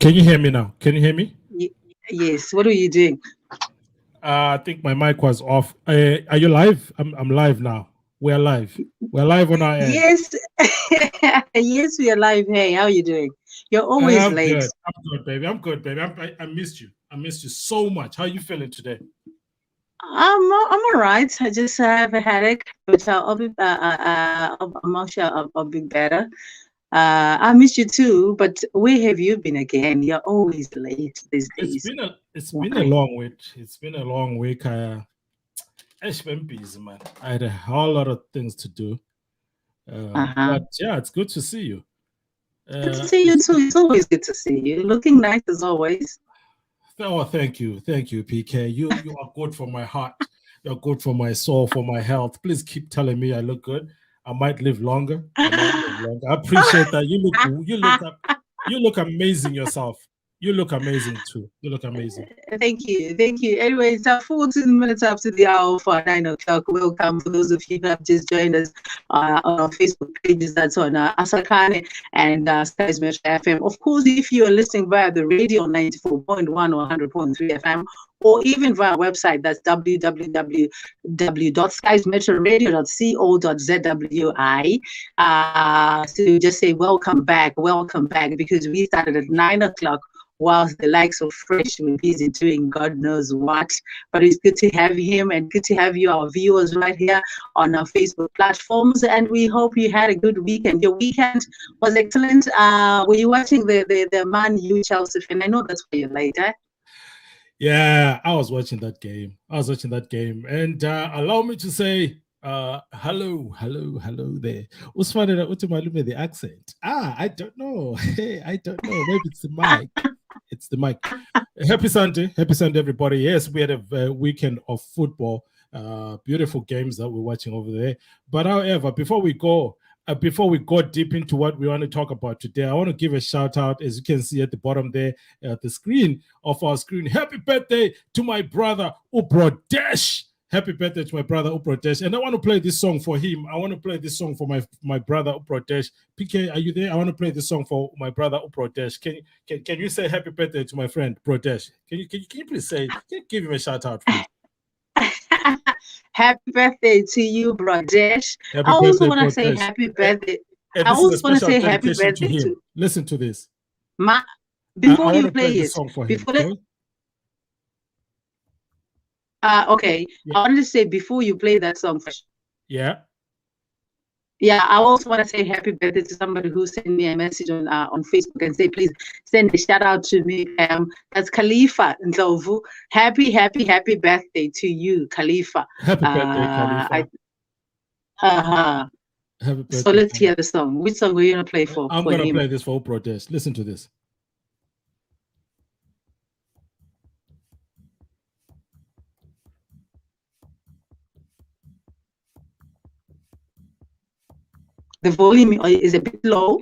Can you hear me now? Can you hear me? Yes. What are you doing? I think my mic was off. Are you live? I'm live now. We're live. We're live on our end. Yes. Yes, we are live. Hey, how are you doing? You're always I'm late. good. I'm good, baby. I'm good, baby. I missed you. I missed you so much. How are you feeling today? I'm all right. I just have a headache, but I'm actually I'll be better. I miss you too, but where have you been again? You're always late these days. It's been a Why? long week. It's been a long week. I've been busy, man. I had a whole lot of things to do. Uh-huh. But yeah, it's good to see you. Good to see you It's too. It's always good to see you. Looking nice as always. Oh, thank you, PK. You are good for my heart. You're good for my soul, for my health. Please keep telling me I look good. I might live longer. I might live longer. I appreciate that. You look amazing yourself. You look amazing too. You look amazing. Thank you. Thank you. Anyway, it's 14 minutes after the hour for 9 o'clock. Welcome for those of you who have just joined us on our Facebook pages. That's on Asakane and Skies Metro FM. Of course, if you are listening via the radio 94.1 or 100.3 FM, or even via our website, that's www.skiesmetroradio.co.zwi. So just say welcome back, because we started at 9 o'clock whilst the likes of Fresh were busy doing God knows what. But it's good to have him and good to have you, our viewers, right here on our Facebook platforms. And we hope you had a good weekend. Your weekend was excellent. Were you watching the Man U Chelsea fan? I know that's why you're late, eh? Yeah, I was watching that game. And allow me to say hello there. What's funny that the accent? I don't know. Hey, I don't know. Maybe it's the mic. It's the mic. Happy Sunday, everybody. Yes, we had a weekend of football. Beautiful games that we're watching over there. But however, before we go deep into what we want to talk about today, I want to give a shout out, as you can see at the bottom there, at the screen of our screen. Happy birthday to my brother Ubrodesh. Happy birthday to my brother Uprodesh. And I want to play this song for him. I want to play this song for my brother Uprodesh. PK, are you there? I want to play this song for my brother Uprodesh. Can you say happy birthday to my friend Prodesh? Can you please give him a shout out, please? Happy birthday to you, Brodesh. Happy I also birthday, want to say Prodesh. happy birthday. And I this is a also want to special say happy dedication to birthday him. to Listen to this. Ma. I Before want you to play play this it, song for him. before the, okay, Yeah. I wanted to say before you play that song first. Yeah. Yeah, I also want to say happy birthday to somebody who sent me a message on Facebook and say, please send a shout out to me. That's Khalifa Ndlovu. Happy birthday to you, Khalifa. Happy birthday, Khalifa. Uh-huh. Happy birthday. So let's hear the song. Which song are you gonna play for? I'm gonna play this for Protest. Listen to this. The volume is a bit low.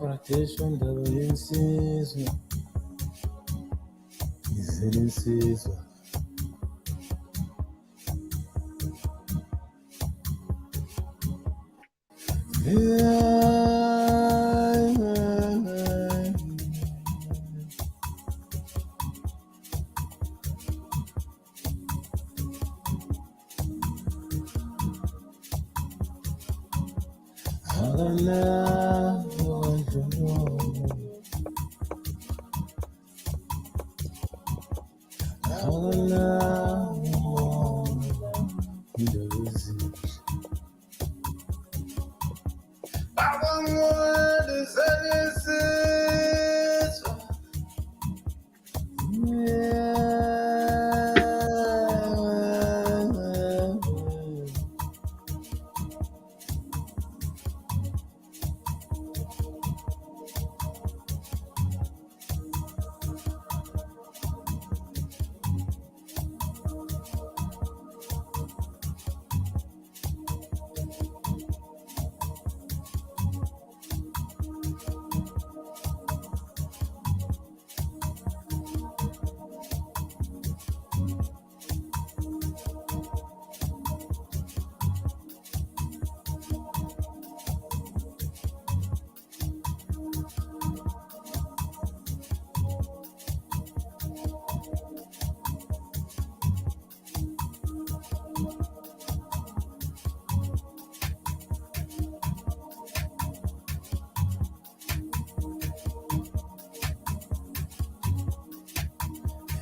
Protection double insiswa insiswa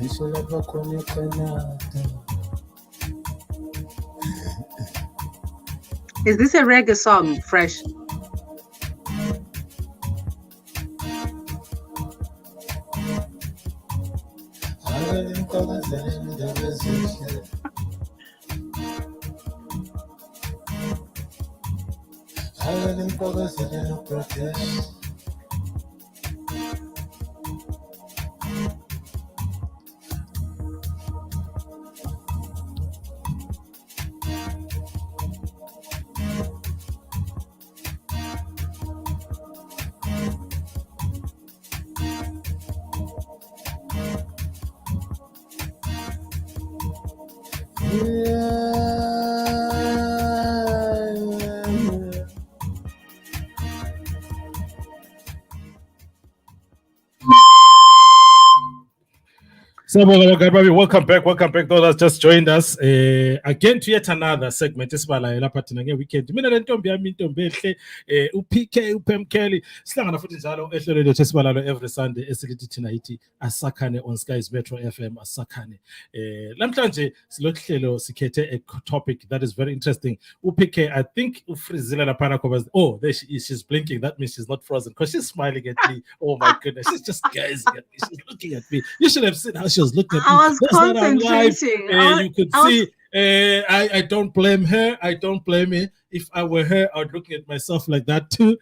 Ishela bakone kanata. Is this a reggae song, Fresh? Hallelujah, protest. So, welcome back. Welcome back. Those that just joined us again to yet another segment. Isibala lapha thina nge-weekend. Mina lentombi yami intombi ehle uPK uPemkeli sihlangana futhi njalo ehlelweni lethu esibalalo every Sunday esilithi thina yithi Asakhane on Skies Metro FM Asakhane. Namhlanje silohlelo sikhethe a topic that is very interesting. uPK, I think ufrizile lapha ngoba there she is. She's blinking. That means she's not frozen because she's smiling at me. Oh my goodness. She's just gazing at me. She's looking at me. You should have seen how she was looking at me. I was concentrating. You could see. I don't blame her. I don't blame her. If I were her, I would look at myself like that too.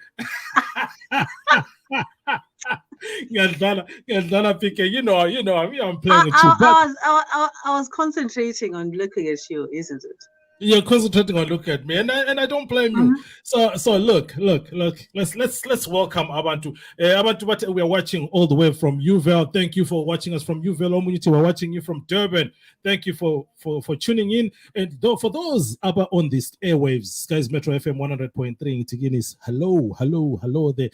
PK, you know, I'm playing with you. I was concentrating on looking at you, isn't it? You're concentrating on looking at me, and I don't blame you. So look. Let's welcome Abantu. Abantu, we are watching all the way from Uval. Thank you for watching us from Uval. Omuniti, we're watching you from Durban. Thank you for tuning in. And for those on this airwaves, Skies Metro FM 100.3 Tiginis. Hello there.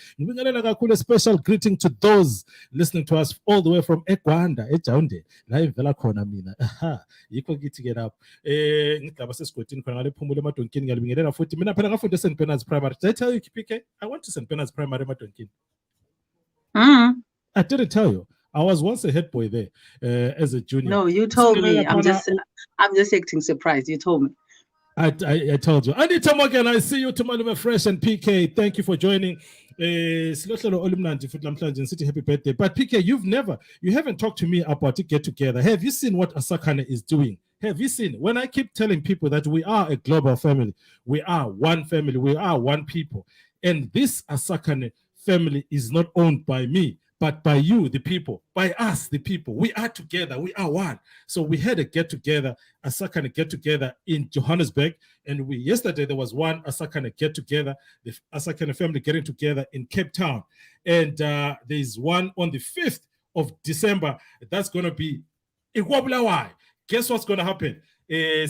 A special greeting to those listening to us all the way from Ekwanda, Ejaunde. Live vela khona mina. Aha, yikho ngithi get up. Did I tell you, PK? I went to St. Bernard's Primary Matonkin. I didn't tell you. I was once a head boy there as a junior. No, you told me. I'm just acting surprised. You told me. I told you. Anita Morgan, I see you tomorrow, Fresh and PK. Thank you for joining. City happy birthday. But PK, you haven't talked to me about it get together. Have you seen what Asakhane is doing? Have you seen when I keep telling people that we are a global family, we are one family, we are one people, and this Asakhane family is not owned by me, but by you, the people, by us, the people. We are together, we are one. So we had a get together, Asakhane get together in Johannesburg, and yesterday there was one Asakhane get together, the Asakhane family getting together in Cape Town, and there's one on the 5th of December. That's going to be in Bulawayo. Guess what's going to happen? They'll be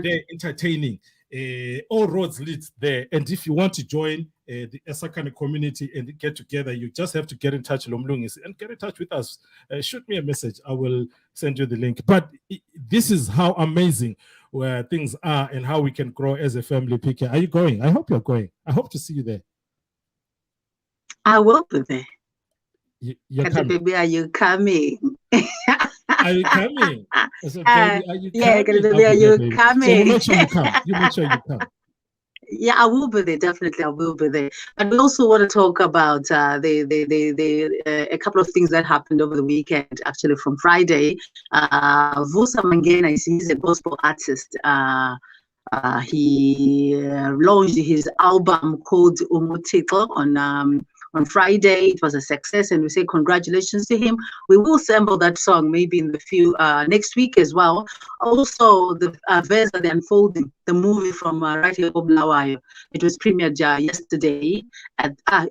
there entertaining. All roads lead there. And if you want to join the Asakhane community and get together, you just have to get in touch and get in touch with us. Shoot me a message. I will send you the link. But this is how amazing where things are and how we can grow as a family. PK, are you going? I hope you're going. I hope to see you there. I will be there. You're coming. Baby, are you coming? Are you coming? Said, baby, are you yeah, coming? baby, are you coming? So make sure you come. You make sure you come. Yeah, I will be there. Definitely, I will be there. But we also want to talk about a couple of things that happened over the weekend. Actually, from Friday, Vusa Mangena is a gospel artist. He launched his album called Umutiko on Friday. It was a success, and we say congratulations to him. We will sample that song maybe in the few next week as well. Also, the verse that they're unfolding, the movie from right here, Bulawayo. It was premiered yesterday.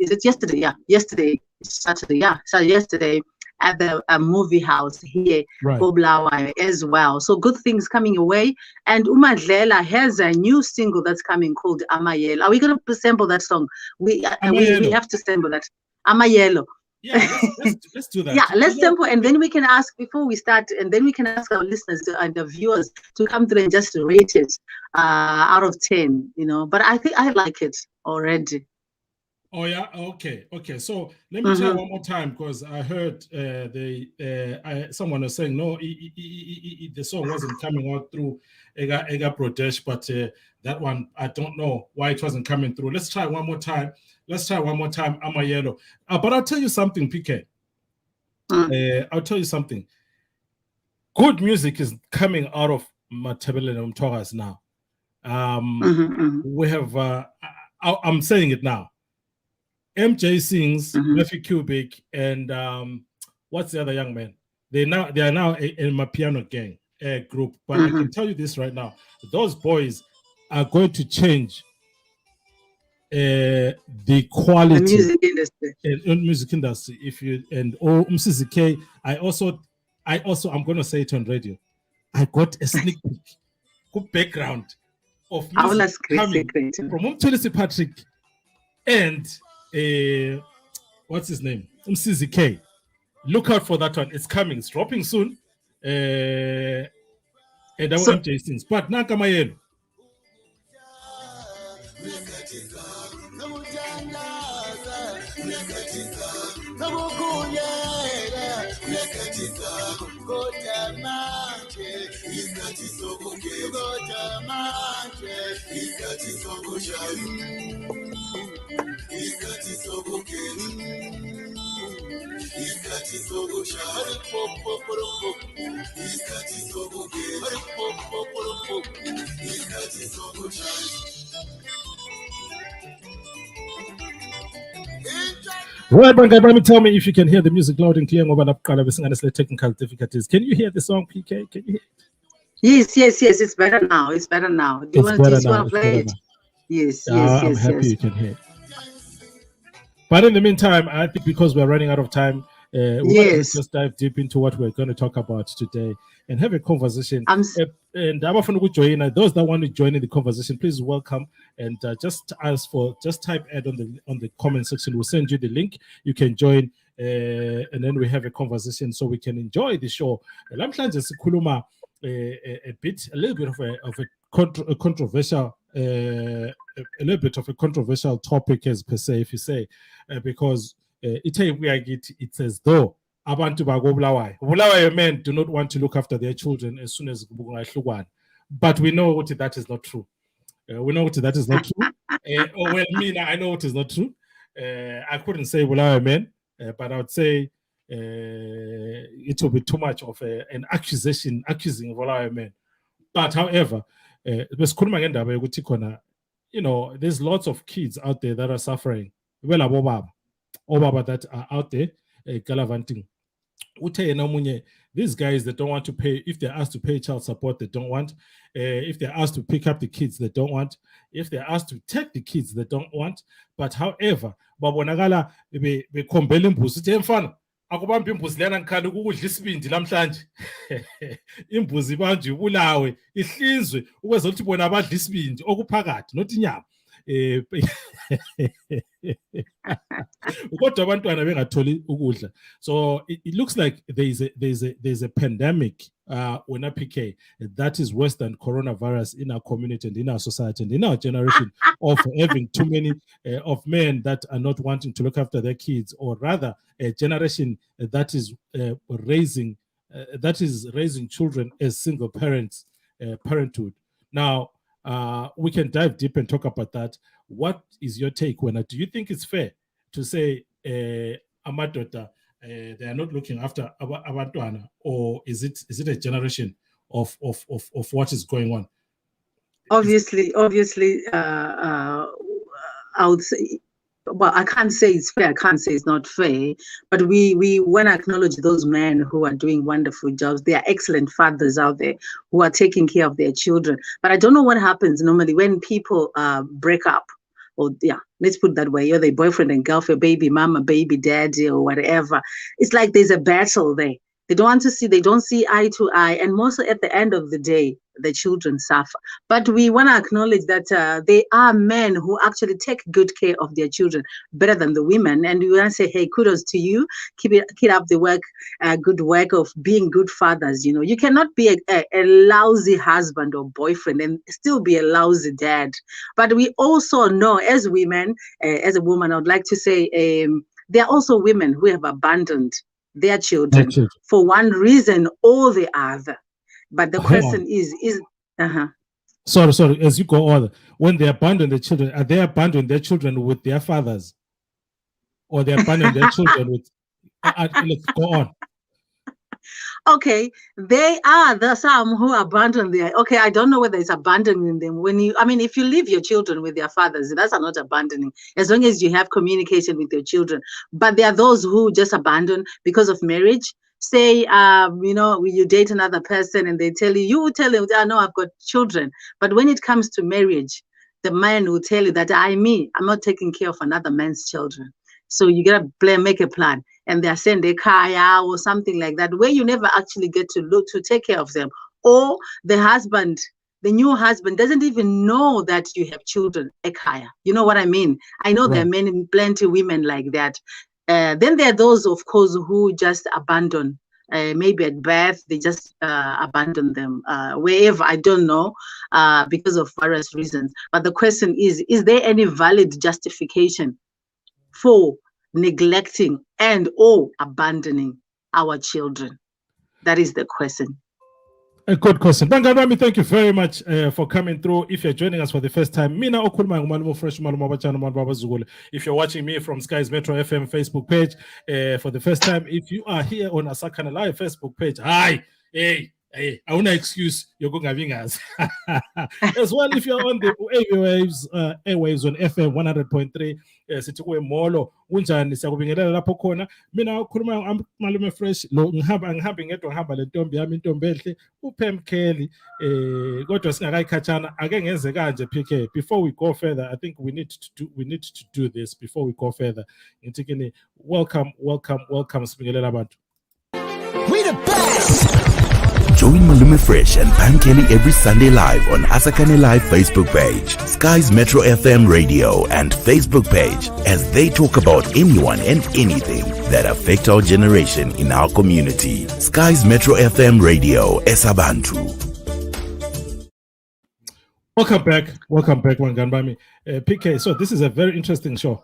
Is it yesterday? Yeah, yesterday. Saturday. Yeah, so yesterday at the movie house here, right. Bulawayo as well. So good things coming away. And Umadlela has a new single that's coming called Amayelo. Are we going to sample that song? We have to sample that. Amayelo. Yeah, let's do that. Yeah, let's sample, and then we can ask before we start, and then we can ask our listeners and the viewers to come through and just rate it out of 10. You know, but I think I like it already. Oh yeah, okay, okay. So let me try one more time because I heard someone was saying no, the song wasn't coming out through Ega Pradesh, but that one I don't know why it wasn't coming through. Let's try one more time. Let's try one more time. I'm a yellow. But I'll tell you something, PK. I'll tell you something. Good music is coming out of Matabele and Mtogas now. We have. I'm saying it now. MJ sings, Murphy Cubic, and what's the other young man? They are now in my piano gang group. But I can tell you this right now: those boys are going to change the quality the music industry. In music industry. If you and Mrs. K, I also I'm going to say it on radio. I got a sneak peek, good background of music coming from Umtolisi Patrick and what's his name? Msizi K. Look out for that one. It's coming. It's dropping soon. And that was MJ sings. But Nakamayelo. Right, Bangabami, tell me if you can hear the music loud and clear. Technical difficulties. Can you hear the song, PK? Can you hear it? Yes. It's better now. It's better now. Do you want to play it? Yes. I'm happy you can hear it. But in the meantime, I think because we're running out of time, we're going to just dive deep into what we're going to talk about today and have a conversation. And those that want to join in the conversation, please welcome and just type add on the comment section. We'll send you the link. You can join and then we have a conversation so we can enjoy the show. A little bit of a controversial topic as per se, if you say, because it's as though abantu Bulawayo men do not want to look after their children as soon as but we know what that is not true. We know what that is not true. I know what is not true. I couldn't say Bulawayo men, but I would say it will be too much of an accusing Bulawayo men. But however, there's lots of kids out there that are suffering. Obaba that are out there gallivanting. These guys that don't want to pay, if they're asked to pay child support, they don't want. If they're asked to pick up the kids, they don't want. If they're asked to take the kids, they don't want. But however, babonakala bekhombela imbuzi uthi mfana akubamba imbuzi lena ngikhanda ukudla isibindi namhlanje. Imbuzi manje ibulawe ihlinzwe ukwenzela ukuthi bona abadla isibindi okuphakathi not inyama. So it looks like there's a pandemic when PK that is worse than coronavirus in our community and in our society and in our generation of having too many of men that are not wanting to look after their kids, or rather a generation that is raising children as single parents, parenthood. Now we can dive deep and talk about that. What is your take, Wena? Do you think it's fair to say Amadota they are not looking after Abantwana, or is it a generation of what is going on? Obviously, I would say, well, I can't say it's fair. I can't say it's not fair. But we want to acknowledge those men who are doing wonderful jobs. There are excellent fathers out there who are taking care of their children. But I don't know what happens normally when people break up. Or let's put it that way. You're the boyfriend and girlfriend, baby mama, baby daddy, or whatever. It's like there's a battle there. They don't want to see, they don't see eye to eye. And mostly at the end of the day, the children suffer. But we want to acknowledge that there are men who actually take good care of their children better than the women. And we want to say, hey, kudos to you. Keep up the work, good work of being good fathers. You know, you cannot be a lousy husband or boyfriend and still be a lousy dad. But we also know as women, as a woman, I would like to say, there are also women who have abandoned their children for one reason or the other. But the question is sorry, as you go on, when they abandon the children, are they abandoning their children with their fathers? Or they abandon their children with let's go on. Okay, they are the some who abandon their, okay, I don't know whether it's abandoning them. If you leave your children with their fathers, that's not abandoning, as long as you have communication with your children. But there are those who just abandon because of marriage. Say, you date another person and they tell you tell them, no, I've got children. But when it comes to marriage, the man will tell you that I'm not taking care of another man's children. So you gotta make a plan. And they're saying they kaya or something like that, where you never actually get to look to take care of them. Or the new husband doesn't even know that you have children, ekaya. You know what I mean? I know there are plenty women like that. Then there are those, of course, who just abandon. Maybe at birth, they just abandon them wherever, I don't know, because of various reasons. But the question is there any valid justification for neglecting and or abandoning our children? That is the question. A good question. Bangabami, thank you very much for coming through. If you're joining us for the first time, Mina Okulma Malumo Fresh Maluma Bachano Malbaba Zugule. If you're watching me from Sky's Metro FM Facebook page for the first time, if you are here on Asakana Live Facebook page, hi, hey, I want to excuse you're going to us. As well, if you're on the airwaves on FM 100.3, Situwe Molo, Unjani, Sakubingela Lapo Kona, Mina Kurma Malume Fresh, Ngihamba ngedwa ngihamba le ntombi yami intombi enhle uPam Kelly kodwa singakayikhathana ake ngenze kanje PK. Before we go further, I think we need to do this before we go further. Ngithi welcome sibingelela abantu. We the best. Join Malume Fresh and Pam Kelly every Sunday live on Asakane Live Facebook page, Sky's Metro FM radio and Facebook page as they talk about anyone and anything that affect our generation in our community. Sky's Metro FM radio, Esabantu. Welcome back, Wanganbami. PK, so this is a very interesting show,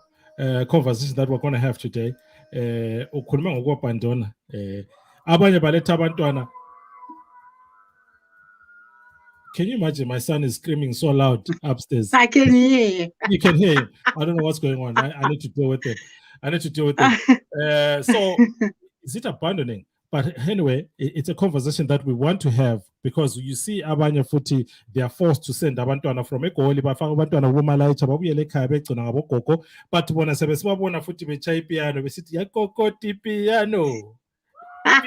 conversation that we're going to have today. Ukhuluma ngokubandona abanye baletha abantwana. Can you imagine? My son is screaming so loud upstairs. I can hear you. You can hear him. I don't know what's going on. I need to deal with it. So, is it abandoning? But anyway, it's a conversation that we want to have because you see, abanye futhi they are forced to send abantwana from eGoli bafaka abantwana boMalaitsha babuyele ekhaya begcina ngabogogo, but bona sebesibabona futhi betshaya ipiano besithi yakokoti piano. And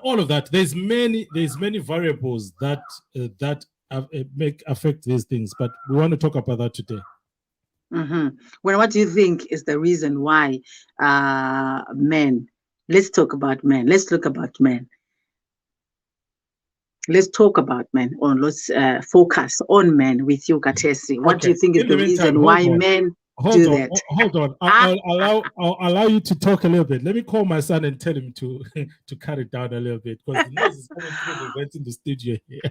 all of that. There's many variables that affect these things, but we want to talk about that today. Well, what do you think is the reason why men? Let's talk about men. Let's talk about men. Or let's focus on men with you, Katesi. What do you think is the reason why men? Hold on. I'll allow you to talk a little bit. Let me call my son and tell him to cut it down a little bit because the noise is coming through the vents in the studio here.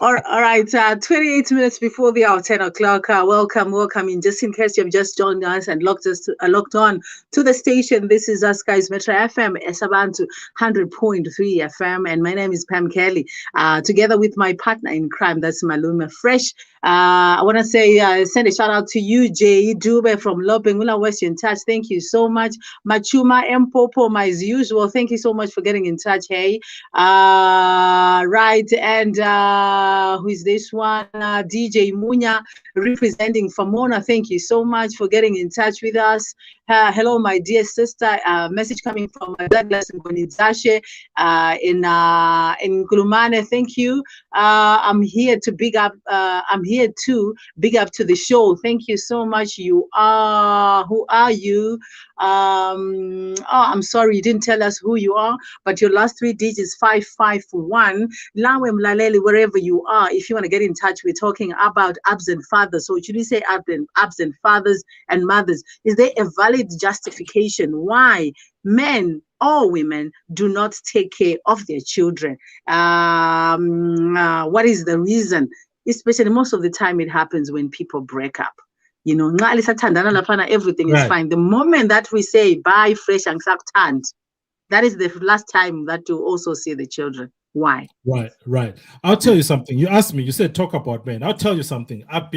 All right. 28 minutes before the hour, 10 o'clock. Welcome. In just in case you have just joined us and locked on to the station. This is us guys, Metro FM, Esabantu 100.3 FM, and my name is Pam Kelly. Together with my partner in crime, that's Malume Fresh. I want to say send a shout out to you, Jay Dube from Lobengula Western Touch. Thank you so much. Machuma Mpopo, as usual. Thank you so much for getting in touch. Hey, right, and who is this one? DJ Munya representing Famona. Thank you so much for getting in touch with us. Hello, my dear sister. Message coming from Douglas Ngonizashe in Kulumane. Thank you. I'm here to big up. I'm here to big up to the show. Thank you so much. You are. Who are you? I'm sorry you didn't tell us who you are, but your last 3 digits 551. Lawe Mlaleli, wherever you are, if you want to get in touch, we're talking about absent fathers. So should we say absent fathers and mothers? Is there a valid justification why men or women do not take care of their children? What is the reason? Especially most of the time it happens when people break up. You know, everything is fine. The moment that we say bye, fresh and sucked, that is the last time that you also see the children. Why? Right. I'll tell you something. You asked me, you said talk about men. I'll tell you something. I've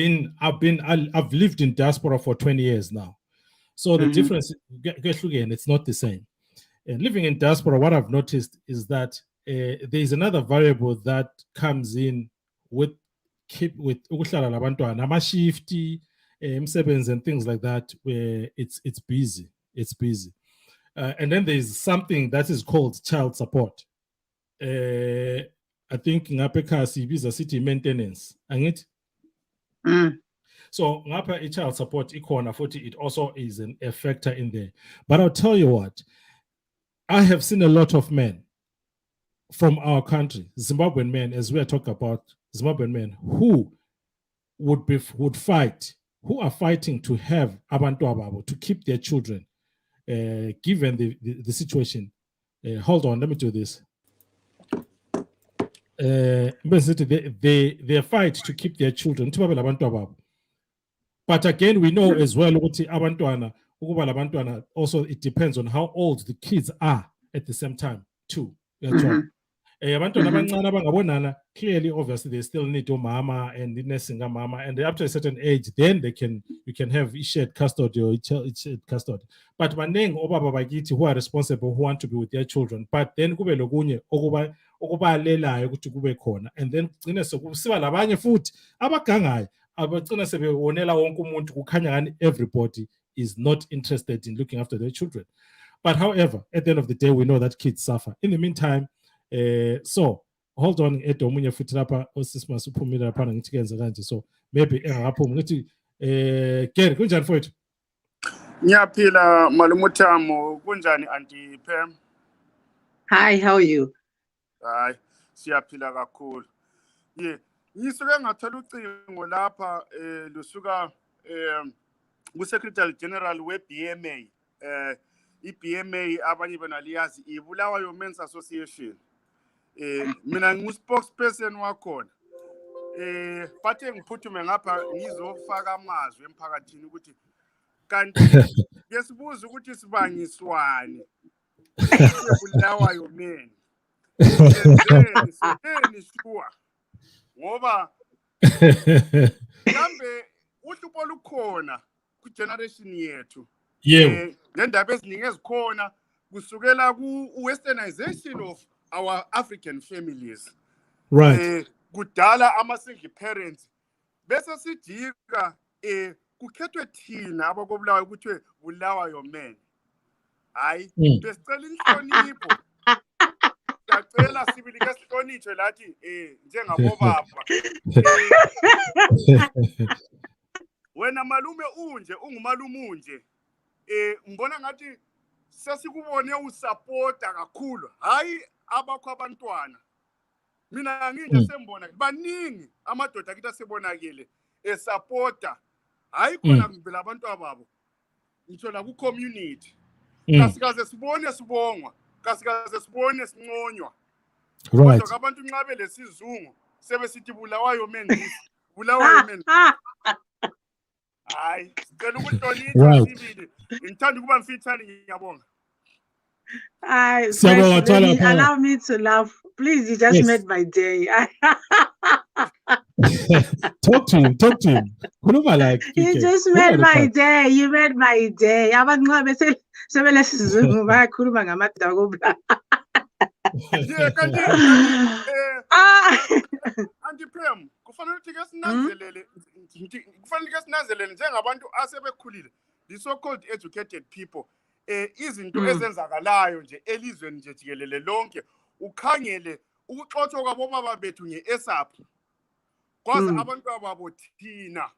lived in diaspora for 20 years now. So the difference, again, it's not the same. And living in diaspora, what I've noticed is that there is another variable that comes in with shifty and things like that, where it's busy. And then there's something that is called child support. I think ngapha sibiza city maintenance. Angithi? So ngapha child support ikhona futhi it also is a factor in there. But I'll tell you what, I have seen a lot of men from our country, Zimbabwean men, as we are talking about Zimbabwean men, who would fight, who are fighting to have abantu ababo, to keep their children, given the situation. Hold on, let me do this. They fight to keep their children. But again, we know as well also it depends on how old the kids are at the same time too. Clearly, obviously, they still need mama and the nursing mama, and after a certain age, then you can have shared custody or shared custody. But maneng obaba bakithi who are responsible, who want to be with their children, but then kube lokunye okubalelayo ukuthi kube khona, and then kugcine sekusiba labanye futhi abagangayo abagcina sebewonela wonke umuntu, kukhanya ngani everybody is not interested in looking after their children. But however, at the end of the day, we know that kids suffer. In the meantime, so hold on, omunye futhi lapha osisimas uphumile lapha ngithi kenze kanje, so maybe engaphumi ngithi Gary kunjani mfowethu? Ngiyaphila malumuthamo, kunjani Auntie Pam? Hi, how are you? Hayi, siyaphila kakhulu. Ngisuke ngathola ucingo lapha lusuka ku-Secretary General we-BMA. I-BMA abanye bona liyazi iBulawayo Men's Association. Mina ngu-spokesperson wakhona. Bathe ngiphuthume ngapha ngizofaka amazwi emphakathini ukuthi kanti ngesibuza ukuthi sibangiswani. Bulawayo Men. Senzeni sure. Ngoba mhlambe uhlupho lukhona ku-generation yethu. Ngendaba eziningi ezikhona kusukela ku-westernization of our African families. Right. Kudala ama-single parents bese sijika kukhethwe thina abakobulawayo kuthiwe Bulawayo Men. Hayi, besicela inhlonipho. Sacela sibili ke sihlonitshwe lathi njengabobaba. Wena malume unje ungumalume unje. Ngibona ngathi sesikubone usupporta kakhulu, hayi abakho abantwana. Mina nginje sembona baningi amadoda akithi asebonakele esupporta, hayi khona ngibela abantu ababo. Ngitsho la ku community. Kasikaze sibone sibongwa, kasikaze sibone sinconywa. Right. Kodwa abantu nxa belesizungu sebesithi Bulawayo Men, Bulawayo Men. Hayi, sicela ukuhlonipha sibili. Ngithanda ukuba mfitshane ngiyabonga. Allow me to laugh. Please, you just made my day. Talk to him. Like, you just made my day. You made my day. Anti-Pam, kufanele ukuthi ke sinanzelele njengabantu asebekhulile. the so-called educated people, izinto ezenzakalayo nje elizweni nje jikelele lonke, ukhangele ukuxotsha kwabobaba bethu nge-ESAP, kwaze abantu ababo thina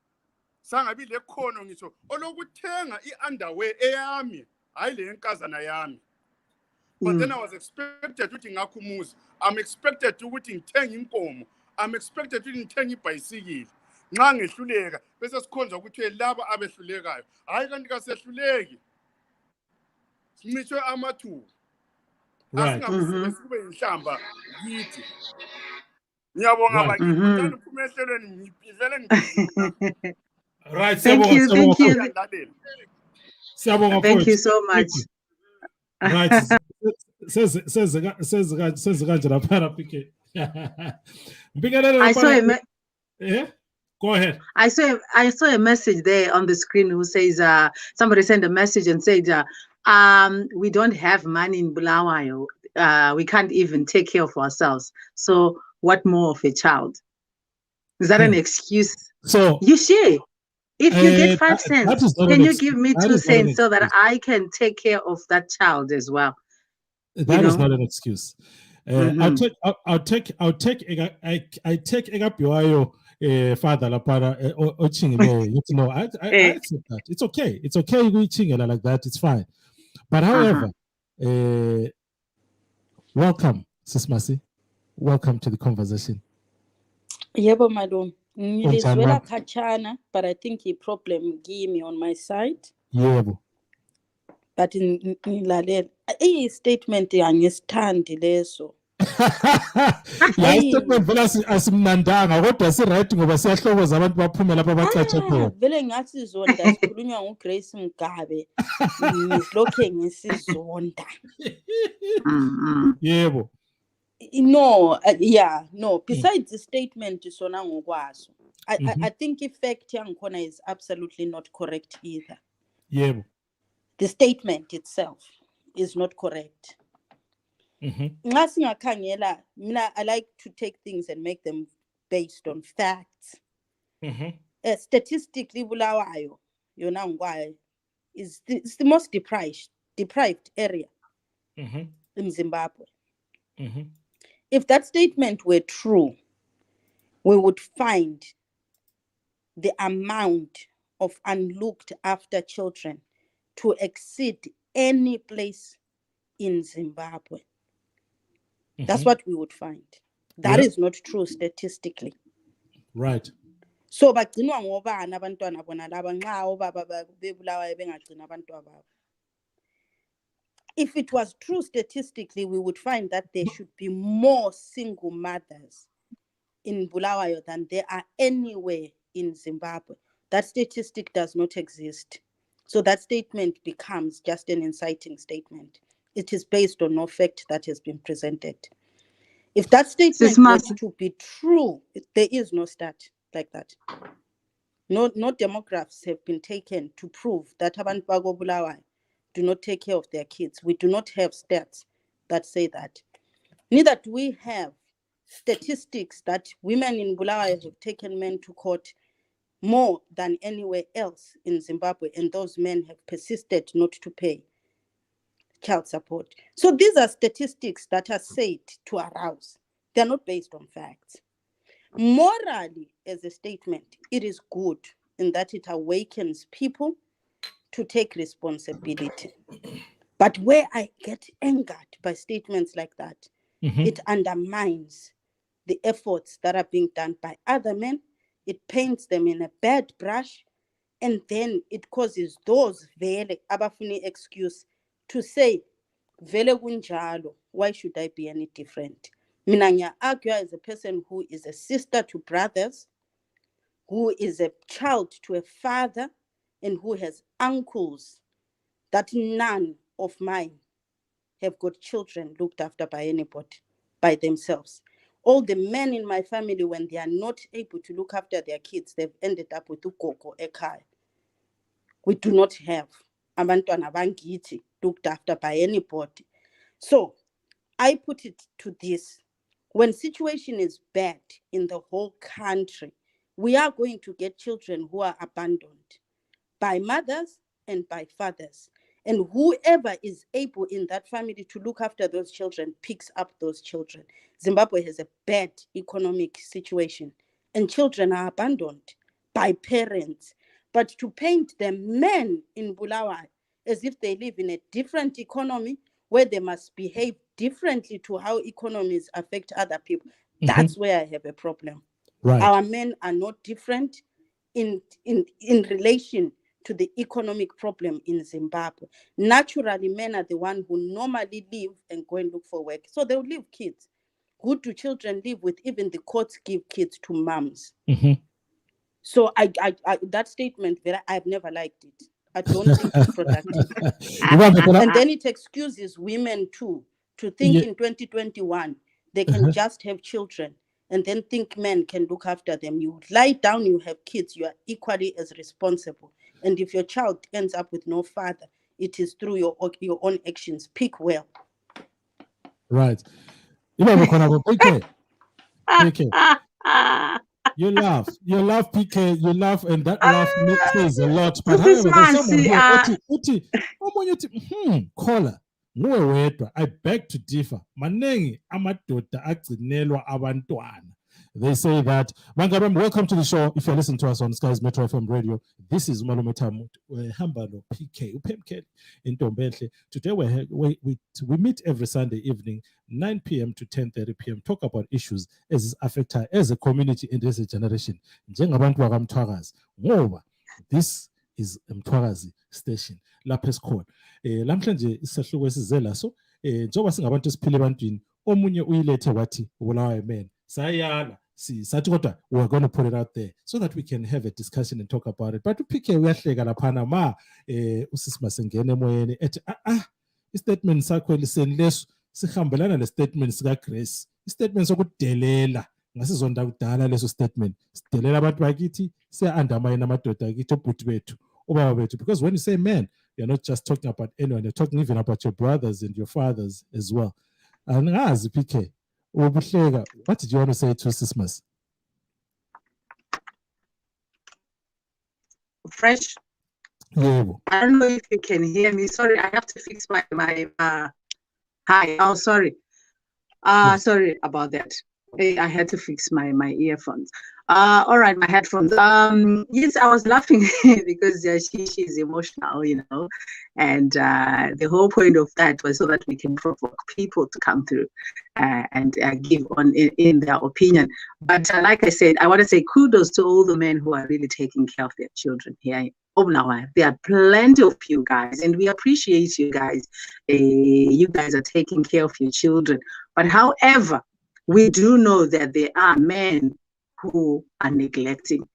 sangabi lekhono ngisho olokuthenga i-underwear eyami, hayi le nkazana yami. But then I was expected ukuthi ngakhumuzi, I'm expected ukuthi ngithenge inkomo, I'm expected ukuthi ngithenge ibhayisikili. Nxa ngehluleka bese sikhonza ukuthi laba abehlulekayo, hayi kanti kasehluleki. Sincishwe amathuba. Asingabuze kube inhlamba yithi. Ngiyabonga bakithi, ngithanda ukuphuma ehlelweni ngivele ngibizile. Right, thank you. Thank you so much. Right. Says kanjena phana PK. Yeah. Go ahead. I saw a message there on the screen who says somebody sent a message and said we don't have money in Bulawayo. We can't even take care of ourselves. So what more of a child? Is that an excuse? So you share. If you get 5 cents, can you give me 2 cents so that I can take care of that child as well? That is not an excuse. I'll take Bulawayo father lapara I accept that. It's okay. It's okay like that. It's fine. But however, welcome, Sis Masi. Welcome to the conversation. Yebo madam. Ngilizwela khatshana, but I think the problem give me on my side. Yebo. But in lalela statement angisithandi leso. La statement vela asimnandanga kodwa si right ngoba siyahlokoza abantu baphumela lapha bacatshe khona. Vele ngathi zonda sikhulunywa nguGrace Mgabe. Ngisilokhe ngisizonda. Yebo. No, no. Besides the statement, I think effect yankona is absolutely not correct either. Yeah. The statement itself is not correct. I like to take things and make them based on facts. Statistically, Bulawayo, is the most deprived area in Zimbabwe. If that statement were true, we would find the amount of unlooked after children to exceed any place in Zimbabwe. That's what we would find. That is not true statistically. Right. So, if it was true statistically, we would find that there should be more single mothers in Bulawayo than there are anywhere in Zimbabwe. That statistic does not exist. So that statement becomes just an inciting statement. It is based on no fact that has been presented. If that statement was to be true, there is no stat like that. No demographs have been taken to prove that abantu bako Bulawayo do not take care of their kids. We do not have stats that say that. Neither do we have statistics that women in Bulawayo have taken men to court more than anywhere else in Zimbabwe, and those men have persisted not to pay child support. So these are statistics that are said to arouse. They're not based on facts. Morally, as a statement, it is good in that it awakens people to take responsibility. But where I get angered by statements like that, it undermines the efforts that are being done by other men. It paints them in a bad brush, and then it causes those vele abafuni excuse to say, vele kunjalo, why should I be any different? Mina ngiya argue as a person who is a sister to brothers, who is a child to a father, and who has uncles, that none of mine have got children looked after by anybody, by themselves. All the men in my family, when they are not able to look after their kids, they've ended up with ugogo ekhaya. We do not have abantwana bangithi looked after by anybody. So I put it to this. When situation is bad in the whole country, we are going to get children who are abandoned by mothers and by fathers. And whoever is able in that family to look after those children picks up those children. Zimbabwe has a bad economic situation, and children are abandoned by parents. But to paint the men in Bulawayo as if they live in a different economy where they must behave differently to how economies affect other people, that's where I have a problem. Right. Our men are not different in relation to the economic problem in Zimbabwe. Naturally, men are the one who normally leave and go and look for work. So they'll leave kids. Who do children live with? Even the courts give kids to moms. So I that statement, I've never liked it. I don't think it's productive. And then it excuses women too to think in 2021 they can just have children and then think men can look after them. You lie down, you have kids, you are equally as responsible. And if your child ends up with no father, it is through your own actions. Pick well. Right. PK. You laugh, PK, you laugh, and that laugh says a lot. But however, there's someone here, caller, I beg to differ. Manengi amadoda agcinelwa abantwana. They say that, Mangabam, welcome to the show. If you're listening to us on Skies Metro FM radio, this is Malume Tamu, Hambalo PK, Upemke in Tombetle. Today we meet every Sunday evening, 9 p.m. to 10:30 p.m. Talk about issues as affect her as a community and as a generation. Njengabantu bakamthwakazi. Ngoba this is Mthwakazi station. Lapes call. Lamhlanje isahluko esize laso. Njengoba singabantu esiphila ebantwini, omunye uyilethe wathi Bulawayo man. Sayala. Sathi kodwa we're going to put it out there so that we can have a discussion and talk about it. But uPK uyahleka laphana ma usisi masengene emoyeni ethi istatement sakho eliseni leso sihambelana nestatement sika Grace. Istatement sokudelela ngasizonda kudala leso statement. Sidelela abantu bakithi siya undermine amadoda akithi obhuti bethu obaba bethu, because when you say men, you're not just talking about anyone, you're talking even about your brothers and your fathers as well. Angazi PK, what did you want to say to Sismas? Fresh. Yeah. I don't know if you can hear me. Sorry, I have to fix my hi. Oh, sorry. Sorry about that. I had to fix my earphones. All right, my headphones. Yes, I was laughing because she's emotional, you know, and the whole point of that was so that we can provoke people to come through and give on in their opinion. But like I said, I want to say kudos to all the men who are really taking care of their children here. There are plenty of you guys, and we appreciate you guys. You guys are taking care of your children. But however, we do know that there are men who are neglecting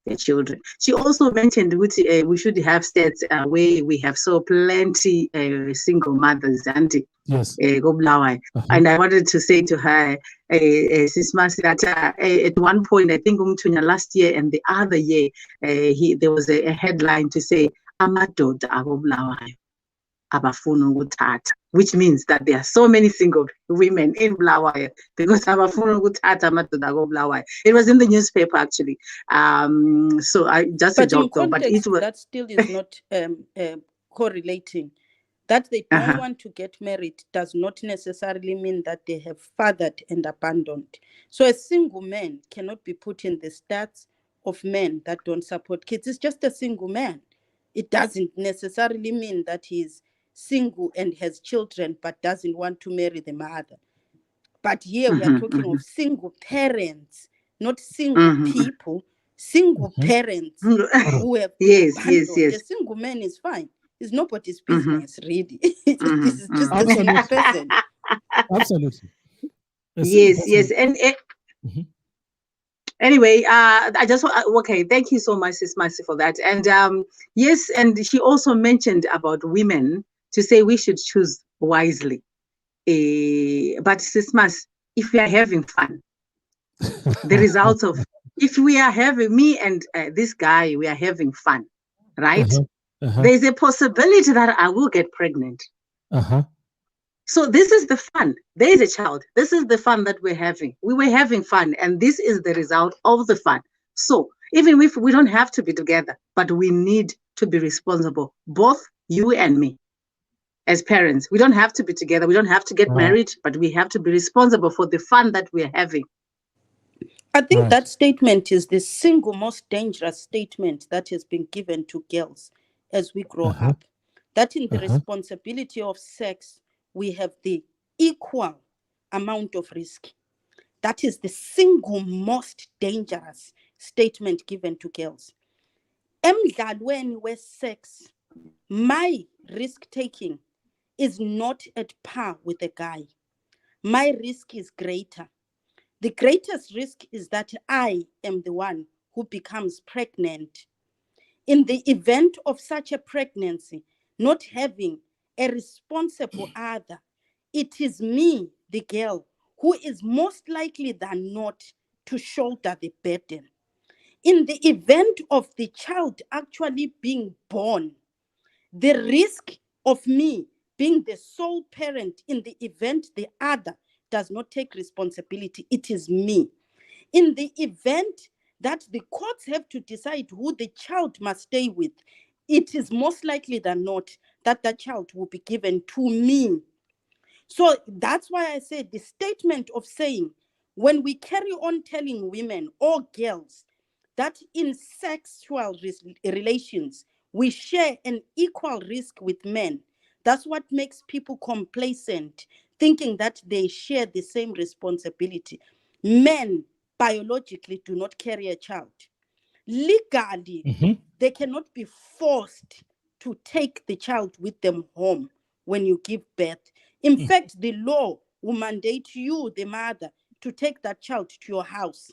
their children. She also mentioned we should have stats where we have so plenty single mothers, auntie. Yes. And I wanted to say to her, Sis Mercy, that at one point, I think last year and the other year, there was a headline to say, Amadoda Bulawayo abafuna ukuthatha, which means that there are so many single women in Bulawayo because abafuna ukuthatha amadoda Bulawayo. It was in the newspaper actually. So I just a joke though, but it was that still is not correlating. That they don't want to get married does not necessarily mean that they have fathered and abandoned. So a single man cannot be put in the stats of men that don't support kids. It's just a single man. It doesn't necessarily mean that he's single and has children but doesn't want to marry the mother. But here we are talking of single parents, not single people, single parents who have abandoned. A single man is fine. It's nobody's business, really. This is just a single person. Absolutely. Yes. And anyway, I just okay. Thank you so much, Sis Mercy, for that. And yes, and she also mentioned about women to say we should choose wisely. But Sis Mercy, if we are having fun, the results of if we are having me and this guy, we are having fun, right? There's a possibility that I will get pregnant. So this is the fun. There is a child. This is the fun that we're having. We were having fun, and this is the result of the fun. So Even if we don't have to be together, but we need to be responsible, both you and me. As parents, we don't have to be together. We don't have to get married, but we have to be responsible for the fun that we're having. I think that statement is the single most dangerous statement that has been given to girls as we grow up. That in the responsibility of sex, we have the equal amount of risk. That is the single most dangerous statement given to girls. Emdlalweni we-sex, my risk taking is not at par with a guy. My risk is greater. The greatest risk is that I am the one who becomes pregnant. In the event of such a pregnancy, not having a responsible other, it is me, the girl, who is most likely than not to shoulder the burden. In the event of the child actually being born, the risk of me being the sole parent in the event the other does not take responsibility, it is me. In the event that the courts have to decide who the child must stay with, it is most likely than not that the child will be given to me. So that's why I said the statement of saying, when we carry on telling women or girls that in sexual relations, we share an equal risk with men, that's what makes people complacent, thinking that they share the same responsibility. Men biologically do not carry a child. Legally, they cannot be forced to take the child with them home when you give birth. In fact, the law will mandate you, the mother, to take that child to your house.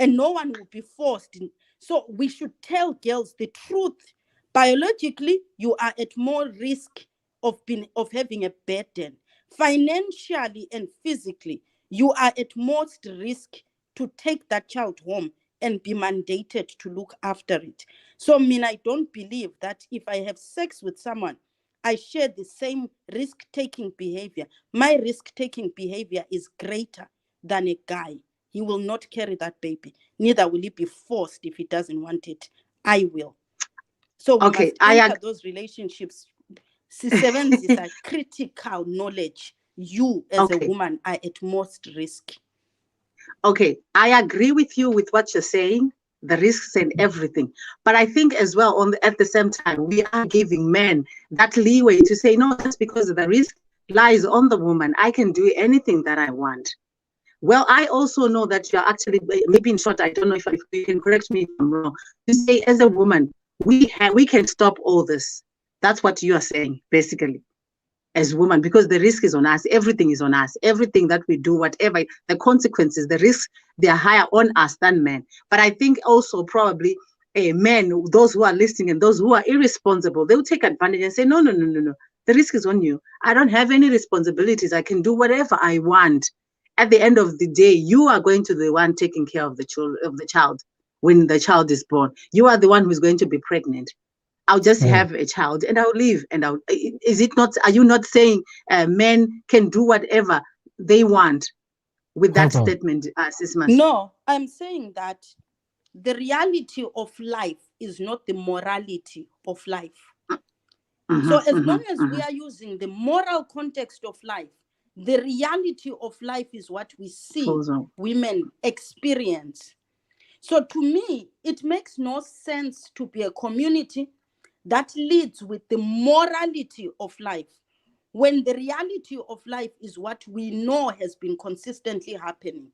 And no one will be forced. So we should tell girls the truth. Biologically, you are at more risk of having a burden. Financially and physically, you are at most risk to take that child home and be mandated to look after it. So I don't believe that if I have sex with someone, I share the same risk-taking behavior. My risk-taking behavior is greater than a guy. He will not carry that baby. Neither will he be forced if he doesn't want it. I will. So we must enter those relationships. Seven is a critical knowledge. You as a woman are at most risk. Okay, I agree with you with what you're saying, the risks and everything. But I think as well, at the same time, we are giving men that leeway to say, no, that's because the risk lies on the woman. I can do anything that I want. Well, I also know that you're actually, maybe in short, I don't know if you can correct me if I'm wrong, to say as a woman, we can stop all this. That's what you are saying, basically, as women, because the risk is on us. Everything is on us. Everything that we do, whatever, the consequences, the risks, they are higher on us than men. But I think also probably men, those who are listening and those who are irresponsible, they will take advantage and say, no. The risk is on you. I don't have any responsibilities. I can do whatever I want. At the end of the day, you are going to be the one taking care of the child when the child is born. You are the one who's going to be pregnant. I'll just have a child and I'll leave. Is it not? Are you not saying men can do whatever they want with that statement, Sismas? No, I'm saying that the reality of life is not the morality of life. So as long as we are using the moral context of life, the reality of life is what we see women experience. So to me, it makes no sense to be a community that leads with the morality of life when the reality of life is what we know has been consistently happening.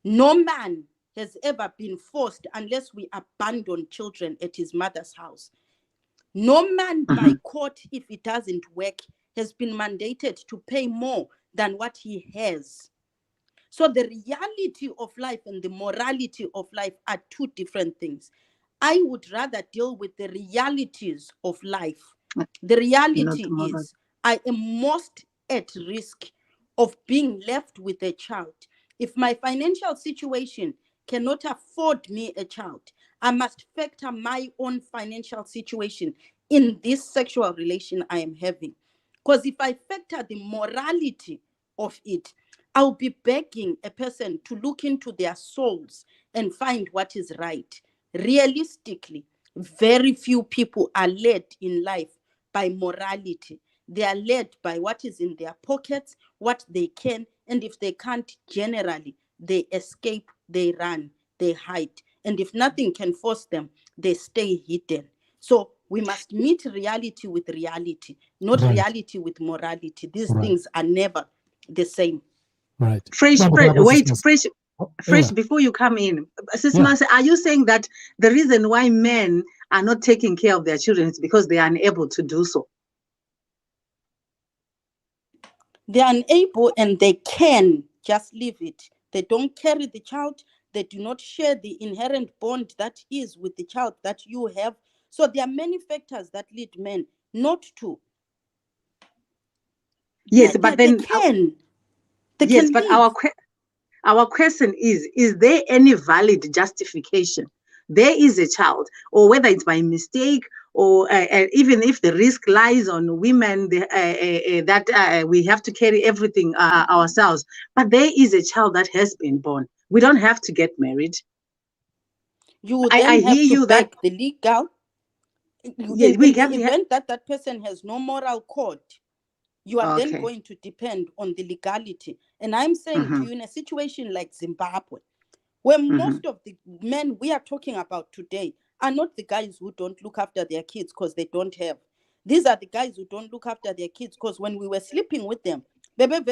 No man has ever been forced, unless we abandon children at his mother's house. No man by court, if it doesn't work, has been mandated to pay more than what he has. So the reality of life and the morality of life are two different things. I would rather deal with the realities of life. The reality is I am most at risk of being left with a child. If my financial situation cannot afford me a child, I must factor my own financial situation in this sexual relation I am having. Because if I factor the morality of it, I'll be begging a person to look into their souls and find what is right. Realistically, very few people are led in life by morality. They are led by what is in their pockets, what they can, and if they can't, generally, they escape, they run, they hide. And if nothing can force them, they stay hidden. So we must meet reality with reality, not reality with morality. These things are never the same. Right. Fresh, before you come in, Sis Marcy, are you saying that the reason why men are not taking care of their children is because they are unable to do so? They are unable and they can just leave it. They don't carry the child. They do not share the inherent bond that is with the child that you have. So there are many factors that lead men not to. Yes, but then they can. They yes, can but leave. our question is there any valid justification? There is a child, or whether it's by mistake, or even if the risk lies on women, that we have to carry everything ourselves. But there is a child that has been born. We don't have to get married. You then have to back the legal. Yes, in the event that that person has no moral code, you are then going to depend on the legality. And I'm saying to you, in a situation like Zimbabwe, where most of the men we are talking about today are not the guys who don't look after their kids because they don't have. These are the guys who don't look after their kids because when we were sleeping with them, they didn't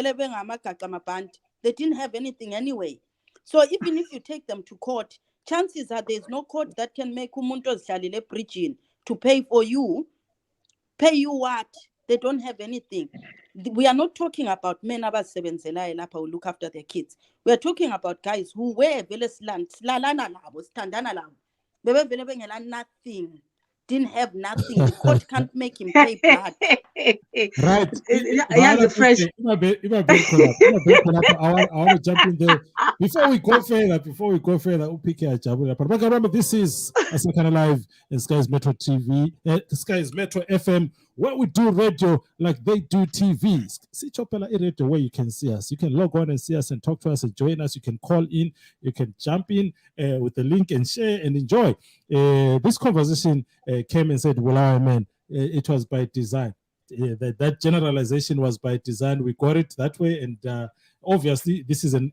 have anything anyway. So even if you take them to court, chances are there's no court that can make umuntu ozihlalele bridging to pay for you. Pay you what? They don't have anything. We are not talking about men who look after their kids. We are talking about guys who were nothing. Didn't have nothing. The court can't make him pay blood. Right. Fresh. I want to jump in there. Before we go further, but remember, this is Asakana Live and Skies Metro TV, Skies Metro FM, where we do radio like they do TV. See Chopela radio where you can see us. You can log on and see us and talk to us and join us. You can call in, you can jump in with the link and share and enjoy. This conversation came and said, well, man, it was by design. That generalization was by design. We got it that way, and obviously this is an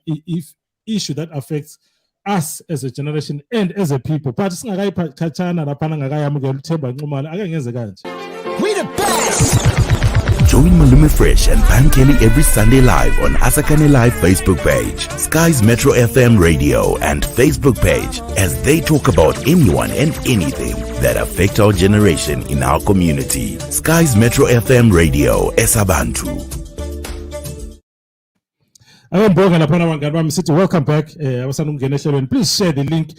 issue that affects us as a generation and as a people. But we the best. Join Malume Fresh and Pan Kelly every Sunday live on Asakane Live Facebook page, Skies Metro FM radio and Facebook page as they talk about anyone and anything that affect our generation in our community. Skies Metro FM radio, Esabantu. Welcome back. Please share the link.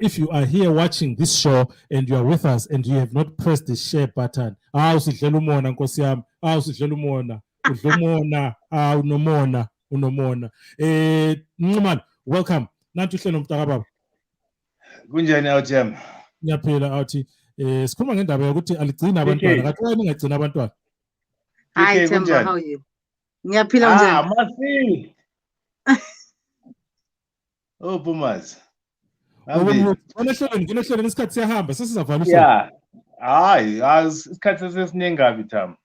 If you are here watching this show and you are with us and you have not pressed the share button, welcome. Kunjani awujam? Ngiyaphila awuthi sikhuluma ngendaba yokuthi aligcina abantwana kathi wena ungagcina abantwana. Hi Temba, how are you? Ngiyaphila njani? Masi. Oh Pumas. Nginehlelo isikhathi siyahamba sesizavala uhlelo. Yeah. Hayi, isikhathi sesiningi kabi Thama.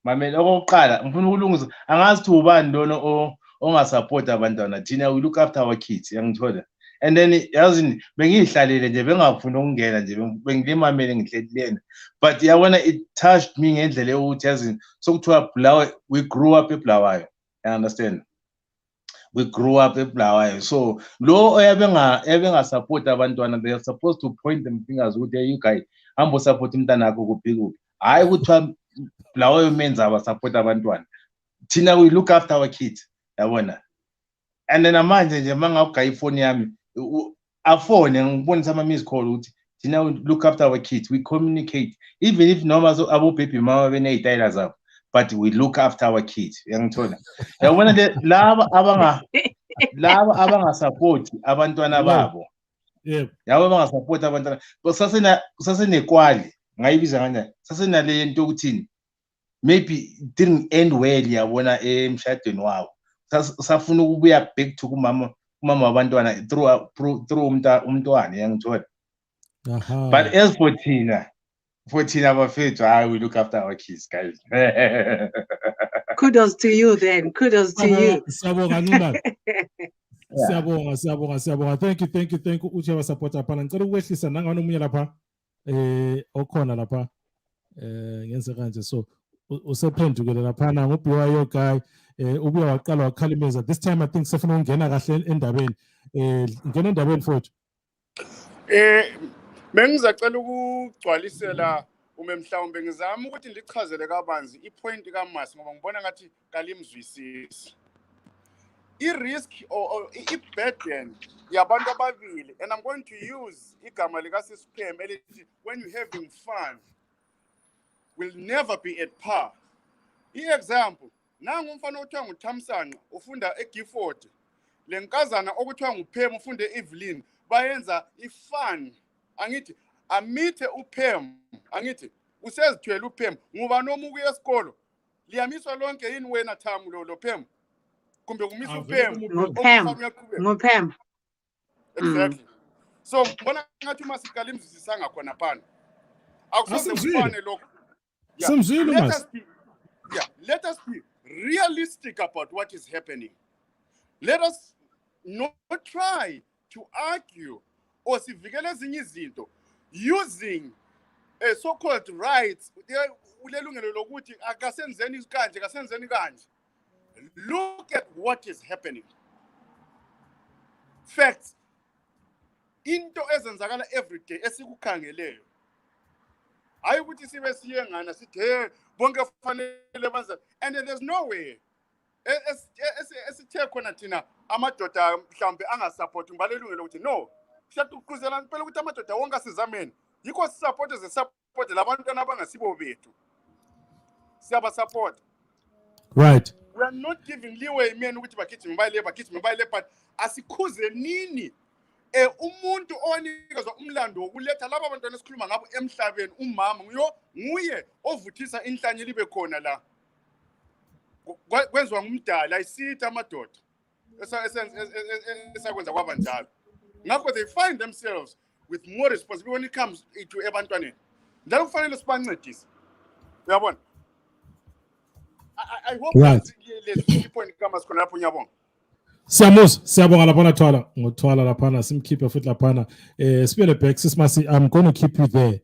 Mamela okokuqala ngifuna ukulungisa angazi ukuthi ubani lona onga-support abantwana. Thina we look after our kids, yangithola. And then yazini bengihlalele nje bengafuna ukungena nje bengilimamele ngihlelelena. But yabona it touched me ngendlela ukuthi yazini sokuthiwa Bulawayo, we grew up eBulawayo. You understand? We grew up eBulawayo. So lo ebenga support abantwana, they are supposed to point them fingers ukuthi you guys hambo support umntana wakho kuphi kuphi. Hayi ukuthi Bulawayo menza aba support abantwana. Thina we look after our kids. Yabona. And then manje nje mangawugaya ifoni yami afone ngibonisa ama miss call ukuthi thina we look after our kids, we communicate even if noma abo baby mama benezitayela zabo, but we look after our kids. Yangithola. Yabona laba abanga support abantwana babo. Yeah. Yabo abanga support abantwana. Sasene kwali ngayibiza kanjani? Sasena le nto ukuthini? maybe it didn't end well yabona emshadweni wabo safuna ukubuya back to kumama wabantwana through umntwana yangithola. But as for thina bafethu, we look after our kids, guys. Kudos to you then. Kudos to you. Siyabonga. Thank you. Uche wa support apana. Ngicela ukwehlisa nangani omunye lapha okhona lapha ngenze kanje so usephendukele laphana ngoBulawayo guy ubuya waqala wakhalimeza. This time I think sefuna ungena kahle endabeni. Ngena endabeni futhi. Bengizacela ukugcwalisela mhlawumbe ngizama ukuthi ngichazele kabanzi ipoint kaMasi ngoba ngibona ngathi kalimzwisisi. I-risk or i-burden yabantu ababili, and I'm going to use igama likaSisphem elithi when you're having fun will never be at par. I-example, nangu umfana othiwa nguThamsanqa ufunda eGifford, le nkazana okuthiwa nguPhem ufunda e-Evelyn bayenza i-fun. Angithi amithe uPhem, angithi usezithwele uPhem nguba noma ukuya esikolo liyamiswa lonke yini wena Thamu lo Phem kumbe kumisa uPhem ngoPhem exactly. So ngibona ngathi uma siqala imzisisanga khona phana akusoze kufane lokho. Let us be realistic about what is happening. Let us not try to argue or sivikele ezinye izinto using so-called rights. Ulelungelo lokuthi akasenzeni kanje. Look at what is happening. Facts. Into ezenzakala every day esikukhangeleyo. Hayi ukuthi sibe siyengana sithi bonke kufanele benze, and there's no way esithe khona thina amadoda mhlambe angasupport ngibalelungelo ukuthi no siyaqhuquzela phela ukuthi amadoda wonke asizameni yikho sisupport labantwana abangasibo bethu siyabasupport. Right. We are not giving leeway men ukuthi bagijime bayile but asikhuze nini umuntu onikezwa umlando wokuletha laba abantwana esikhuluma ngabo emhlabeni umama nguye ovuthisa inhlanye libe khona la kwenzwa ngumdala ayisithi amadoda esakwenza kwabanjalo. Ngakho they find themselves with more responsibility when it comes to ebantwaneni. Njalo kufanele sibancedise. Uyabona? I hope that lezi point kama sikhona lapho nyabonga. Siyabonga laphana thwala laphana simkhiphe futhi laphana sibele back sisimasi. I'm going to keep you there.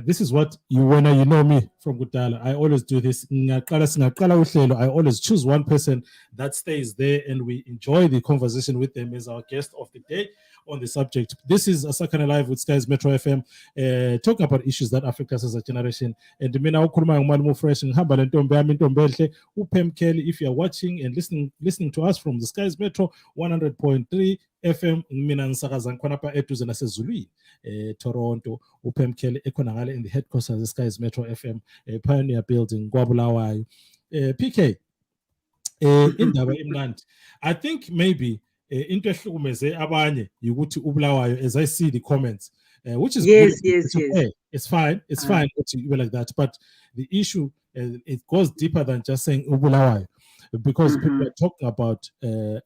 This is what when you know me from Kudala, I always do this. I always choose one person that stays there and we enjoy the conversation with them as our guest of the day on the subject. This is Asakane Live with Skies Metro FM, talking about issues that affect us as a generation. And mina ukhuluma ngumali fresh ngihamba le ntombi yami intombi enhle uPhem Kelly. If you are watching and listening to us from the Skies Metro 100.3 FM, mina ngisakaza khona pa eduze nasezulwini Toronto. uPhem Kelly ekhonakala in the headquarters of the Skies Metro FM Pioneer Building kwaBulawayo. PK indaba imnandi. I think maybe into ehlukumeze abanye ukuthi uBulawayo, as I see the comments, which is yes. Okay. It's fine that you were like that, but the issue it goes deeper than just saying uBulawayo, because people are talking about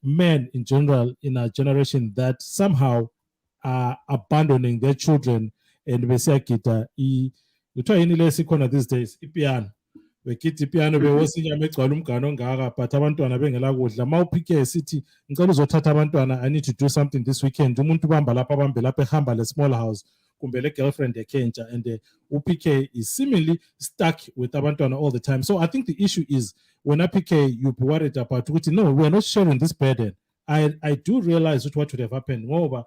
men in general in our generation that somehow are abandoning their children and besiyagida kuthiwa yini lesikhona these days ipiano bekhithi ipiano bewosinyama egcwala umgano ongaka but abantwana bengela kudla mawuphike sithi ngicela uzothatha abantwana I need to do something this weekend umuntu ubamba lapha abambe lapha ehamba le small house kumbe le girlfriend ekentsha and uPK is seemingly stuck with abantwana all the time. So I think the issue is when PK you be worried about ukuthi no, we are not sharing this burden. I do realize what would have happened. Moreover,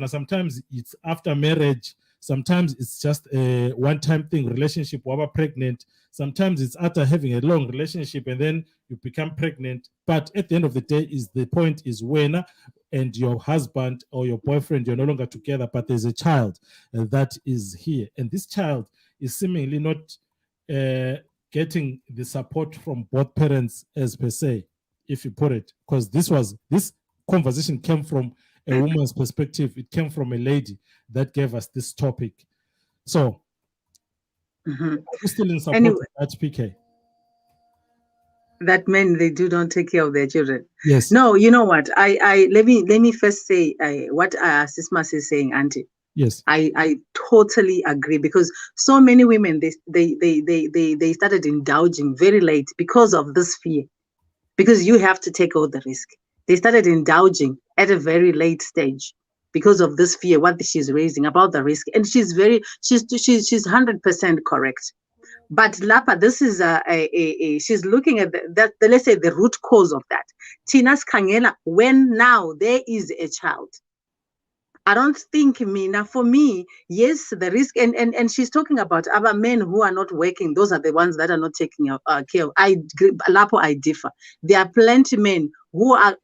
sometimes it's after marriage, sometimes it's just a one-time thing, relationship, whoever pregnant, sometimes it's after having a long relationship and then you become pregnant. But at the end of the day, the point is when and your husband or your boyfriend, you're no longer together, but there's a child that is here. And this child is seemingly not getting the support from both parents as per se, if you put it, because this conversation came from a woman's perspective. It came from a lady that gave us this topic. So Mhm. Are you still in support Anyway. of that, PK? That men they do not take care of their children. Yes. No, you know what? I let me first say what Sismas is saying, Auntie. Yes. I totally agree because so many women they started indulging very late because of this fear. Because you have to take all the risk. They started indulging at a very late stage because of this fear, what she's raising about the risk. And she's 100% correct. But Lapa, this is she's looking at that, let's say the root cause of that. Tina's Kangela, when now there is a child. I don't think, Mina, for me, yes, the risk, and she's talking about other men who are not working. Those are the ones that are not taking care of. Lapo, I differ. There are plenty men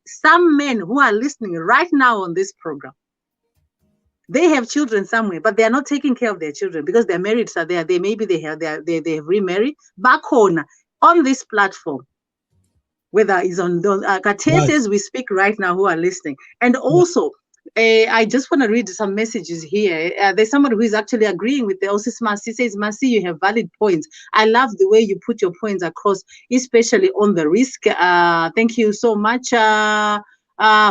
some men who are listening right now on this program. They have children somewhere, but they are not taking care of their children because their marriages are there. They have remarried back home on this platform. Whether it's on those cases we speak right now who are listening, and also. I just want to read some messages here. There's somebody who is actually agreeing with the Osis Masi. He says, Masi, you have valid points. I love the way you put your points across, especially on the risk. Thank you so much.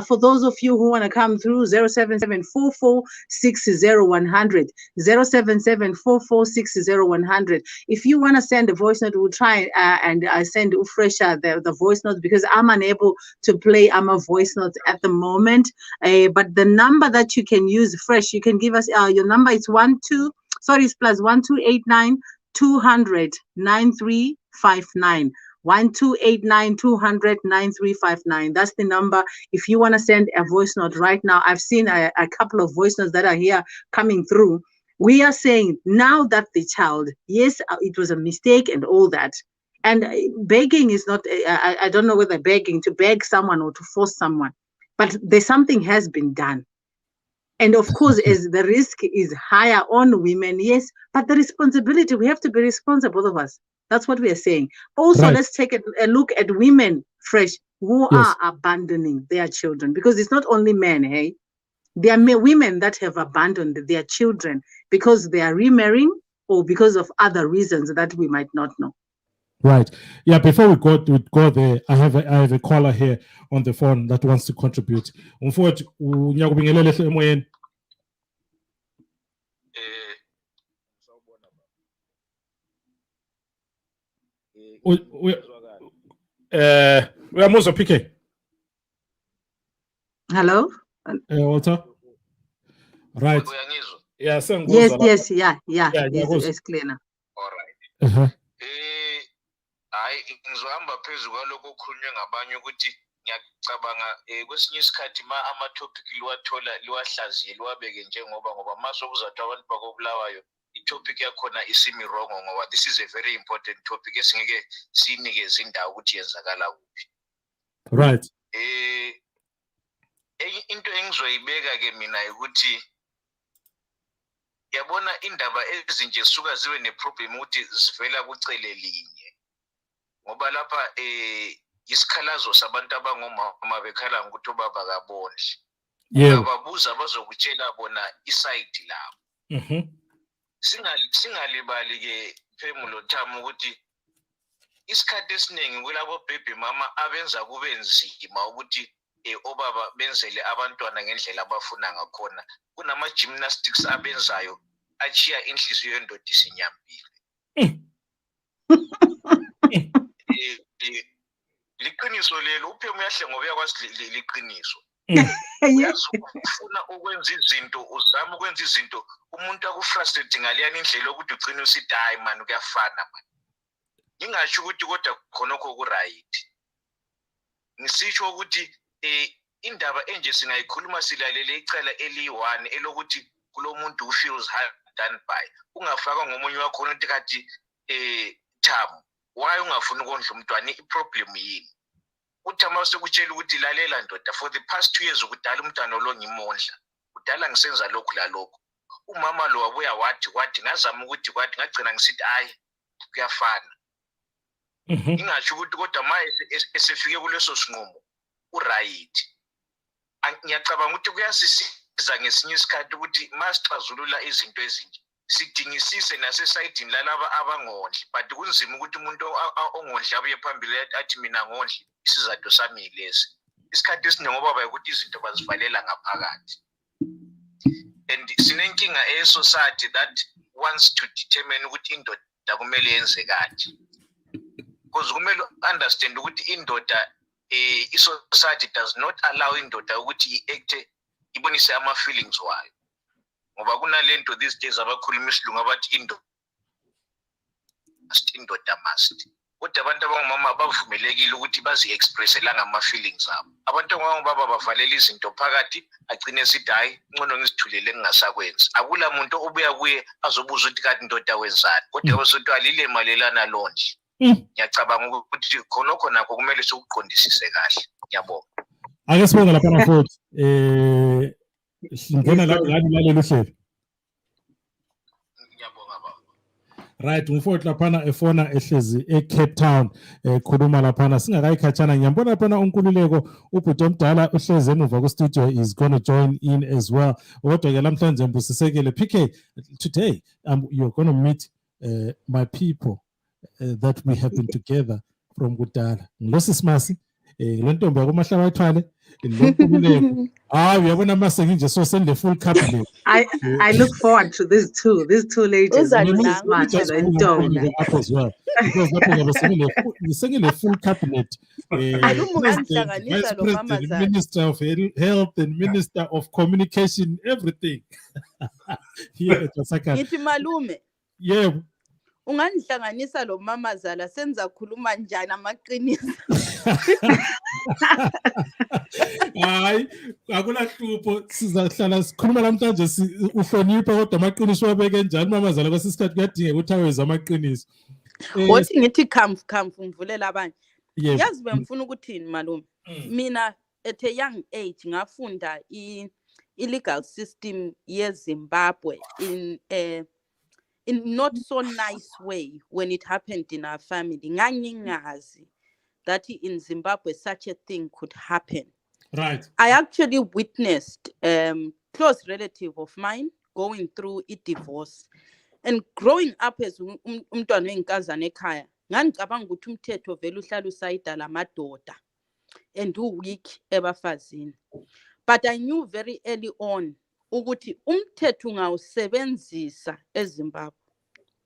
For those of you who want to come through, 07744600100, 07744600100. If you want to send a voice note, we'll try and send Ufresha the voice notes because I'm unable to play a voice notes at the moment. But the number that you can use, Fresh, you can give us your number. It's it's +1289 200 9359. 1289 200 9359. That's the number. If you want to send a voice note right now, I've seen a couple of voice notes that are here coming through. We are saying now that the child, yes, it was a mistake and all that. And begging is not, I don't know whether begging to beg someone or to force someone, but there's something has been done. And of course, as the risk is higher on women, yes, but the responsibility, we have to be responsible, both of us. That's what we are saying. Also, Right. let's take a look at women, Fresh, who are abandoning their children, because it's not only men, hey? There are women that have abandoned their children because they are remarrying or because of other reasons that we might not know. Right. Yeah. Before we go there, I have a caller here on the phone that wants to contribute. We are most of PK. Hello? Walter. Right. Yeah. Yes, yeah. It's clear now. All right. Ngizohamba phezu kwalokho okukhulunywe ngabanye ukuthi ngiyacabanga kwesinye isikhathi ama-topic liwahlaziye liwabeke ngoba mase kuzathiwa abantu bakobulawayo i-topic yakhona isimirongo ngoba this is a very important topic esingeke siyinikeze indawo ukuthi yenzakala kuphi. Right. Into engizoyibeka-ke mina ukuthi yabona indaba ezinje zisuka zibe neproblem ukuthi zivela kucele linye ngoba lapha isikhalazo sabantu abangomama bekhala ngokuthi obaba kabondli. Ungababuza bazokutshela bona iside labo. Singalibali-ke Phemulo Thamo ukuthi isikhathi esiningi kulabo baby mama abenza kube nzima ukuthi obaba benzele abantwana ngendlela abafuna ngakhona. Kunama-gymnastics abenzayo achiya inhliziyo yendoda isinyambile. Liqiniso lelo uPhemu uyahle ngoba uyakwazi liqiniso. Ufuna ukwenza izinto, uzama ukwenza izinto, umuntu akufrustrate ngaliyani indlela yokuthi ugcine usithi hayi man kuyafana man. Ngingasho ukuthi kodwa khonokho ku-right. Ngisisho ukuthi indaba enje singayikhuluma silalele icala eli-1 elokuthi kulo muntu who feels hard done by. Ungafaka ngomunye wakho ukuthi kathi Thamo, why ungafuni ukondla umntwana? I-problem yini? Uthama sekutshela ukuthi lalela ndoda, for the past 2 years ukudala umntwana lo ngimondla. Udala ngisenza lokhu la lokhu. Umama lo wabuya wathi ngazama ukuthi ngagcina ngisithi hayi kuyafana. Ngingasho ukuthi kodwa manje esefike kuleso sinqumo u-right. Ngiyacabanga ukuthi kuyasisiza ngesinye isikhathi ukuthi masixazulula izinto ezinje sidingisise nasesayidini lalaba abangondli but kunzima ukuthi umuntu ongondli abuye phambili athi mina ngondli isizathu sami yilesi isikhathi esiningi ngoba ukuthi izinto bazivalela ngaphakathi and sinenkinga society that wants to determine ukuthi indoda kumele yenze kanje because kumele understand ukuthi indoda i-society does not allow indoda ukuthi i-acte ibonise ama-feelings wayo ngoba kunalento these days abakhuluma isilungu abathi indoda must kodwa abantu abangomama bavumelekile ukuthi bazi-expresse langama-feelings abo abantu abangobaba bavalela izinto phakathi agcine sithi hayi ngcono ngisithulele ngingasakwenzi akula muntu obuya kuye azobuza ukuthi kanti indoda wenzani kodwa besothi alile malelana lonje ngiyacabanga ukuthi khonokho nakho kumele sikuqondisise kahle ngiyabonga ake sibonge lapha futhi ngena la lalelo hlelo right umfowethu laphana efona ehlezi eCape Town khuluma laphana singakayikhatshana ngiyambona laphana uNkululeko ubhuti omdala uhlezi emuva ku-studio is going to join in as well kodwa ke namhlanje mbusisekele PK today you're going to meet my people that we have been together from kudala ngilosisimasi le ntombi yakumahlaba ayithwale lo uyabona mase nginje so send the full cabinet. I look forward to these two ladies as well. Because we're singing a full cabinet. Vice President, Minister of Health and Minister of Communication, everything. Here at Osaka. Yeah. Ungandihlanganisa lo mama zala senza khuluma njani amaqiniso hayi akulahlupho sizahlala sikhuluma namhlanje uhlonipha kodwa amaqiniso wabeke njani mama zala kwesisikhathi kuyadingeka ukuthi aweze amaqiniso wothi ngithi khamfu mvulela abanye yazi bemfuna ukuthini malume mina at a young age ngafunda i-legal system yeZimbabwe in not so nice way when it happened in our family. Ngangingazi that in Zimbabwe such a thing could happen. Right. I actually witnessed close relative of mine going through a divorce. And growing up as umntwana wenkazana ekhaya, ngicabanga ukuthi umthetho vele uhlala usayidala amadoda and weak ebafazini. But I knew very early on ukuthi umthetho ungawusebenzisa eZimbabwe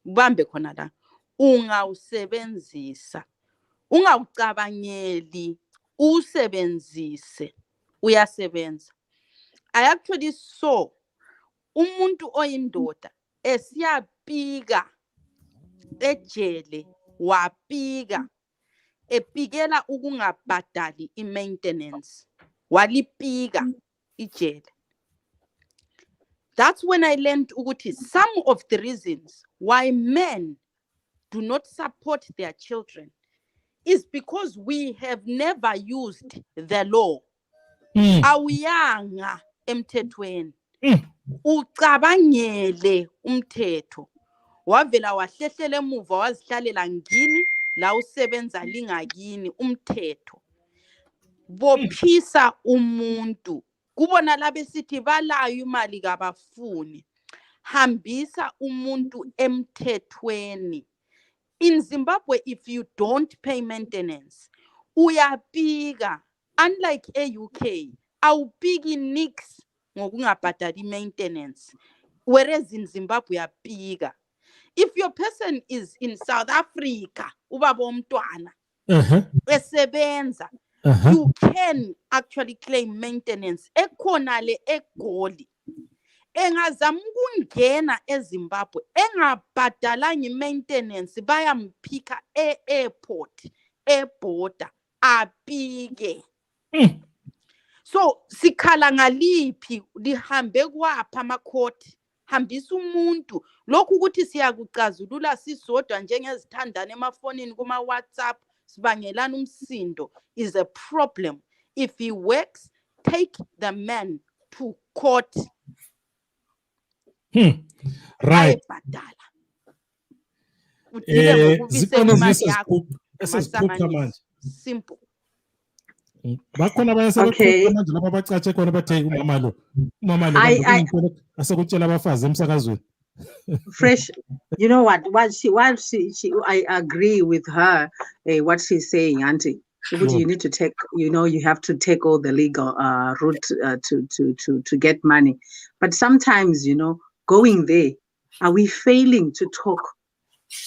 ubambe khona la ungawusebenzisa ungawucabangeli usebenzise uyasebenza. I actually saw umuntu oyindoda esiyapika ejele wapika epikela ukungabhadali i-maintenance walipika ijele. That's when I learned ukuthi some of the reasons why men do not support their children is because we have never used the law. Awuyanga emthethweni. Ucabangele umthetho. Wavela wahlehlela emuva wazihlalela ngini la usebenza lingakini umthetho. Bophisa umuntu. Kubona labe sithi balayo imali kabafuni. Hambisa umuntu emthethweni. In Zimbabwe, if you don't pay maintenance, uyapika. Unlike a-UK, awupiki nix ngokungabhadali maintenance. Whereas in Zimbabwe, uyapika. If your person is in South Africa, ubaba omntwana, esebenza, you can actually claim maintenance. Ekhona le egoli. Engazama ukungena eZimbabwe, engabhadalanga maintenance bayamphika e-airport, e-border, apike. So sikhala ngaliphi lihambe kwapha amakhoti. Hambisa umuntu lokhu ukuthi siyakucazulula sisodwa njengezithandana emafonini kuma WhatsApp sibangelana umsindo is a problem. If he works, take the man to court. Right. Simple. Bakhona Okay. manje lapha bacatshe khona bathe umama lo asekutshela abafazi emsakazweni. Fresh, you know what I agree with her, what she's saying, Auntie. Sure. You need to take, you have to take all the legal route to get money. But sometimes, going there, are we failing to talk,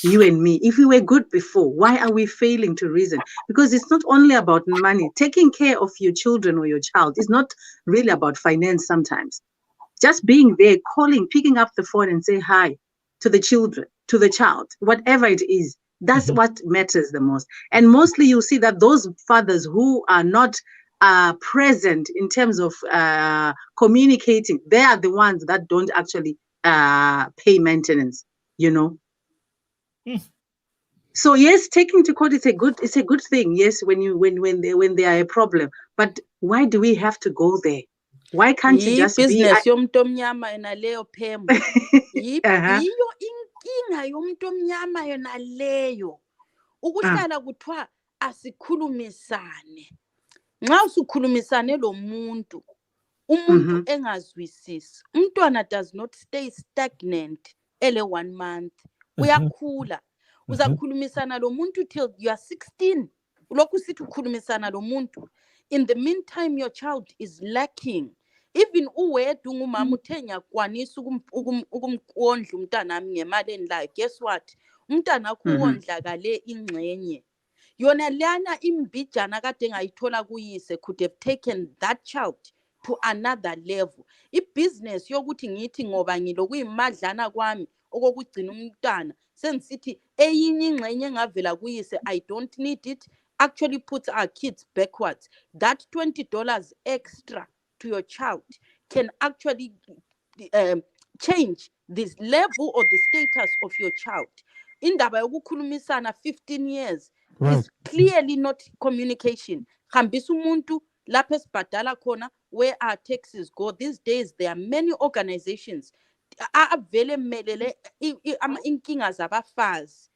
you and me? If we were good before, why are we failing to reason? Because it's not only about money. Taking care of your children or your child is not really about finance sometimes. Just being there, calling, picking up the phone and say hi to the children, to the child, whatever it is, that's what matters the most. And mostly you see that those fathers who are not present in terms of communicating, they are the ones that don't actually pay maintenance, So yes, taking to court is a good thing. Yes, when they are a problem. But why do we have to go there? Why can't you just business yomuntu omnyama yona leyo phembo? Yiyo inkinga yomuntu omnyama yona leyo. Ukuhlala kuthiwa asikhulumisane. Nxa usukhulumisane lo muntu, umuntu engazwisisi, umntwana does not stay stagnant ele 1 month. Uyakhula. Uzakhulumisana lo muntu till you are 16. Ulokhu sithi ukhulumisana lo muntu. In the meantime, your child is lacking. Even uwedwa ungumama uthe ngiyakwanisa ukumkondla umntanami ngemali enlayo. Guess what? Umntana wakho uwondlakale ingxenye. Yona lana imbijana kade engayithola kuyise could have taken that child to another level. Ibhizinesi yokuthi ngithi ngoba ngilokuyimadlana kwami okokugcina umntana sengisithi eyinye ingxenye engavela kuyise, I don't need it, actually puts our kids backwards. That $20 extra to your child can actually change this level or the status of your child. Indaba yokukhulumisana 15 years is clearly not communication. Hambisa umuntu lapha esibhadala khona where our taxes go. These days there are many organizations avele melele inkinga zabafazi.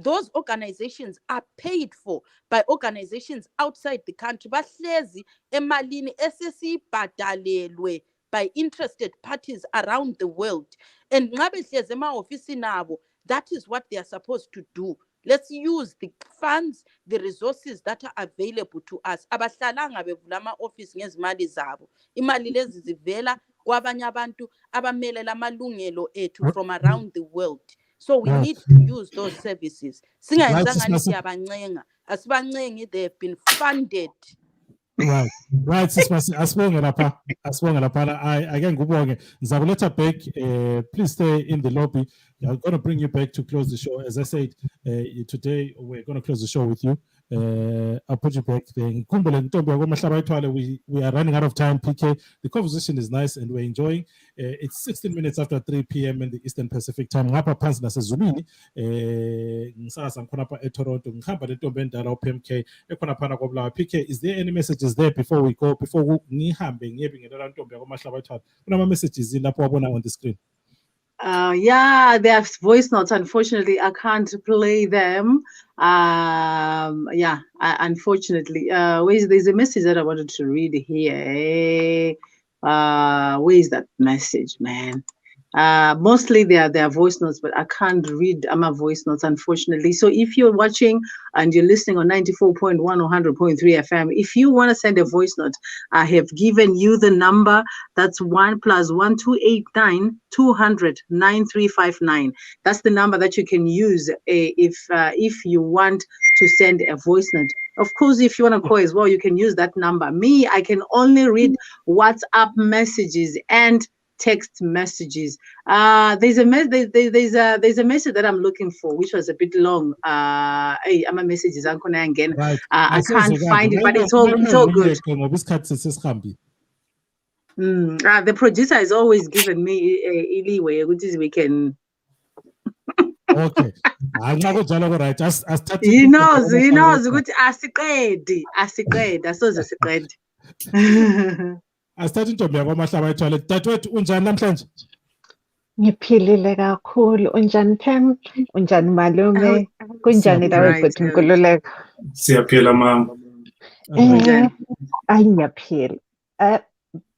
Those organizations are paid for by organizations outside the country. Bahlezi emalini esesibhadalelwe by interested parties around the world. And nxa behlezi ema-ofisini abo, that is what they are supposed to do. Let's use the funds, the resources that are available to us. Abahlalanga bevula ama-office ngezimali zabo. Imali lezi zivela kwabanye abantu abamelela amalungelo ethu from around the world. So we need to use those services. Singayenzanga siyabancenga. Asibancengi, they have been funded. Right, asibonge lapha. Again, ngubonge. Ngizakuletha back. Please stay in the lobby. I'm going to bring you back to close the show. As I said, today we're going to close the show with you. I'll put you back there. We are running out of time, PK. The conversation is nice and we're enjoying. It's 16 minutes after 3 p.m. in the Eastern Pacific time. Ngapha phansi nasezulwini. Ngisasa ngikhona lapha eToronto. Ngihamba lentombi endala uPMK ekhona phana koBulawayo. PK, is there any messages there before we go? Before ngihambe ngiyebingelela ntombi yakoMahlaba ethwala. Kunama messages lapho wabona on the screen. Yeah, there's voice notes. Unfortunately, I can't play them. Unfortunately. There's a message that I wanted to read here. Where is that message, man? Mostly they are voice notes, but I can't read my voice notes, unfortunately. So if you're watching and you're listening on 94.1 or 100.3 FM, if you want to send a voice note, I have given you the number. That's 1 + 1 289 200 9359. That's the number that you can use if you want to send a voice note. Of course, if you want to call as well, you can use that number. Me, I can only read WhatsApp messages and text messages. There's a message that I'm looking for, which was a bit long. My messages again. I can't find it, but it's all good. The producer has always given me a leeway, which is we can. Okay. He knows. Good. Asithatha intombi yakoMahlaba ethwale. Dadewethu unjani namhlanje? Ngiphilile kakhulu. Unjani Pam? Unjani malume? Kunjani lawe bhuti Nkululeko? Siyaphila mama. Ayi ngiyaphila.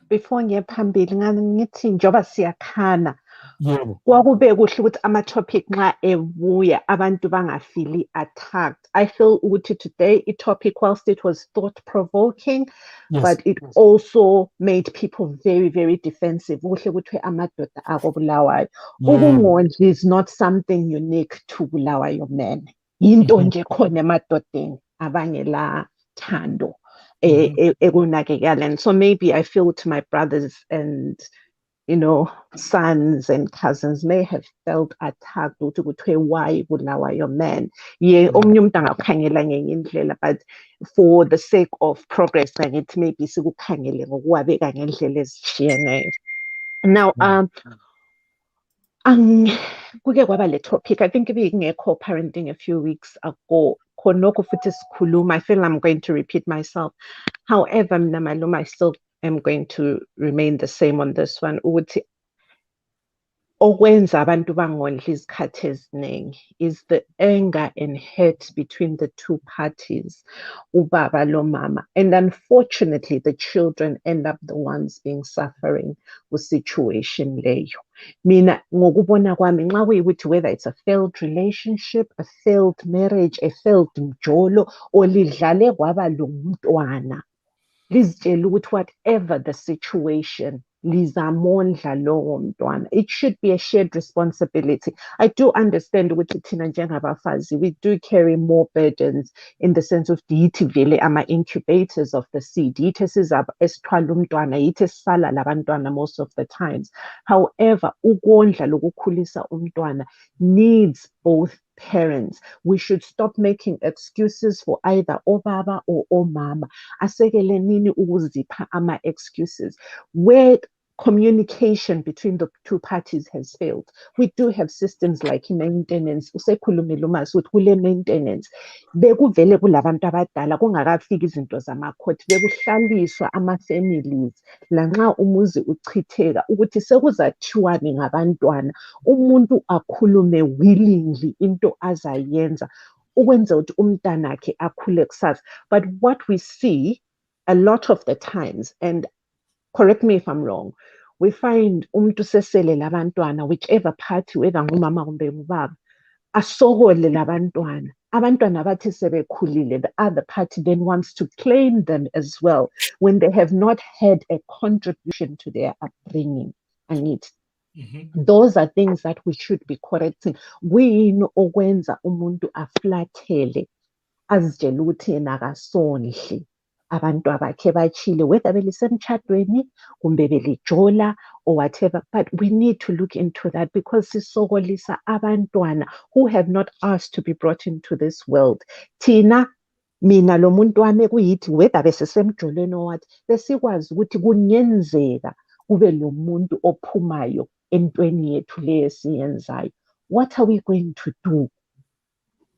Before ngiye phambili ngithi njoba siyakhana Yebo. Kwakube kuhle ukuthi ama-topic nxa ebuya abantu bangafili attacked. I feel ukuthi today i-topic, whilst it was thought-provoking, Yes. but it also made people very, very defensive. Kuhle kuthiwe amadoda ako Bulawayo. Ukungondli is not something unique to Bulawayo men. Yinto nje khona emadodeni abangela thando ekunakekeleni. So maybe I feel to my brothers and sons and cousins may have felt attacked ukuthi kuthiwe why Bulawayo men. Omunye umuntu angakukhangela ngenye indlela, but for the sake of progress angithi maybe sikukhangele ngokuwabeka ngendlela ezishiyeneyo. Now kuke kwaba le topic, I think ibingekho parenting a few weeks ago, khonokho futhi sikhuluma. I feel I'm going to repeat myself. However, mina malume, I still am going to remain the same on this one. Ukuthi okwenza abantu bangondli izikhathi eziningi is the anger and hate between the two parties, ubaba lo mama. And unfortunately, the children end up the ones being suffering with situation leyo. Mina ngokubona kwami nxa kuyikuthi whether it's a failed relationship, a failed marriage, a failed mjolo, or lidlale kwaba lo mntwana, lizitshela ukuthi whatever the situation, lizamondla lowo mntwana. It should be a shared responsibility. I do understand ukuthi thina njengabafazi, we do carry more burdens in the sense of dithi vele ama-incubators of the seed. Yithi esithwala umntwana, yithi esisala labantwana most of the times. However, ukondla lokukhulisa umntwana needs both parents. We should stop making excuses for either obaba or omama. Asekele nini ukuzipha ama-excuses. Where communication between the two parties has failed, we do have systems like maintenance. Usekhulumile uMazi ukuthi kule maintenance bekuvele kulabantu abadala kungakafiki izinto zamakhoti, bekuhlaliswa ama-families lanxa umuzi uchitheka ukuthi sekuzathiwani ngabantwana, umuntu akhulume willingly into azayenza ukwenza ukuthi umntanakhe akhule kusasa. But what we see a lot of the times, and correct me if I'm wrong, we find umuntu sesele labantwana, whichever party, whether ngumama kumbe ubaba, asokole labantwana. Abantwana bathi sebekhulile, the other party then wants to claim them as well when they have not had a contribution to their upbringing. And those are things that we should be correcting. Kuyini okwenza umuntu aflathele azitshela ukuthi yena akasondli abantu abakhe bachile, whether belisemtshadweni kumbe belijola or whatever. But we need to look into that because sisokolisa abantwana who have not asked to be brought into this world. Thina mina lo muntu wami kuyithi whether besesemjolweni or what, besikwazi ukuthi kungenzeka kube lo muntu ophumayo entweni yethu le esiyenzayo. What are we going to do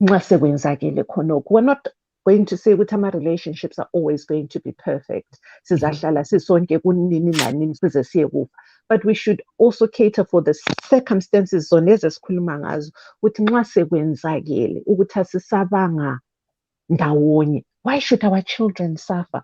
nxa sekwenzakele khonokho? We're not going to say ukuthi ama-relationships are always going to be perfect. Sizahlala sisonke kunini nanini size siye kufa. But we should also cater for the circumstances zona ezesikhuluma ngazo ukuthi nxa sekwenzakele ukuthi asisabanga ndawonye. Why should our children suffer?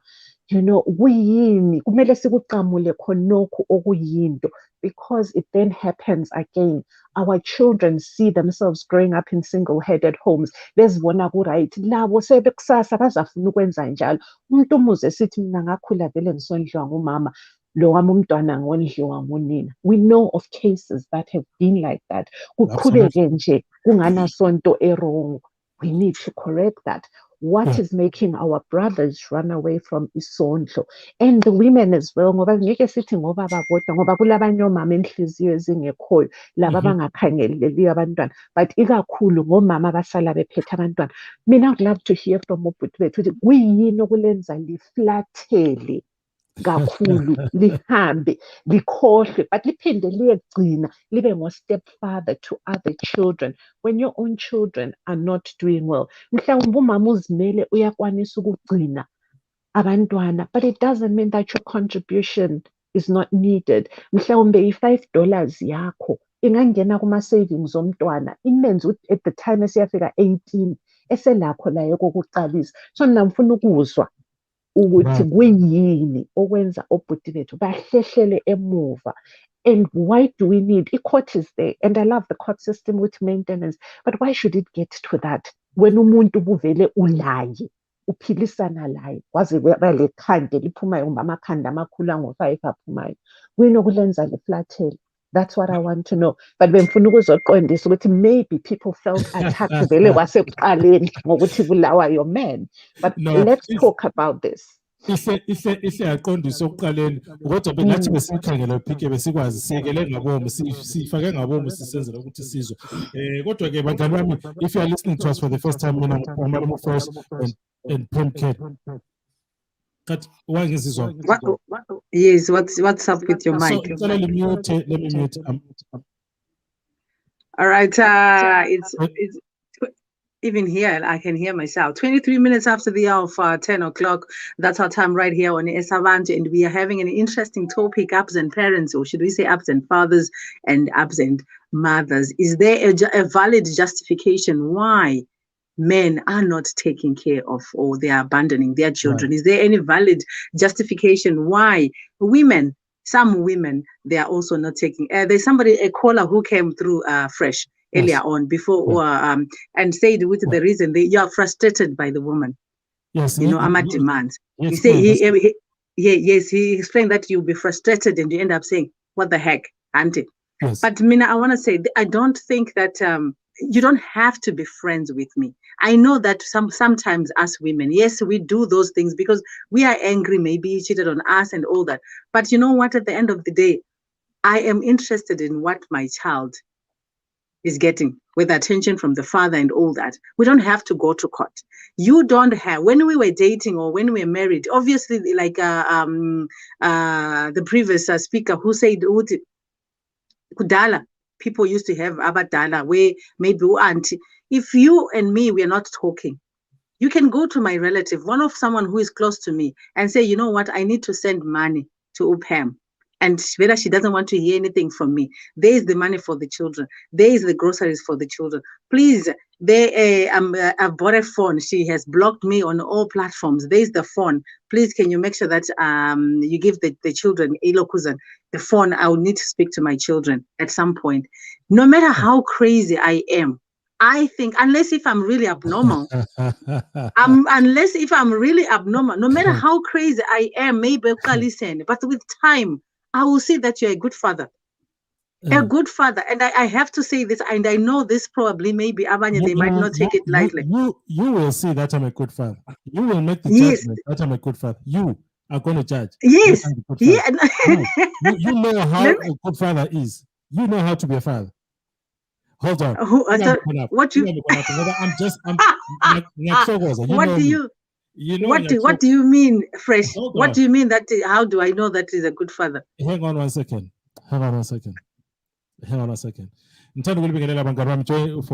Kuyini kumele sikuqamule khonokho okuyinto, because it then happens again. Our children see themselves growing up in single-headed homes. Bezibona ku-right, labo sebekusasa bazafuna ukwenza njalo. Umuntu umuze sithi mina ngakhula vele ngisondliwa ngumama, lo wami umntwana ngondliwa ngunina. We know of cases that have been like that. Kuqhubeke nje kunganasonto wrong. We need to correct that. What is making our brothers run away from isondlo, and the women as well? Ngoba ngeke sithi ngoba babodwa, ngoba kulabanye omama enhliziyo ezingekhoyo laba bangakhangeleli abantwana, but ikakhulu ngomama abasala bephethe abantwana. Mina I would love to hear from ubhuti bethu ukuthi kuyini okulenza liflathele kakhulu, lihambe likhohlwe, but liphinde liyegcina libe ngo-stepfather to other children when your own children are not doing well. Mhlawumbe umama uzimele uyakwanisa ukugcina abantwana, but it doesn't mean that your contribution is not needed. Mhlawumbe i-$5 yakho ingangena kuma-savings omntwana, imenze ukuthi at the time esiyafika 18 eselakho la yokokuqalisa. So mina ngifuna ukuzwa ukuthi kuyini okwenza obhuti bethu bahlehlele emuva And why do we need, court is there, and I love the court system with maintenance, but why should it get to that? When umuntu buvele ulaye, uphilisana laye, waze le khande liphumayo, amakhanda amakhulu ango-5 aphumayo, winokulenza liflathele. That's what I want to know. But bengifuna ukuzoqondisa ukuthi maybe people felt attacked vele kwasekuqaleni ngokuthi Bulawayo man. But No, let's talk about this. Ihle yaqondisa okuqaleni kodwa bengathi besikhangela uphike besikwazi siyekele ngabomu sifake ngabomu sisenzela ukuthi sizwe kodwa ke bangani bami, if you are listening to us for the first time, mina Malume Fresh and Pemcat, but why ngizizwa Yes, what's up with your mic? So let me mute. All right, it's even here, I can hear myself. 23 minutes after the hour of 10 o'clock. That's our time right here on Esavant. And we are having an interesting topic, absent parents, or should we say absent fathers and absent mothers. Is there a valid justification why men are not taking care of, or they are abandoning their children? Right. Is there any valid justification why women, some women, they are also not taking? There's a caller who came through fresh earlier on before and said with the reason you are frustrated by the woman. Yes, I'm at demands. Yes, he explained that you'll be frustrated and you end up saying, what the heck, auntie? Yes. But Mina, I want to say, I don't think that you don't have to be friends with me. I know that sometimes us women, yes, we do those things because we are angry, maybe he cheated on us and all that. But you know what, at the end of the day, I am interested in what my child is getting with attention from the father and all that. We don't have to go to court. You don't have, when we were dating or when we were married, obviously like the previous speaker who said kudala, people used to have abadala where maybe auntie, if you and me, we are not talking, you can go to my relative, one of someone who is close to me, and say, you know what, I need to send money to Upam. And whether she doesn't want to hear anything from me, there is the money for the children. There is the groceries for the children. Please, I bought a phone. She has blocked me on all platforms. There is the phone. Please, can you make sure that you give the children the phone? I will need to speak to my children at some point. No matter how crazy I am, I think, unless if I'm really abnormal, no matter how crazy I am, maybe listen, but with time, I will see that you're a good father. A good father. And I have to say this, and I know this probably maybe Abanya, they might not take it lightly. You will see that I'm a good father. You will make the judgment that I'm a good father. You are going to judge. Yes. Yeah. You know how a good father is. You know how to be a father. Hold on. What do you mean, Fresh? What do you mean that? How do I know that he's a good father? Hang on one second. For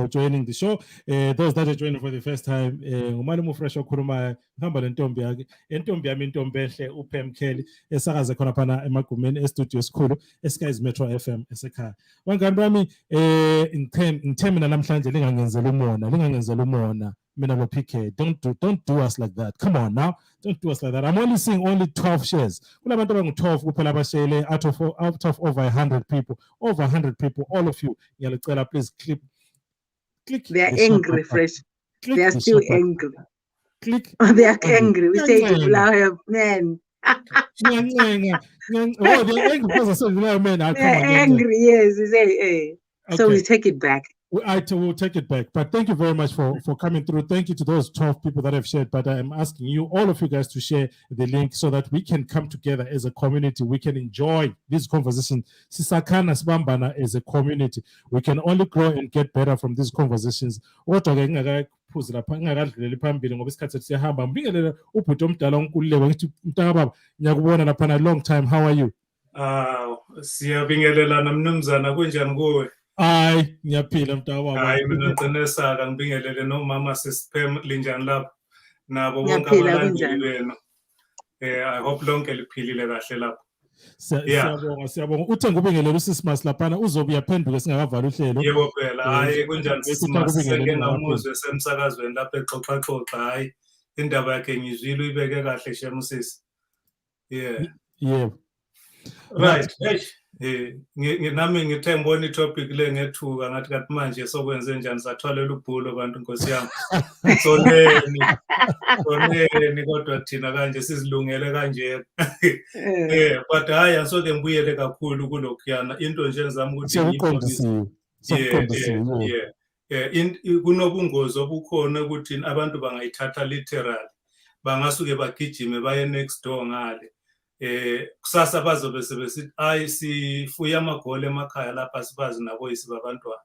joining the show. Those that are joining for the first time, Malume Fresh okhuluma ngihamba lentombi yake. Entombi yami intombi enhle uPam Kelly esakaze khona phana emagumeni e-studio esikhulu eSky's Metro FM esekhaya. Bangani bami ngithemina namhlanje lingangenzela umona. Mina lo PK, don't do us like that. Come on now, don't do us like that. I'm only seeing only 12 shares. Kulabantu abangu-12 kuphela abashayele out of over 100 people. Over 100 people, all of you. Ngiyacela, please click. They are angry, Fresh. They are still angry. Click. They are angry. We say to Bulawayo men. They're angry because I said Bulawayo men. They're angry, yes. We say, hey. Okay. So we take it back. I will take it back. But thank you very much for coming through. Thank you to those 12 people that have shared. But I am asking you, all of you guys, to share the link so that we can come together as a community. We can enjoy this conversation. Sisakana Sbambana as a community. We can only grow and get better from these conversations. Long time, how are you? Hayi ngiyaphila mntaka hayi mina ngiqinisaka ngibingelele nomama sisiphem linjani lapha nabo bonke abalandeli benu I hope lonke liphilile kahle lapha siyabonga uthe ngubingelele uSismas laphana uzobe uyaphenduka singakavala uhlelo yebo phela hayi kunjani Sismas seke ngamuzwe semsakazweni lapha exoxa hayi indaba yakhe ngizwile uyibeke kahle shemusisi yebo right hey nami ngithe ngibona itopic le ngethuka ngathi kathi manje sokwenze njani sathwalela ubhulo abantu Nkosi yami. Soneni kodwa thina kanje sizilungele kanje. But hayi asoke ngibuyele kakhulu kulokhuyana into nje engizama ukuthi kunobungozi obukhona ukuthi abantu bangayithatha literal, bangasuke bagijime baye next door ngale. Kusasa bazobe sebesithi hayi sifuya amagoli emakhaya lapha sibazi naboyisi babantwana.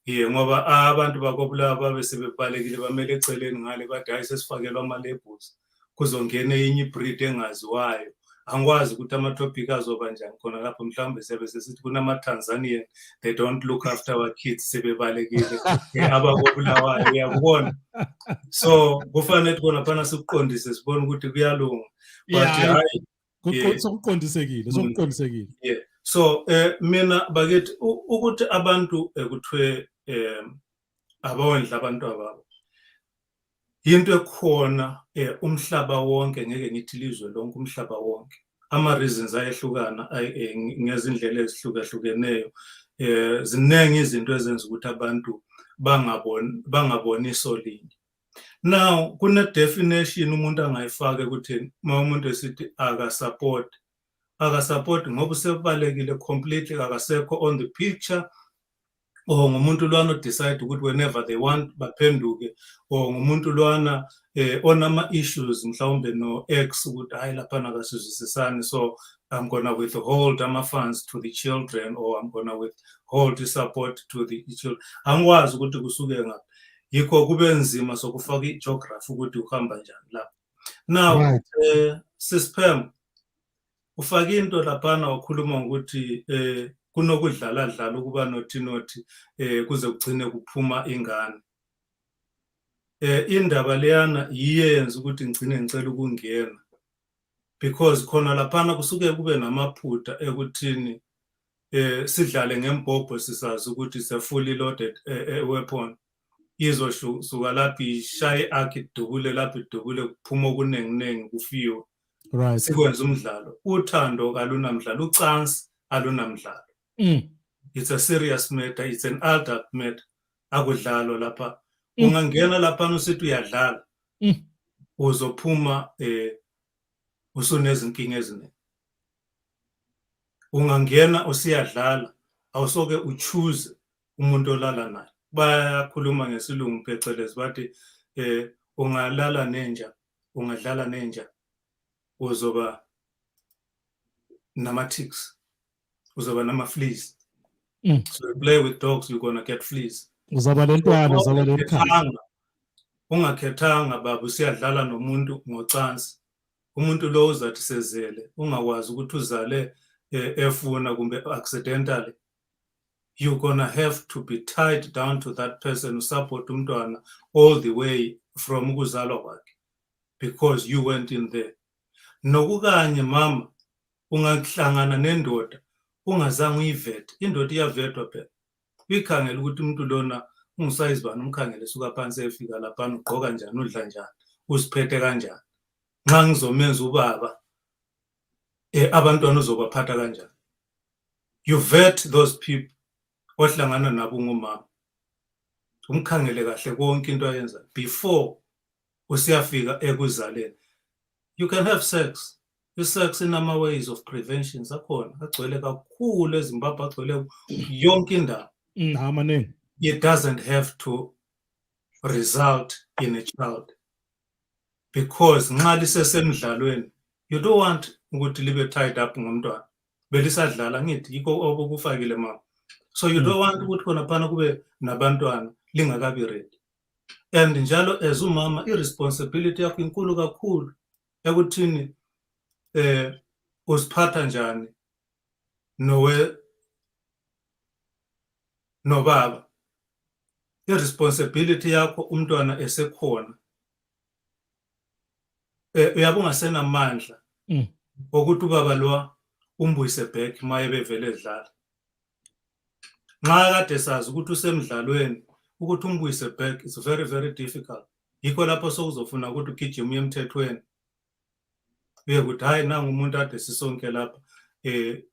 Ngoba abantu bakobulawa babe sebebalekile bamele eceleni ngale bathi hayi sesifakelwa ama-labels kuzongena enye ibreed engaziwayo. Angikwazi ukuthi ama-topic azoba njani khona lapho mhlawumbe siyabe sesithi kunama-Tanzanian, they don't look after our kids, sebebalekile abakobulawayo, uyakubona. So kufanele khona phana sikuqondise sibone ukuthi kuyalunga. But hayi sokuqondisekile. So mina bakithi ukuthi abantu kuthiwe abawondla abantu ababo into ekhona umhlaba wonke, ngeke ngithi lizwe lonke, umhlaba wonke. Ama-reasons ayehlukana ngezindlela ezihlukahlukeneyo. Ziningi izinto ezenza ukuthi abantu bangaboni iso linye. Now kune-definition umuntu angayifaka ukuthi uma umuntu esithi akasupport ngoba usebalekile completely, akasekho on the picture, or ngumuntu lwana decide ukuthi whenever they want baphenduke, or ngumuntu lwana onama-issues mhlawumbe no-ex ukuthi hayi laphana kasizwisisani, so I'm gonna withhold ama-funds to the children, or I'm gonna withhold the support to the children. Angikwazi ukuthi kusuke ngaphi. Yikho kube nzima sokufaka i-geography ukuthi uhamba njani lapho. Now Sisphem ufake into laphana wakhuluma ukuthi kunokudlala ukuba nothi kuze kugcine kuphuma ingane. Indaba leyana yiyenza ukuthi ngicela ukungena, because khona laphana kusuke kube namaphutha ekuthini sidlale ngembhobho sisazi ukuthi it's a fully loaded weapon. Izosuka lapho ishaye akhe idubule lapho idubule kuphuma okuningi kufiwe. Right. Sikwenza umdlalo. Uthando kalunamdlalo, ucansi alunamdlalo. It's a serious matter, it's an adult matter. Akudlalo lapha. Ungangena lapha usithi uyadlala. Uzophuma usunezinkinga eziningi. Ungangena usiyadlala, awusoke uchoose umuntu olala naye. Bayakhuluma ngesilungu phecelezi bathi ungalala nenja, ungadlala nenja, uzoba nama-ticks, uzoba nama-fleas. So you play with dogs, you're gonna get fleas. Uzaba lentwana, uzaba lenkhaya. Ungakhethanga baba usiyadlala nomuntu ngocansi. Umuntu lo uzathi sezele, ungakwazi ukuthi uzale efuna kumbe accidentally. You're gonna have to be tied down to that person, support umntwana all the way from ukuzalwa kwakhe, because you went in there. Nokukanye mama ungahlangana nendoda ungazange uyivete, indoda iyavetwa phela. Uyikhangela ukuthi umuntu lona ungusayizi bani, umkhangele suka phansi efika lapha ugqoka njani, udla njani, uziphethe kanjani. Nxa ngizomenza ubaba abantwana uzobaphatha kanjani. You vet those people ohlangana nabo ngumama. Umkhangele kahle konke into ayenza before usiyafika ekuzaleni. You can have sex. I-sex inama ways of prevention zakhona agcwele kakhulu eZimbabwe, agcwele yonke indawo. It doesn't have to result in a child, because nxa lisesemdlalweni you don't want ukuthi libe tied up ngomntwana belisadlala ngithi yikho okufakile mama. So you don't want ukuthi khona phana kube nabantwana lingakabi ready. And njalo as umama irresponsibility yakho inkulu kakhulu ekuthini uziphatha njani nobaba. Irresponsibility yakho umntwana esekhona. Uyabe ungasenamandla ukuthi ubaba lo umbuyise back maye bevele edlala. Nxa kade sazi ukuthi usemdlalweni ukuthi umbuyise back is very very difficult. Yikho lapho sokuzofuna ukuthi ugijime emthethweni. Uye ukuthi hayi nangu umuntu ade sisonke lapha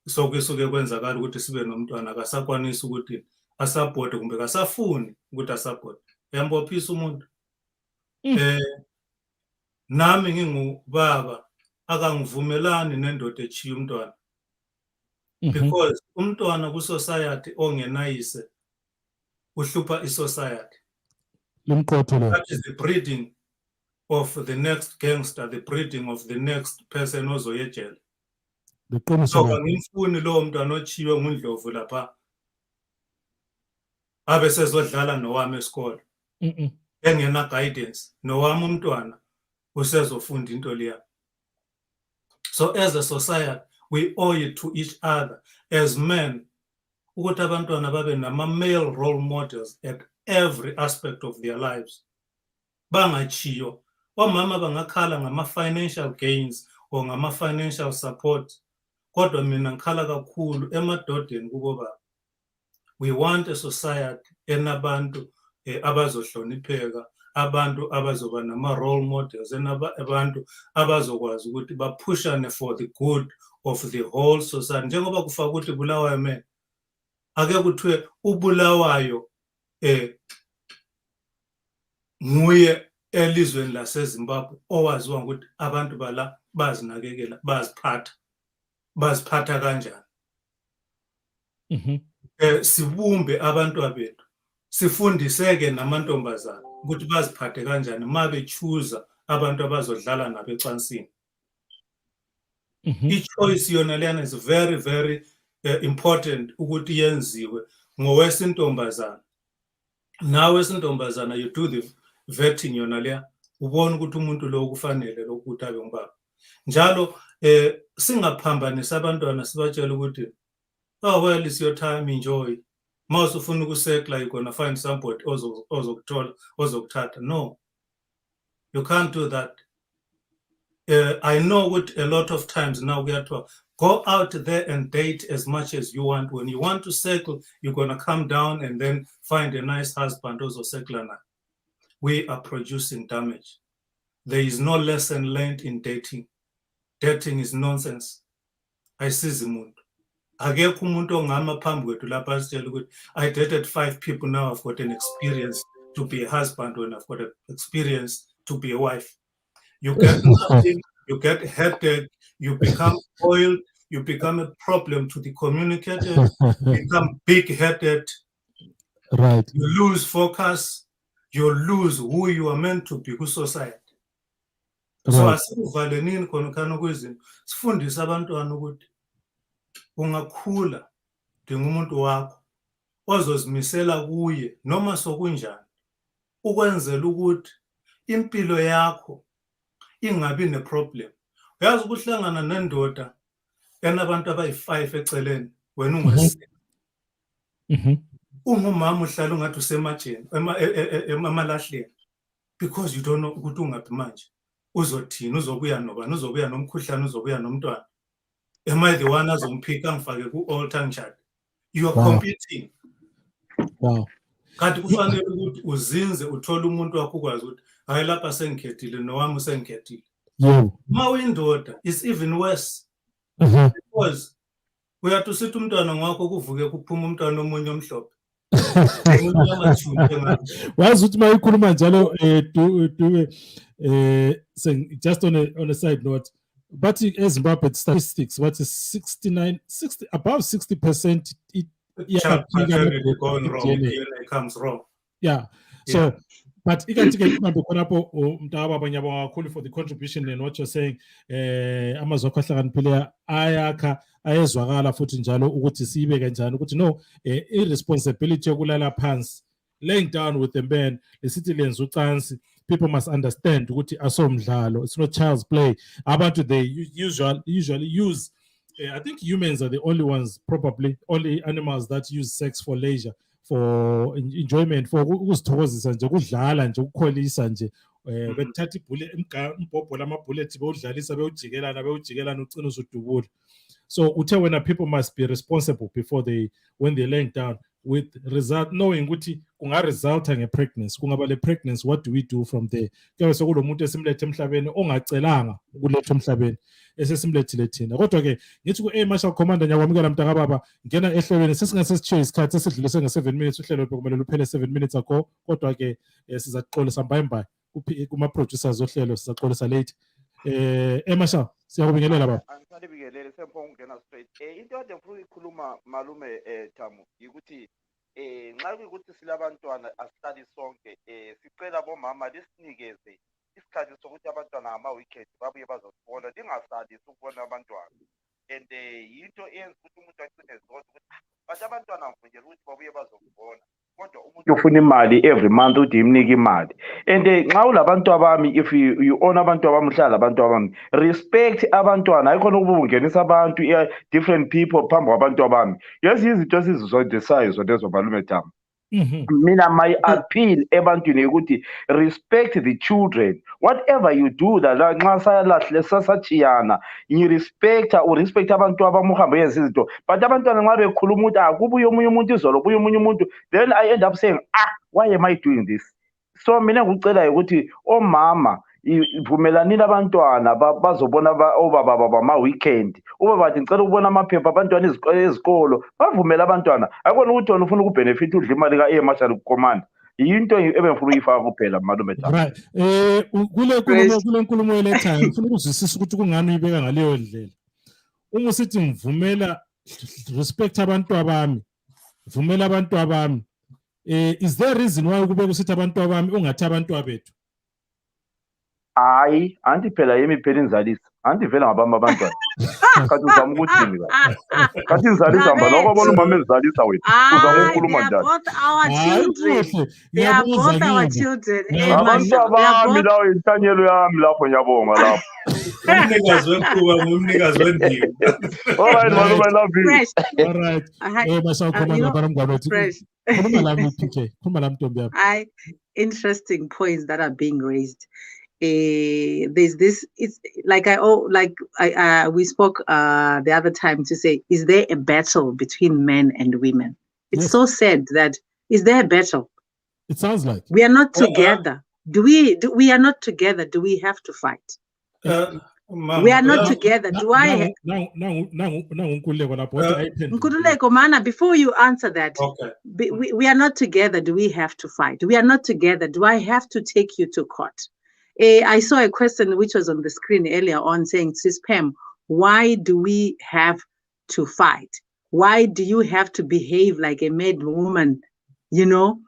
sokusuke kwenzakala ukuthi sibe nomntwana akasakwanisa ukuthi asupporte kumbe kasafuni ukuthi asupporte yambophisa umuntu. Nami ngingubaba akangivumelani nendoda echiya umntwana because umntwana ku society ongenayise uhlupha i society. That is the breeding of the next gangster, the breeding of the next person ozoya ejele. So ngimfuni lo mntwana ochiwe ngundlovu lapha abe sezodlala nowami esikole engena guidance nowami umntwana usezofunda into leya. So as a society we owe it to each other as men ukuthi abantwana babe nama male role models at every aspect of their lives. Bangachiyo omama bangakhala ngama financial gains or ngama financial support, kodwa mina ngikhala kakhulu emadodeni kubo baba. We want a society enabantu abazohlonipheka, abantu abazoba nama role models, abantu abazokwazi ukuthi baphushane for the good of the whole society. Njengoba kufaka ukuthi Bulawayo man, ake kuthiwe uBulawayo nguye elizweni laseZimbabwe owaziwa ukuthi abantu bala bazinakekela, baziphatha kanjani. Sibumbe abantu bethu, sifundiseke namantombazana ukuthi baziphathe kanjani uma bechoose abantu abazodlala nabo ecansini. I-choice yona leyana is very very important ukuthi yenziwe ngowesintombazana. Nawe esintombazana you do the vetting yona leya, ubona ukuthi umuntu lo kufanele lokuthi abe ngubaba. Njalo singaphambanisa abantwana sibatshela ukuthi oh well, it's your time, enjoy. Mawuse ufuna ukusekla you're gonna find somebody ozokuthola ozokuthatha. No, you can't do that. I know what a lot of times now we are to go out there and date as much as you want. When you want to settle, you're gonna come down and then find a nice husband also settle. We are producing damage. There is no lesson learned in dating. Dating is nonsense. I see the moon. I dated 5 people now. I've got an experience to be a husband when I've got an experience to be a wife. You get nothing, you get headache, you become spoiled, you become a problem to the communicators, you become big-headed, right? You lose focus, you lose who you are meant to be to society. So asivale nini khona khana kwezinto sifundisa abantwana ukuthi ungakhula njengomuntu wakho ozozimisela kuye noma sokunjani ukwenzela ukuthi impilo yakho ingabi neproblem. Uyazi ukuhlangana nendoda enabantu abayi5 eceleni wena ungasi ungumama uhlala ungathi usemajeni emalahleni because you don't know ukuthi ungaphi manje uzothina uzobuya nobani uzobuya nomkhuhlane uzobuya nomntwana. Am I the one azomphika ngifake ku-altar njani? You are competing. Wow. Kanti kufanele ukuthi uzinze uthole umuntu wakho ukwazi ukuthi hayi lapha sengikhethile nowami sengikhethile. Uma uyindoda it's even worse. Because uyatusithi umntwana ngakho kuvuke kuphuma umntwana omunye omhlophe. Wazi ukuthi mayikhuluma njalo just on a side note, but eZimbabwe statistics what is 60 above 60% going wrong, DNA comes wrong. Yeah. So but for the contribution and what you're saying, amazwi ahlakaniphile ayakha ayezwakala futhi njalo ukuthi sibe kanjani ukuthi no irresponsibility yokulala phansi, laying down with the man lesithi lenza ucansi. People must understand ukuthi asomdlalo, it's not child's play. Abantu they usually use I think humans are the only ones, probably only animals that use sex for leisure, for enjoyment, for ukuzithokozisa nje ukudlala nje ukukholisa nje bethatha imbhobho lamabullet bewudlalisa bewujikelana ucina usudubula. So uthe when people must be responsible before when they're laying down, with result, knowing ukuthi kungaresulta ngepregnancy, kungaba le pregnancy, what do we do from there? Kuyabe sekulomuntu esimlethe emhlabeni ongacelanga ukuletha emhlabeni esesimlethile thina. Kodwa ke ngithi ku Marshal Commander ngiyakwamukela mntaka baba, ngena ehlelweni sesingase isikhathi sesidlulise nge7 minutes, uhlelo bekumele luphele 7 minutes ago, kodwa ke sizaxolisa mbayimbayi kuma producers ohlelo, sizaxolisa late. Marshal siyakubingelela baba. Angisalibingelele sempo ungena straight. Into ade ngifuna ukukhuluma malume Thamu ukuthi nxa kuyikuthi silabantwana asihlali sonke sicela bomama lisinikeze isikhathi sokuthi abantwana ama-weekend babuye bazosibona, lingasalisi ukubona abantwana. And yinto eyenza ukuthi umuntu agcine ezonke ukuthi bathi abantwana ngivungela ukuthi babuye bazobona, kodwa umuntu ufuna imali every month ukuthi imnike imali. And nxa ulabantu abami, if you own abantu abami, uhlala labantu abami, respect abantwana, ayikhona ukubungenisa abantu different people phambi kwabantu abami. Yes, izinto esizizondesayo zonezo malume Thamu. Mina my appeal ebantwini ukuthi respect the children, whatever you do that nxa sayalahle sasachiyana, you respect abantu abamuhambe yenza izinto, but abantwana nxa bekhuluma ukuthi akubuye omunye umuntu izolo buye omunye umuntu, then I end up saying why am I doing this? So mina ngikucela ukuthi omama ivumelanile abantwana bazobona obaba bama-weekend, ube bathi ngicela ukubona amaphepha abantwana ezikolo, bavumela abantwana. Akubona ukuthi wena ufuna ukubhenefit udla imali ka-Air Marshal Commander, yinto ebengifuna uyifaka kuphela malume Thamu. Right. Kule nkulumo elethayo ngifuna ukuzwisisa ukuthi kungani uyibeka ngaleyo ndlela. Uma usithi ngivumela respect abantu abami, vumela abantu abami, is there a reason why ukubeka usithi abantu abami ungathi abantu abethu? Hayi, anti phela yimi phela inzalisa, anti vela ngabami abantwana. Kathi uzama ukuthini kahle? Kathi inzalisa mba lokho bona umama ezalisa wena. Uzama ukukhuluma njani? They are both our children. Abantu abami lawo intanyelo yami lapho ngiyabonga lapho. Umnikazi wekuba umnikazi wendiwo. All right, malume, I love you. All right. Marshal Commander baramgwabethu. Khuluma lami PK. Khuluma lami Ntombi yami. Interesting points that are being raised. There's this, it's like we spoke the other time to say, is there a battle between men and women? It's so sad that, is there a battle? It sounds like we are not together. We are not together? Do we have to fight? We are not together. Do I? Nkululeko mana, before you answer that, we are not together. Do we have to fight? We are not together. Do I have to take you to court? I saw a question which was on the screen earlier on saying, Sis Pam, why do we have to fight? Why do you have to behave like a mad woman? You know,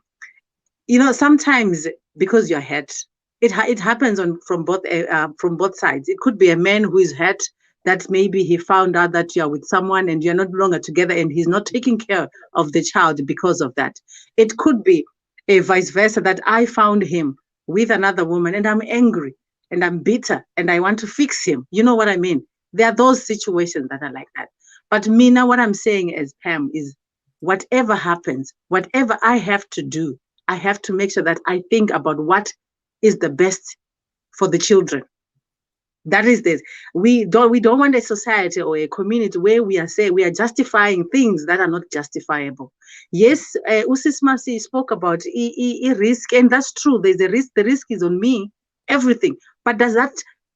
sometimes because you're hurt, it happens from both sides. It could be a man who is hurt that maybe he found out that you are with someone and you're not longer together and he's not taking care of the child because of that. It could be a vice versa, that I found him with another woman and I'm angry and I'm bitter and I want to fix him. You know what I mean? There are those situations that are like that. But Mina, what I'm saying as Pam is, whatever happens, whatever I have to do, I have to make sure that I think about what is the best for the children. That is this. We don't want a society or a community where we are justifying things that are not justifiable. Yes, Usismasi spoke about risk, and that's true. There's a risk. The risk is on me, everything. But does that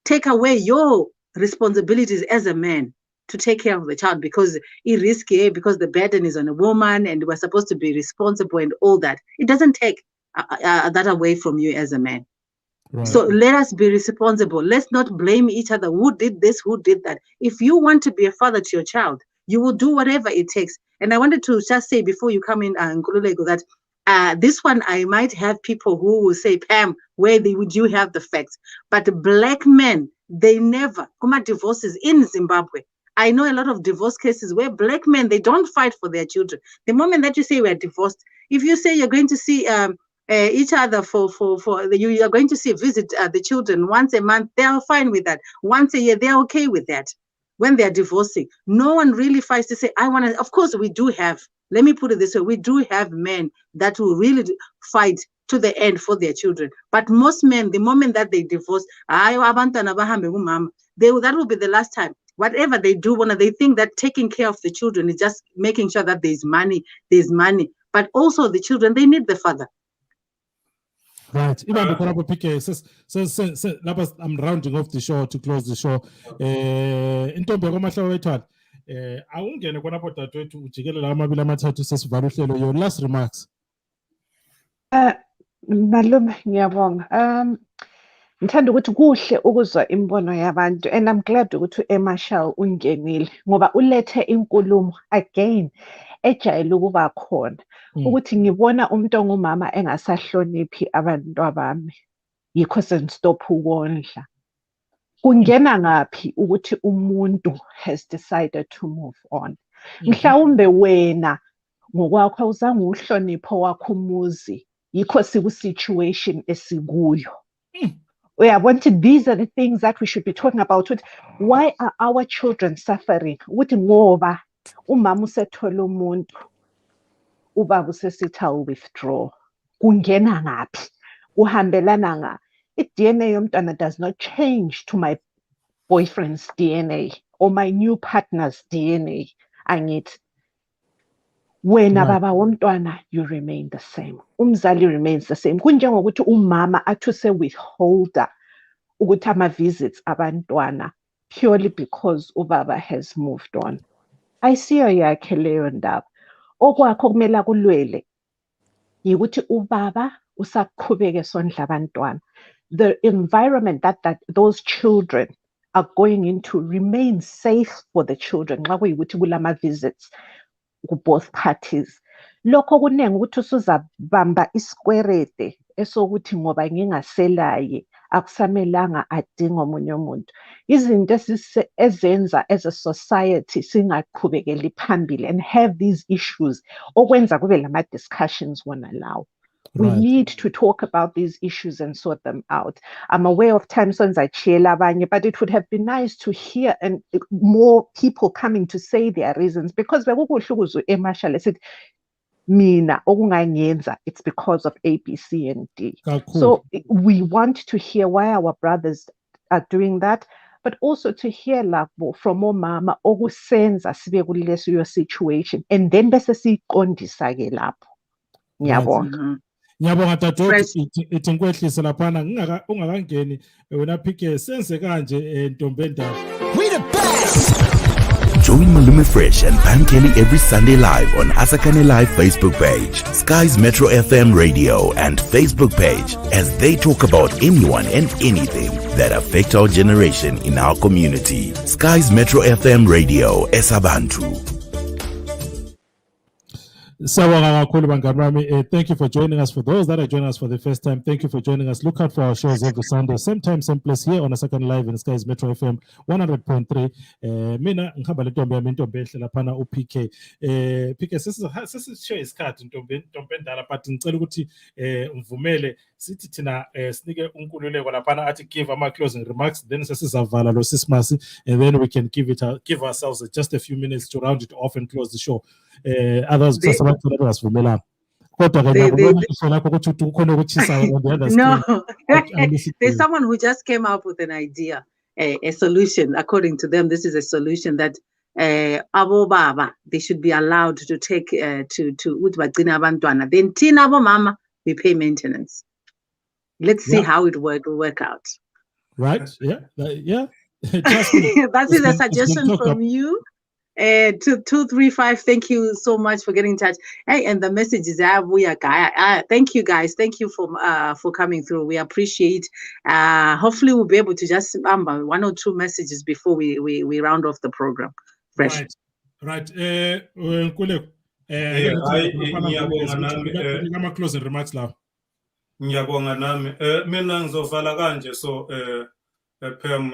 take away your responsibilities as a man to take care of the child? Because it's risky, because the burden is on a woman, and we're supposed to be responsible and all that. It doesn't take that away from you as a man. Right. So let us be responsible. Let's not blame each other. Who did this? Who did that? If you want to be a father to your child, you will do whatever it takes. And I wanted to just say before you come in, Nkululeko, that this one, I might have people who will say, Pam, would you have the facts? But black men, they never come at divorces in Zimbabwe. I know a lot of divorce cases where black men, they don't fight for their children. The moment that you say we're divorced, if you say you're going to see each other you are going to visit the children once a month, they are fine with that. Once a year, they're okay with that. When they're divorcing, no one really fights to say, I want to. Of course, we do have, let me put it this way, we do have men that will really fight to the end for their children. But most men, the moment that they divorce, that will be the last time. Whatever they do, they think that taking care of the children is just making sure that there's money. but also the children, they need the father. Right. Even the PK says, I'm rounding off the show to close the show. Intombi yakwamahla wethu awungene kona dadewethu ujikelela amabili amathathu sesivale uhlelo. Your last remarks. Malume ngiyabonga. Ngithanda ukuthi kuhle ukuzwa imbono yabantu, and I'm glad ukuthi uMarshall ungenile ngoba ulethe inkulumo again ejayele ukuba khona ukuthi ngibona umuntu ongumama engasahloniphi abantwabami yikho sengistop ukondla. Kungena ngaphi ukuthi umuntu has decided to move on? Mhlawumbe wena ngokwakho awuzange uhlonipho wakho umuzi yikho siku-situation esikuyo. These are the things that we should be talking about. Why are our children suffering? Ukuthi ngoba umama usethola umuntu, ubaba usesithi withdraw. Kungena ngaphi? Uhambelana ngaphi? I-DNA yomntwana does not change to my boyfriend's DNA or my new partner's DNA. Angithi wena baba womntwana, you remain the same. Umzali remains the same. Kunjengokuthi umama athuse withholder ukuthi ama-visits abantwana purely because ubaba has moved on. Ayisiyo yakhe leyo ndaba. Okwakho kumele kulwele yikuthi ubaba usaqhubeke sondla abantwana. The environment that those children are going into remains safe for the children. Nxa kuyikuthi kulama-visits both parties. Lokho kunengi ukuthi usuzabamba isikwerede esokuthi ngoba ngingaselaye akusamelanga adinga omunye umuntu. Izinto ezenza as a society singaqhubekeli phambili and have these issues okwenza kube lama discussions wona lawo. We need to talk about these issues and sort them out. I'm aware of times when but it would have been nice to hear and more people coming to say their reasons, because Marshall said, mina okunganyenza, it's because of A, B, C, and D. Cool. So we want to hear why our brothers are doing that, but also to hear from mama okusenza sibe kuleso situation, and then bese siqondisa ke lapho. Ngiyabonga. Ngiyabonga dadewethu ithi ngikwehlise laphana ungakangeni wena PK senze kanje Ntombendala. We the best. Join Malume Fresh and Pan Kelly every Sunday live on Asakane Live Facebook page, Skies Metro FM radio and Facebook page as they talk about anyone and anything that affect our generation in our community. Skies Metro FM radio, Esabantu. Thank you for joining us. For those that are joining us for the first time, thank you for joining us. Look out for our shows every Sunday, same time, same place here on Asakane Live in Skies Metro FM 100.3. Mina ngihamba leNtombi yami Intombi enhle laphana uPK. PK sesishare isikhathi Ntombendala, but ngicela ukuthi uvumele sithi thina sinike unkululeko laphana athi give ama closing remarks, then sesizavala lo sismasi, and then we can give ourselves just a few minutes to round it off and close the show. Others no, there's someone who just came up with an idea, a solution. According to them, this is a solution that abo baba, they should be allowed to take to bagcina abantwana. Then tina abo mama, we pay maintenance. Let's see how it will work out. Right? Yeah. That is a suggestion from you. 235, thank you so much for getting in touch. Hey, and the message is thank you guys, thank you for coming through. We appreciate. Hopefully we'll be able to just remember one or two messages before we round off the program. Fresh. Right. Closing remarks now. Ngiyabonga nami mina ngizovala kanje, so Pam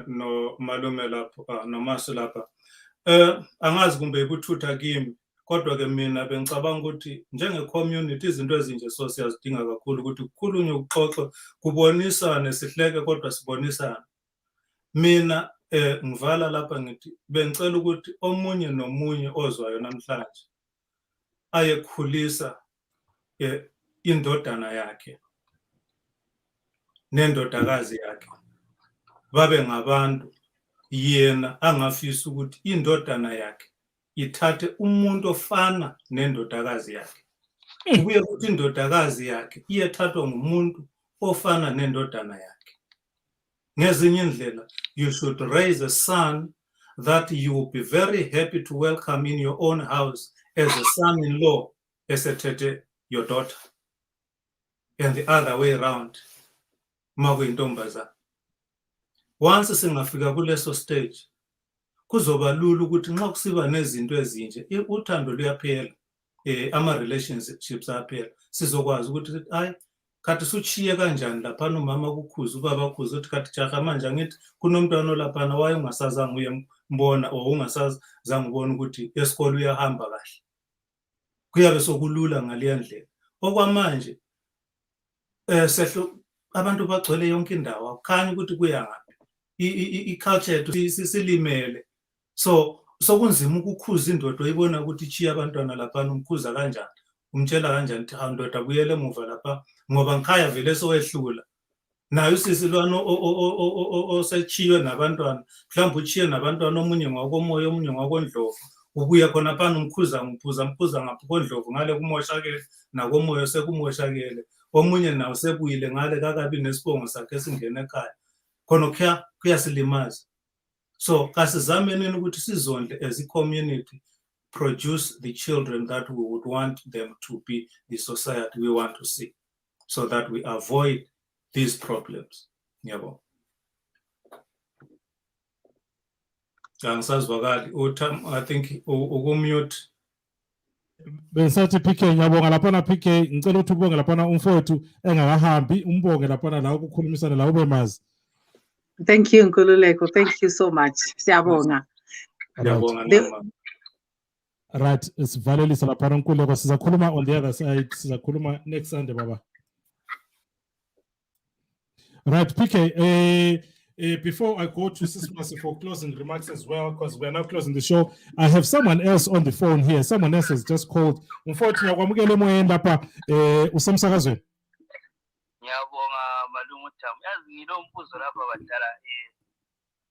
no malume lapho no Masu lapha angazi kumbe ikuthutha kimi, kodwa ke mina bengicabanga ukuthi njenge community izinto ezinje so siyazidinga kakhulu ukuthi kukhulunywe uxoxo kubonisane sihleke kodwa sibonisane. Mina ngivala lapha ngithi bengicela ukuthi omunye nomunye ozwayo namhlanje ayekhulisa indodana yakhe nendodakazi yakhe babe ngabantu, yena angafisa ukuthi indodana yakhe ithathe umuntu ofana nendodakazi yakhe. kubuye kuthi indodakazi yakhe iyethathwa ngumuntu ofana nendodana yakhe. Ngezinye indlela, you should raise a son that you will be very happy to welcome in your own house as a son-in-law esethethe your daughter, and the other way around. Makuyintombazana. Once singafika kuleso stage, kuzoba lula ukuthi nxa kusiba nezinto ezinje, uthando luyaphela, ama-relationships aphela, sizokwazi ukuthi hayi khathi suchiye kanjani laphana umama kukhuza ubaba khuza uthi khathi jaha manje angithi kunomntwana olaphana waye ungasazange uyembona or ungasazange ubona ukuthi esikole uyahamba kahle. Kuyabe sokulula ngaleya ndlela. Okwamanje sehlo abantu bagcwele yonke indawo akukhanya ukuthi kuya ngaphi. I-culture yethu silimele. So sokunzima ukukhuza indoda oyibona ukuthi ichiya abantwana laphana umkhuza kanjani. Umtshela kanjani ukuthi ndoda buyele emuva lapha ngoba ngikhaya vele sowehlula. Nayo usisi lwana osechiywe nabantwana, mhlawumbe uchiye nabantwana omunye ngwakomoya omunye ngwakondlovu. Ubuya khona phana umkhuza mkhuza ngapha kondlovu ngale kumoshakele nakomoya sekumoshakele. Omunye nawo sebuyile ngale kakabi nesibongo sakhe singena ekhaya. Khona kuyasilimaza. So kasizameneni ukuthi sizondle as a community produce the children that we would want them to be, the society we want to see, so that we avoid these problems. Yabo. I think ukumute. Bengisathi PK ngiyabonga laphana PK ngicela ukuthi ubonge laphana umfowethu engakahambi umbonge laphana la ukukhulumisana la ube mazi. Thank you Nkululeko, thank you so much. Siyabonga. Right, sivalelisa laphana Nkululeko, sizakhuluma on the other side, sizakhuluma next Sunday baba. Right, PK, before I go to Sismasi for closing remarks as well, because we're now closing the show, I have someone else on the phone here. Someone else has just called. Unfortunately, kwamukele moyenda pa usemsakazweni. Ngiyabonga malungu Thamu. Yazi ngilombuzo lapha badala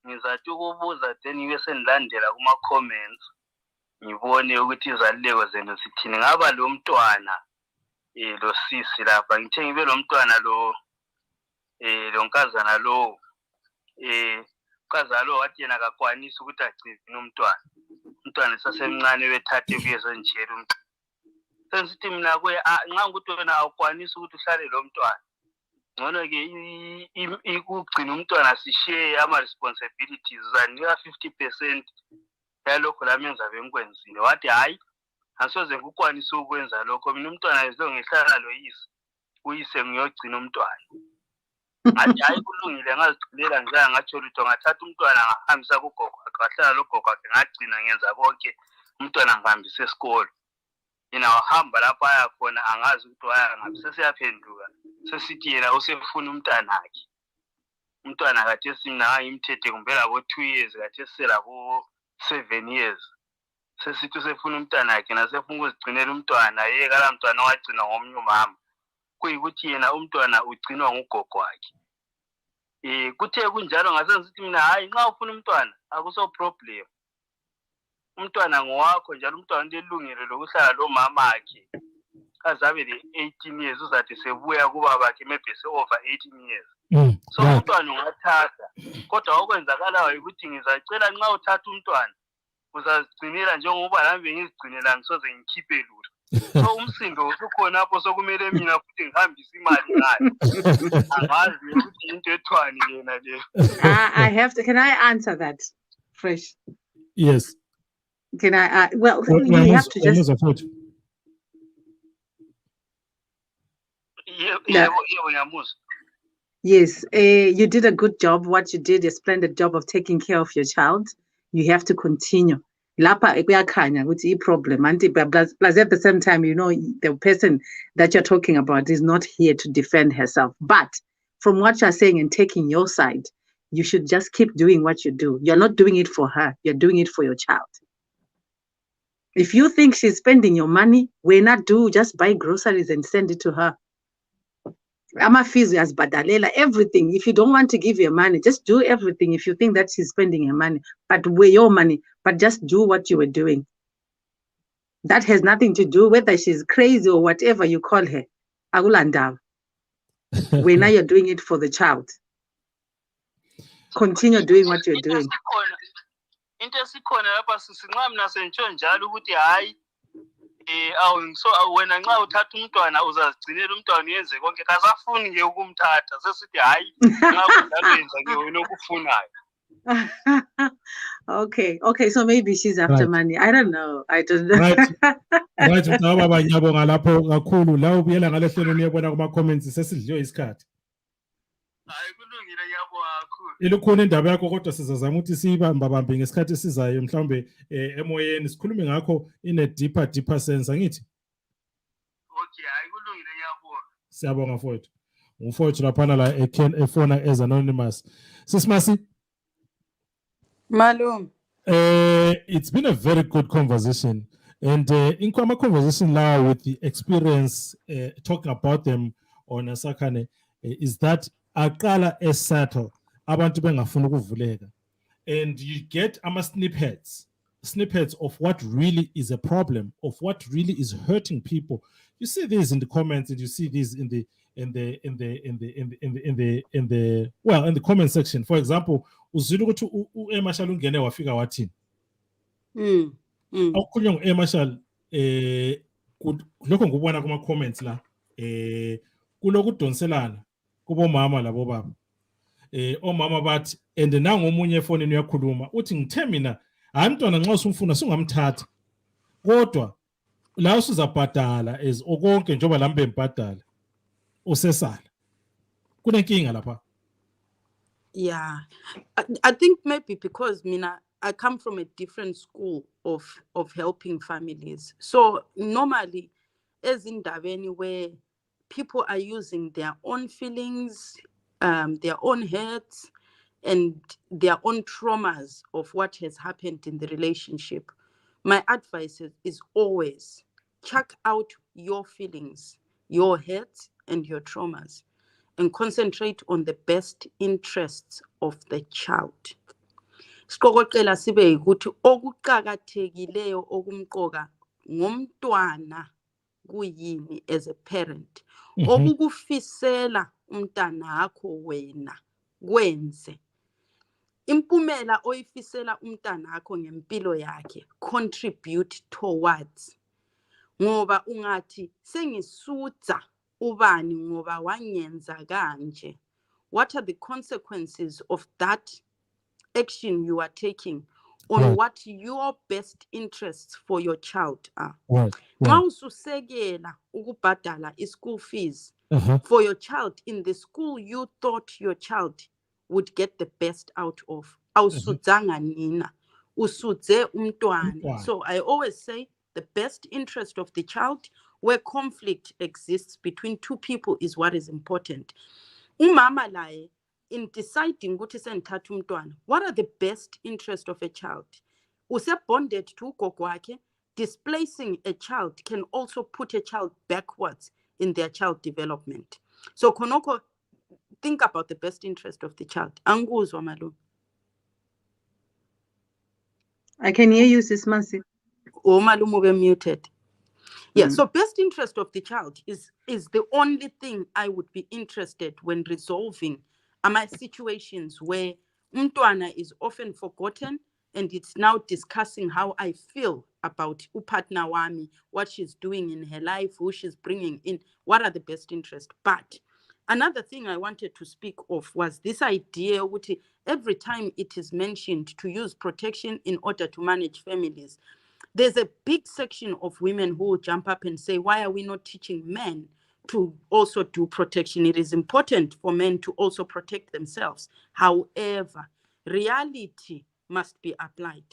ngizathi ukubuza then bese nilandela kuma comments ngibone ukuthi izaluleko zenu sithini. Ngaba lo mntwana lo sisi lapha ngithe ngibe lo mntwana lo nkazana lo ukazalo wathi yena akakwanisi ukuthi agcine umntwana sasemncane bethathe kuyeso njelo umntwana. Sensithi mina kuye nxa ukuthi wena awukwanisi ukuthi uhlale lo mntwana ngcono ke ukugcina umntwana sishare ama responsibilities zanika 50% yalokho lami engizabe ngikwenzile. Wathi hayi asoze ngikwanise ukwenza lokho, mina umntwana ngihlala lo uyise ngiyogcina umntwana. Ngathi hayi kulungile ngazithulela ngizanga ngatsho lutho ngathatha umntwana ngahambisa kugogo wahlala lo gogo wakhe ngagcina ngenza konke umntwana ngihambisa esikole. Yena wahamba lapha aya khona angazi ukuthi waya ngabe sesiyaphenduka sesithi yena usefuna umntwana wakhe. Umntwana kade simna imthethe kumbe labo 2 years kade selabo 7 years. Sesithi usefuna umntwana wakhe nasefuna ukuzigcinela umntwana yeka la mntwana wagcina ngomnye umama. Kuyikuthi yena umntwana ugcinwa ngugogo wakhe. Kuthe kunjalo ngasesithi mina hayi nxa ufuna umntwana akuso problem. Umntwana ngowakho njalo umntwana unelungelo lokuhlala lo mama wakhe. Kazabe le 18 years uzathi sebuya kuba bakhe maybe over 18 years. So umntwana ungathatha. Kodwa okwenzakalayo ukuthi ngizacela nxa uthatha umntwana uzazigcinela njengoba lami bengizigcinela ngisoze ngikhiphe lutho. So umsindo usukhona lapho sokumele mina futhi ngihambise imali ngayo. Angazi ukuthi into ethwani lena le. Can I answer that fresh? Yes. Can I well you have to just Yes, you did a good job. What you did, a splendid job of taking care of your child. You have to continue. Lapa kuyakhanya ukuthi problem plus at the same time, you know, the person that you're talking about is not here to defend herself. But from what you're saying and taking your side, you should just keep doing what you do. You're not doing it for her. You're doing it for your child. If you think she's spending your money, just buy groceries and send it to her. Amafizu as badalela, everything. If you don't want to give your money, just do everything. If you think that she's spending your money, but with your money, but just do what you were doing. That has nothing to do whether she's crazy or whatever you call her. Akulandaba. When now you're doing it for the child. Continue doing what you're doing. Into esikhona lapha sisinqa mina sentsho njalo ukuthi hayi so wena nxa uthatha umntwana uzazigcinela umntwana yenze konke kasafuni nje ukumthatha sesithi hayi nxa kudlalenza ke wena okufunayo. Okay, so maybe she's after money. I don't know. Right, baba ngiyabonga lapho kakhulu la ubuyela ngale hlelo niyebona kuma comments sesidliwe isikhathi. Hayi kulungile ngiyabonga kakhulu. Ilukhona indaba yakho kodwa sizazama ukuthi siyibambabambe ngesikhathi esizayo mhlawumbe emoyeni sikhulume ngakho in a deeper sense angithi. Okay, hayi kulungile ngiyabonga. Siyabonga mfowethu. Umfowethu laphana la efona as anonymous. Sisimasi. Malum. It's been a very good conversation, and in my conversation now with the experience talking about them on Asakane is that aqala esettle abantu bengafuna ukuvuleka, and you get snippets of what really is a problem, of what really is hurting people. You see this in the comments, and you see this in the comment section. For example, uzwile ukuthi uMarshall ungene wafika wathini. Akukhulunywa ngoMarshall lokho ngubona kuma comments la kulokudonselana kubomama labo baba. Omama bathi and nangomunye efonini uyakhuluma uthi ngithe mina hayi mntwana nxa usumfuna sungamthatha kodwa la usuzabhadala as okonke njoba lambe mbhadala usesala kunenkinga lapha. Yeah, I think maybe because I come from a different school of helping families. So normally, as in Daveni, where people are using their own feelings, their own hurts, and their own traumas of what has happened in the relationship, my advice is always check out your feelings, your hurts, and your traumas, and concentrate on the best interests of the child. Siqokoqela sibe ukuthi okuqhakathekileyo okumqoka ngomntwana kuyini as a parent. Okukufisela umntanakho wena kwenze. Impumela oyifisela umntanakho ngempilo yakhe contribute towards. Ngoba ungathi sengisutha ubani ngoba wanyenza kanje. What are the consequences of that action you are taking on what your best interests for your child are? Nxa ususekela ukubhadala school fees for your child in the school you thought your child would get the best out of. Awusudzanga nina, usudze umntwana. So I always say the best interest of the child, where conflict exists between two people, is what is important. Umama laye in deciding ukuthi sengithatha umntwana, what are the best interest of a child? Use bonded to ugogo wakhe. Displacing a child can also put a child backwards in their child development. So khonokho, think about the best interest of the child. Anguzwa malu. I can hear you, Sis Masi. Oh, malumu be muted. Yeah, so best interest of the child is the only thing I would be interested when resolving my situations where umntwana is often forgotten, and it's now discussing how I feel about upartner wami, what she's doing in her life, who she's bringing in, what are the best interests. But another thing I wanted to speak of was this idea which every time it is mentioned to use protection in order to manage families, there's a big section of women who will jump up and say, why are we not teaching men to also do protection? It is important for men to also protect themselves. However, reality must be applied.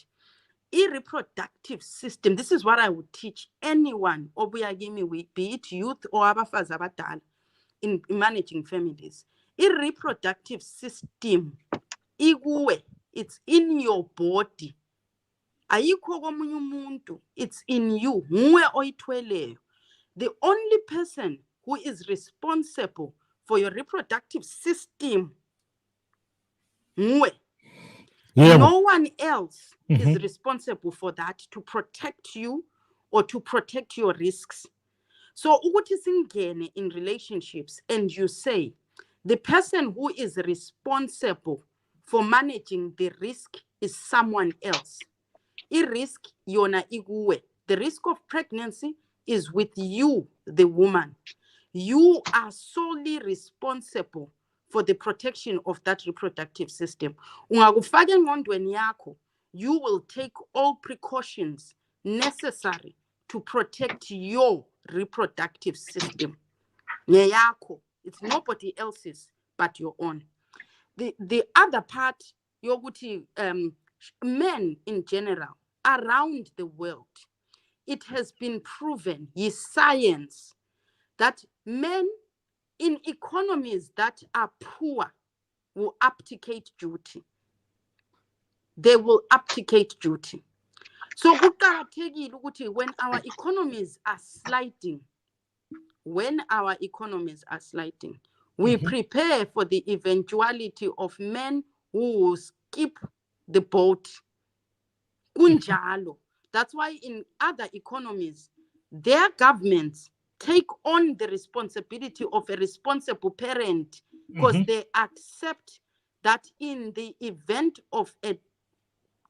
Reproductive system, this is what I would teach anyone, be it youth or abafazi abadala, in managing families. Reproductive system, it's in your body. Ayikho komunye umuntu, it's in you. Nguwe oyithweleyo. The only person who is responsible for your reproductive system, nguwe. No one else is responsible for that, to protect you or to protect your risks. So ukuthi singene in relationships and you say the person who is responsible for managing the risk is someone else. I-risk yona ikuwe. The risk of pregnancy is with you, the woman. You are solely responsible for the protection of that reproductive system. Ungakufaka engqondweni yakho, you will take all precautions necessary to protect your reproductive system. Ngeyakho, it's nobody else's but your own. The other part, yokuthi men in general around the world, it has been proven, is science, that men in economies that are poor will abdicate duty. They will abdicate duty. So kuqakathekile ukuthi when our economies are sliding, we prepare for the eventuality of men who will skip the boat. Kunjalo. That's why in other economies, their governments take on the responsibility of a responsible parent because they accept that in the event of an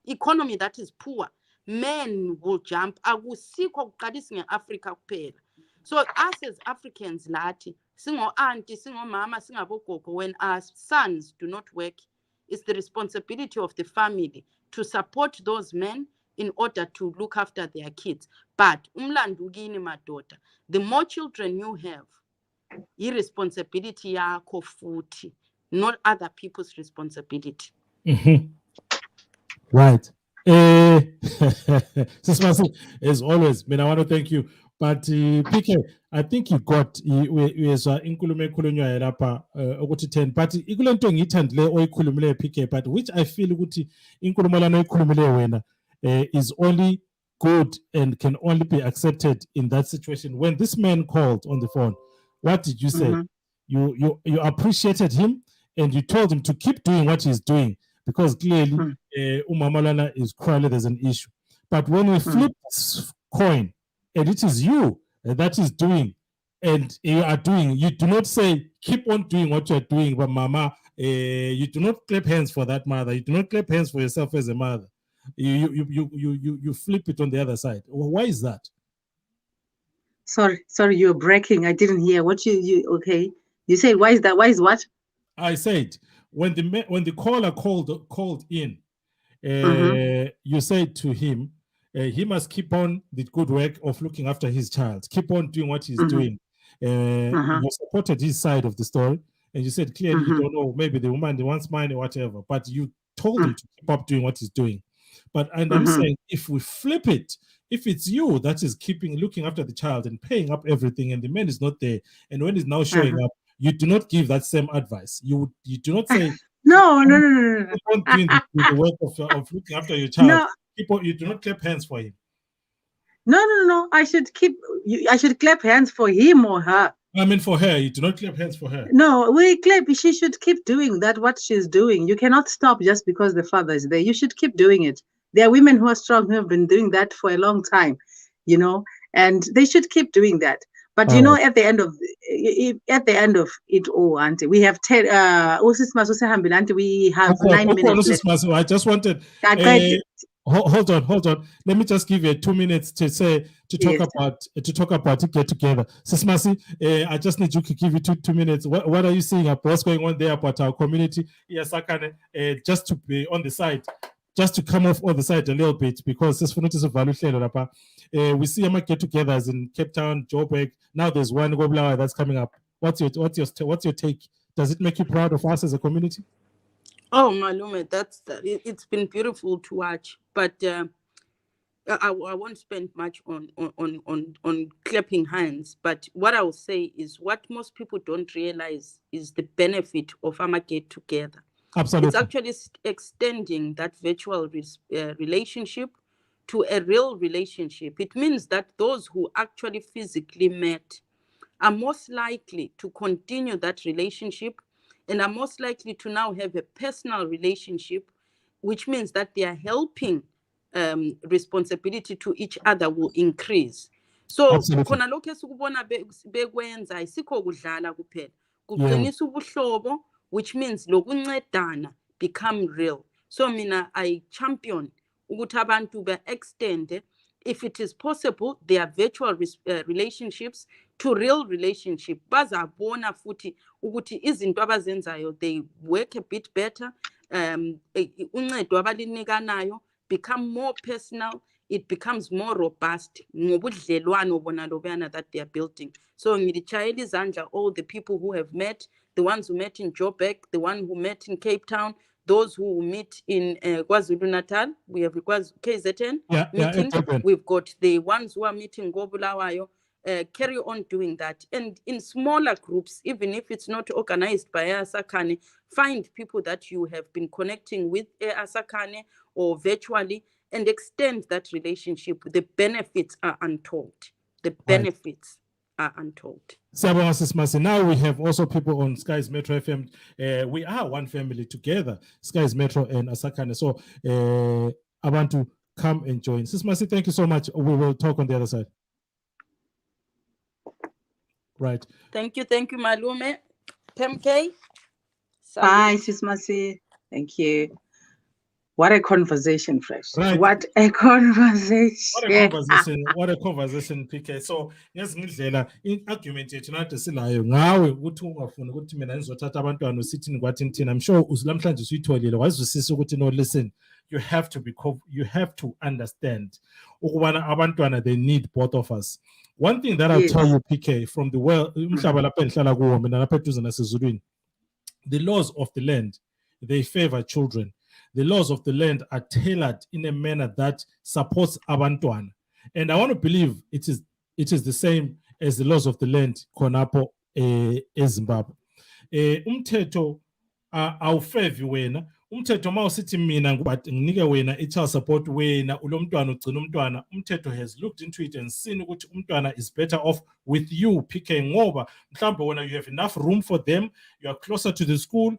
economy that is poor, men will jump. Akusikho kuqalisa nge-Africa kuphela. So us as Africans, lati, singo auntie, singo mama, singo gogo, when our sons do not work, it's the responsibility of the family to support those men in order to look after their kids. But umlandu kini madoda, the more children you have, irresponsibility yakho futhi, not other people's responsibility. Right. Sismasi, as always, I want to thank you. But PK, I think you got inkulumo ekhulunywa lapha ukuthi 10 but ikule nto ngiyithandile oyikhulumile PK, but which I feel ukuthi inkulumo lana oyikhulumile wena is only good and can only be accepted in that situation. When this man called on the phone, what did you say? You appreciated him and you told him to keep doing what he's doing because clearly Umamalana is clearly there's an issue. But when we flip this coin and it is you that is doing and you are doing, you do not say keep on doing what you're doing, but mama, you do not clap hands for that mother. You do not clap hands for yourself as a mother. You flip it on the other side. Why is that? Sorry, you're breaking. I didn't hear what you okay. You said why is that? Why is what? I said when the caller called in, you said to him, he must keep on the good work of looking after his child, keep on doing what he's doing. You supported his side of the story, and you said clearly you don't know, maybe the woman wants money or whatever, but you told him to keep up doing what he's doing. But I'm saying if we flip it, if it's you that is looking after the child and paying up everything, and the man is not there, and when he's now showing up, you do not give that same advice. You do not say no. Keep on doing the work of looking after your child. No. You do not clap hands for him. No. I should clap hands for him or her. I mean for her. You do not clap hands for her. No, she should keep doing what she's doing. You cannot stop just because the father is there. You should keep doing it. There are women who are strong who have been doing that for a long time, and they should keep doing that. But at the end of it all, auntie, we have we have 9 minutes left. I just wanted. Hold on. Let me just give you 2 minutes to talk about to get together. Sismasi, I just need you to give you two minutes. What are you seeing about what's going on there about our community? Yes, I can just to be on the side. Just to come off on the side a little bit, because this is a value we see them get-togethers in Cape Town, Joburg. Now there's one Bulawayo that's coming up. What's your take? Does it make you proud of us as a community? Oh, Malume, it's been beautiful to watch. But I won't spend much on clapping hands. But what I will say is what most people don't realize is the benefit of our get-together. Absolutely. It's actually extending that virtual relationship to a real relationship. It means that those who actually physically met are most likely to continue that relationship and are most likely to now have a personal relationship, which means that they are helping responsibility to each other will increase. So Absolutely. khona lokho esikubona bekwenza ayisikho kudlala kuphela, kuqinisa ubuhlobo, which means lokuncedana become real. So mina I champion ukuthi abantu be-extend, if it is possible, their virtual relationships to real relationship. Bazabona futhi ukuthi izinto abazenzayo they work a bit better. Uncedo abalinikanayo become more personal, it becomes more robust ngobudlelwano bona lobuyana that they are building. So ngilitshayela izandla all the people who have met, the ones who met in Joburg, the one who met in Cape Town, those who meet in KwaZulu-Natal. We have KZN meeting. We've got the ones who are meeting Bulawayo. Carry on doing that. And in smaller groups, even if it's not organized by Asakane, find people that you have been connecting with Asakane or virtually and extend that relationship. The benefits are untold. The benefits are untold. Now we have also people on Sky's Metro FM. We are one family together, Sky's Metro and Asakane. So I want to come and join. Sis Masi, thank you so much. We will talk on the other side. Right. Thank you, Malume. PMK. Bye, Sis Masi. Thank you. What a conversation, Fresh. Right. What a conversation. What a conversation, PK. So, yes, in argument yethu nathi silayo ngawe ukuthi ungafuna ukuthi mina ngizothatha abantwana usithini kwathi thina. I'm sure ulamhlanje usuyitholile wazwisisa ukuthi no, listen, you have to understand ukubana abantwana they need both of us. One thing that I'll tell you, PK, from the world, the laws of the land, they favor children. The laws of the land are tailored in a manner that supports abantwana. And I want to believe it is the same as the laws of the land konapo eZimbabwe. Umthetho awufevi wena. Umthetho mawusithi mina nginike wena i-child support wena ulomntwana ugcina umntwana. Umthetho has looked into it and seen ukuthi umntwana is better off with you, PK, ngoba mhlawumbe when you have enough room for them, you are closer to the school,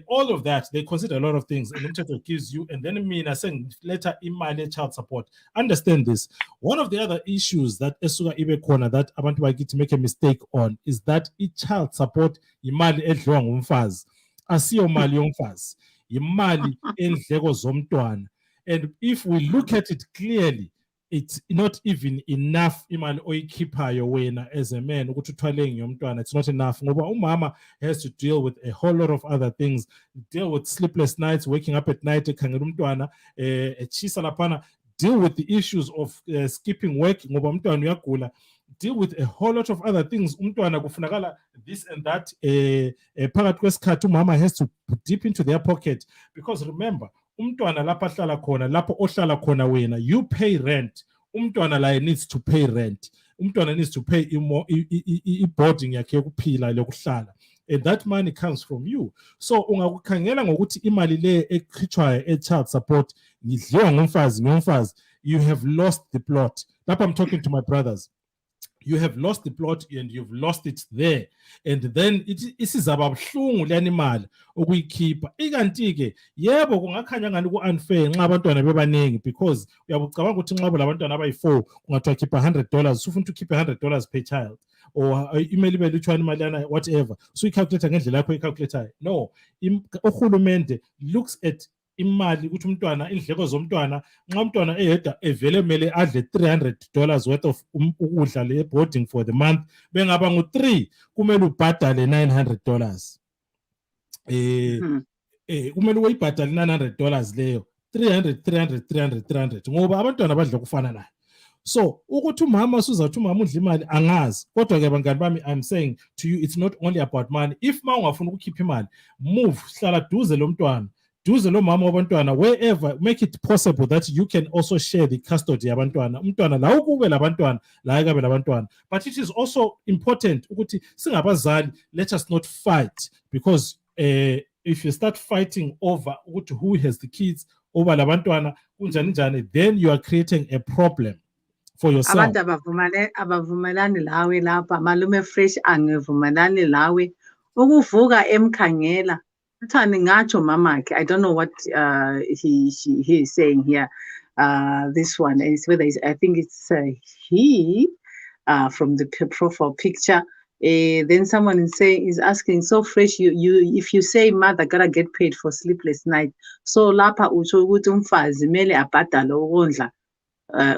all of that, they consider a lot of things, and umthetho gives you, and then mina later imali child support. Understand this. One of the other issues that esuka ibe khona that abantu bakithi make a mistake on is that i-child support imali edliwa ngumfazi, asiyo mali yomfazi. Imali endleko zomntwana. And if we look at it clearly, it's not even enough imali oyikhiphayo wena as a man ukuthi uthwale ngiyomntwana. It's not enough ngoba umama has to deal with a whole lot of other things, deal with sleepless nights, waking up at night ekhangela umntwana, echisa laphana, deal with the issues of skipping work ngoba umntwana uyagula, deal with a whole lot of other things. Umntwana kufunakala this and that. Phakathi kwesikhathi umama has to dip into their pocket, because remember, umntwana lapha hlala khona, lapho ohlala khona wena, you pay rent. Umntwana la needs to pay rent. Umntwana needs to pay boarding yakhe yokuphila lokuhlala. And that money comes from you. So ungakukhangela ngokuthi imali le ekhitshwayo e-child support ngidliwa ngumfazi, you have lost the plot. Lapha I'm talking to my brothers. You have lost the plot and you've lost it there. And then isizababuhlungu lani mali ukuyikhipha. Ikanti ke yebo kungakhanya ngani ku-unfair nxa abantwana bebaningi, because uyabucabanga ukuthi nxa labantwana abayi-4 kungathiwa khipha $100, ufuna ukhiphe $100 per child, or imali belutshwana imalana whatever, so i-calculator ngendlela yakho i-calculator. No, uhulumende looks at imali ukuthi umntwana, indleko zomntwana, nxa umntwana eyedwa evele mele adle $300 worth of ukudla le boarding for the month, bengaba ngu3 kumele ubhadale $900. Kumele uyibhadale $900 leyo, 300 ngoba abantwana badla kufana nayo. So ukuthi umama usuzathi umama udla imali angazi, kodwa ke bangani bami, I'm saying to you, it's not only about money. If ma ungafuna ukukhipha imali, move, hlala duze lo mntwana, duze lo mama wabantwana, wherever, make it possible that you can also share the custody yabantwana. Umntwana la ukube labantwana, la ekabe labantwana. But it is also important ukuthi singabazali, let us not fight, because if you start fighting over who has the kids, over labantwana kunjani njani, then you are creating a problem for yourself. Abantu abavumelani lawe lapha, Malume Fresh angivumelani lawe. Ukuvuka emkhangela, uthani ngatsho mamakhe. I don't know what he is saying here. this one, and it's whether it's, I think it's he from the profile picture. Then someone is asking, so fresh, you if you say mother gotta get paid for sleepless night, so lapha utsho ukuthi umfazi mele abhadale ukondla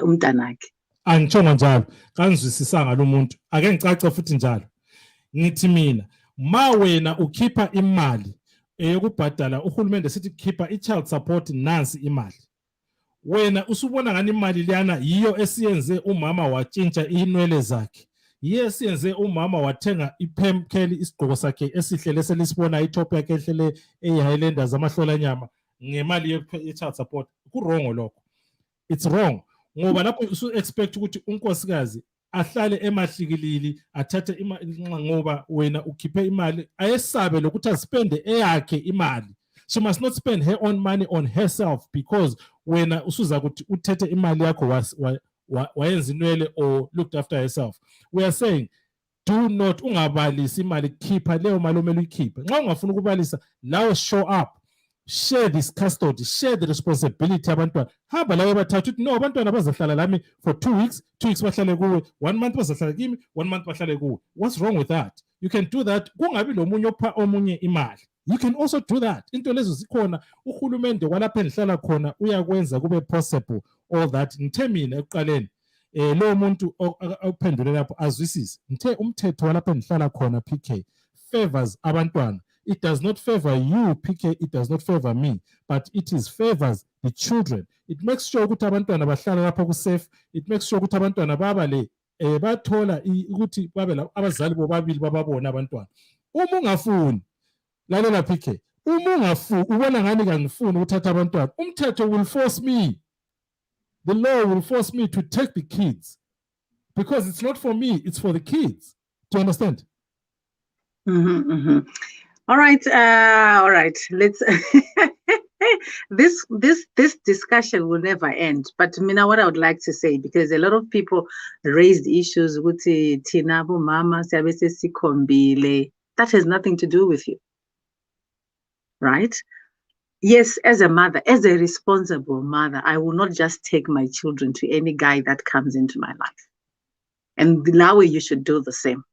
umntanakhe. Angitshongo njalo, kanizwisisanga lo muntu. Ake ngicace futhi njalo. Ngithi mina, ma wena ukhipha imali eyokubhadala uhulumende sithi khipha i-child support nansi imali. Wena usubona ngani imali liyana yiyo esiyenze umama watshintsha inwele zakhe. Yiyo esiyenze umama wathenga iphemkheli isigqoko sakhe esihle leselisibona itop yakhe ehlele eyi-Highlanders amahlolanyama ngemali ye-child support. Kurongo lokho. It's wrong. Ngoba lapho usu-expect ukuthi unkosikazi ahlale emahlikilili athathe imali ngoba wena ukhiphe imali ayesabe lokuthi aspende eyakhe imali. She must not spend her own money on herself because wena usuza ukuthi uthethe imali yakho wayenza inwele or looked after herself. We are saying do not ungabalisi imali, khipha leyo mali omele uyikhiphe. Nxa ungafuna ukubalisa lawo show up. Share this custody, share the responsibility abantwana. Hamba lawe bathathu no abantwana bazahlala lami for 2 weeks, 2 weeks bahlale kuwe, 1 month bazahlala kimi, 1 month bahlale kuwe. What's wrong with that? You can do that. Kungabi lo munye opha omunye imali. You can also do that. Into lezo zikhona, uhulumende kwalapha engihlala khona uyakwenza kube possible all that. Ngithe mina ekuqaleni lo muntu ophendule lapho azwisise. Ngithe umthetho walapha engihlala khona PK favors abantwana. It does not favor you, PK, it does not favor me, but it is favors the children. It makes sure ukuthi abantwana bahlala lapha ku safe. It makes sure ukuthi abantwana babale bathola ukuthi babe la abazali bobabili bababona abantwana. Uma ungafuni lalela PK, uma ungafuni ubona ngani kangifuni ukuthatha abantwana, umthetho will force me. The law will force me to take the kids because it's not for me, it's for the kids. Do you understand? All right. Let's. This discussion will never end. But Mina, what I would like to say, because a lot of people raised issues with Tinabo Mama Sikombile. That has nothing to do with you, right? Yes, as a mother, as a responsible mother, I will not just take my children to any guy that comes into my life. And now you should do the same.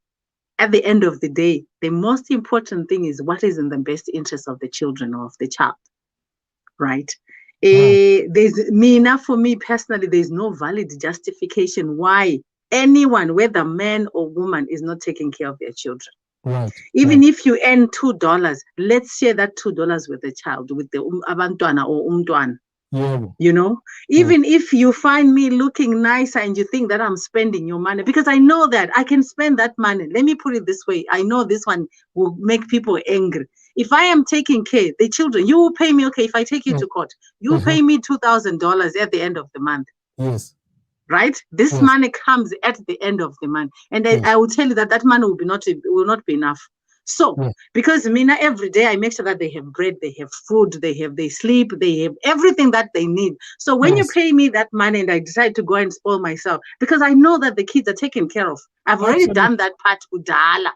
At the end of the day, the most important thing is what is in the best interest of the children or of the child, right? For me personally, there's no valid justification why anyone, whether man or woman, is not taking care of their children. Right. Even if you earn $2, let's share that $2 with the child, with the abantwana or umntwana. Yeah. You know, even if you find me looking nicer and you think that I'm spending your money, because I know that I can spend that money. Let me put it this way. I know this one will make people angry. If I am taking care, the children, you will pay me, okay, if I take you to court, you will pay me $2,000 at the end of the month. Yes. Right? This money comes at the end of the month. And I will tell you that money will not be enough. So, because Mina, every day I make sure that they have bread, they have food, they sleep, they have everything that they need. So when you pay me that money and I decide to go and spoil myself, because I know that the kids are taken care of. I've already done that part udala.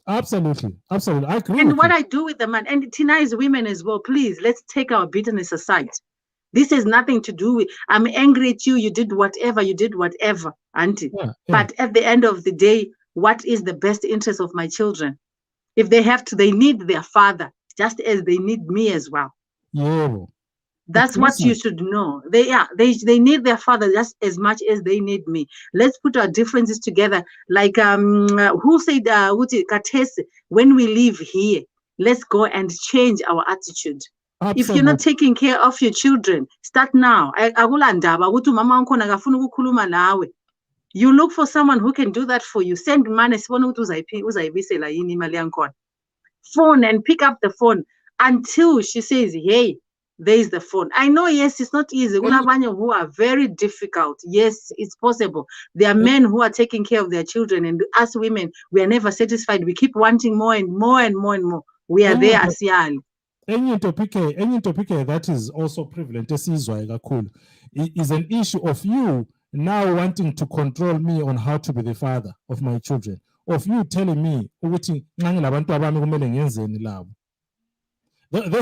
Absolutely. I agree. And what I do with the money, and Tina is women as well, please, let's take our bitterness aside. This has nothing to do with, I'm angry at you, you did whatever, auntie. But at the end of the day, what is the best interest of my children? If they have to, they need their father just as they need me as well. Yeah. That's what you should know. They need their father just as much as they need me. Let's put our differences together. Like who said Katese, when we leave here, let's go and change our attitude. Absolutely. If you're not taking care of your children, start now. You look for someone who can do that for you. Send money. Phone and pick up the phone until she says, hey, there's the phone. I know, yes, it's not easy. Who are very difficult. Yes, it's possible. There are men who are taking care of their children, and us women, we are never satisfied. We keep wanting more and more and more and more. We are there as young. Any topic that is also prevalent is an issue of you now wanting to control me on how to be the father of my children, of you telling me those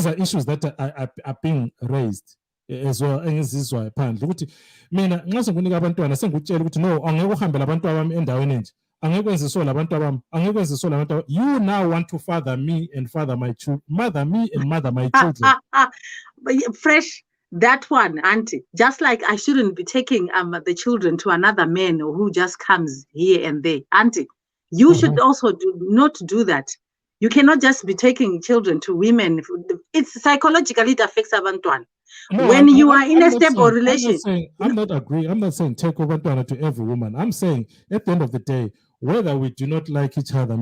are issues that are being raised. as well engizizwa phandle ukuthi mina nxa sengunika abantwana sengikutshela ukuthi no angeke uhambe labantu abami endaweni enje angeke kwenze so labantu abami angeke kwenze so labantu you now want to father me and father my children mother me and mother my children. Fresh. That one, auntie, just like I shouldn't be taking the children to another man who just comes here and there. Auntie, you should also not do that. You cannot just be taking children to women. It's psychologically, it affects abantwana. No, When you are in a stable relationship. I'm not agreeing. I'm not saying take abantwana to every woman. I'm saying at the end of the day, whether we do not like each other,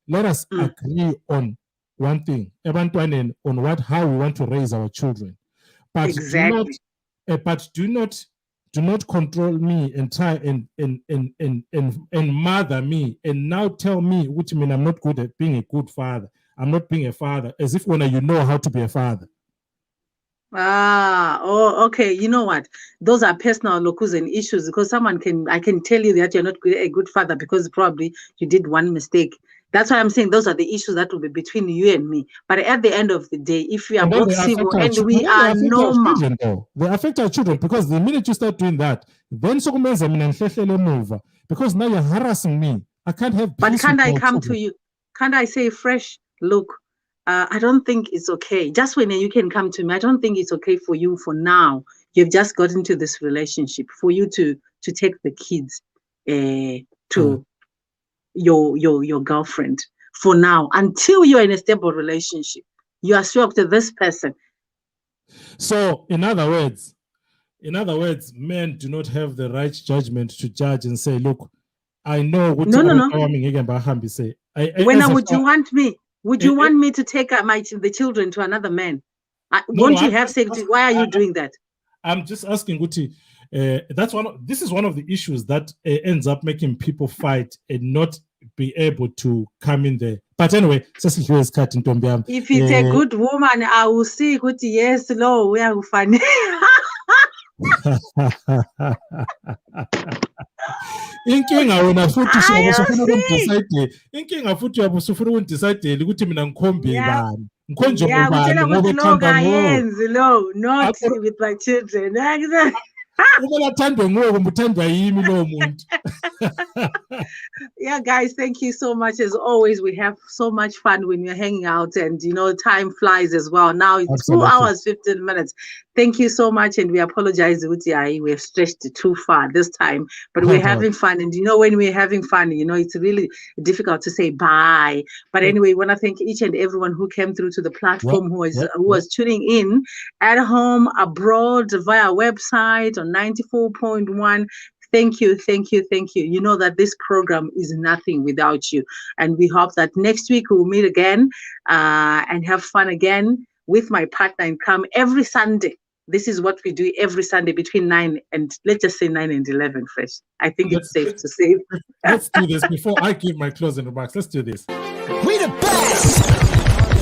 let us agree on one thing, abantwana, on how we want to raise our children. But exactly. do not control me and try and mother me and now tell me which mean I'm not good at being a good father. I'm not being a father, as if when you know how to be a father. Okay. You know what? Those are personal locus and issues because I can tell you that you're not a good father because probably you did one mistake. That's why I'm saying those are the issues that will be between you and me. But at the end of the day, if we are both single and we are normal, they affect our children because the minute you start doing that, then because now you're harassing me. I can't have peace. But can't I come to you? Can't I say, Fresh, look, I don't think it's okay. Just when you can come to me, I don't think it's okay for you for now. You've just got into this relationship for you to take the kids to your girlfriend for now until you're in a stable relationship. You are shocked at this person. So in other words, men do not have the right judgment to judge and say, look, I know what no. When would you want me? Would you want me to take the children to another man? Won't you have said, why are you doing that? I'm just asking, Guti. This is one of the issues that ends up making people fight and not be able to come in there. But anyway, if it's a good woman, I will see Guti. Yes, no, we are funny. inkinga wena futhi usufuna ukundecide ukuthi mina ngikhombe bani ngikhonje ngubani ngoba ethanda no not with my children. Yeah, guys, thank you so much. As always, we have so much fun when we're hanging out, and time flies as well. Now it's Absolutely. 2 hours 15 minutes. Thank you so much, and we apologize, Uti. We've stretched it too far this time, but we're having fun. And when we're having fun, it's really difficult to say bye. But anyway, I want to thank each and everyone who came through to the platform, who was tuning in at home, abroad, via website on 94.1. Thank you. You know that this program is nothing without you. And we hope that next week we'll meet again and have fun again with my partner and come every Sunday. This is what we do every Sunday between 9 and 11, Fresh. I think it's safe to say. Let's do this before I give my closing remarks. Let's do this. We the best!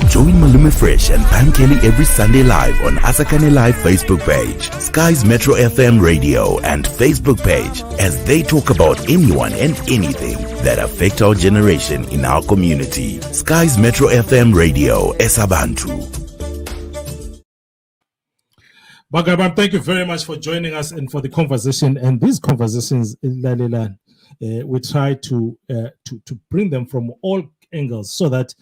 Join Malume Fresh and Pam Kelly every Sunday live on Asakane Live Facebook page, Sky's Metro FM radio and Facebook page as they talk about anyone and anything that affect our generation in our community. Sky's Metro FM radio, Esabantu. Bagaban, thank you very much for joining us and for the conversation. And these conversations in Laleland, we try to bring them from all angles so that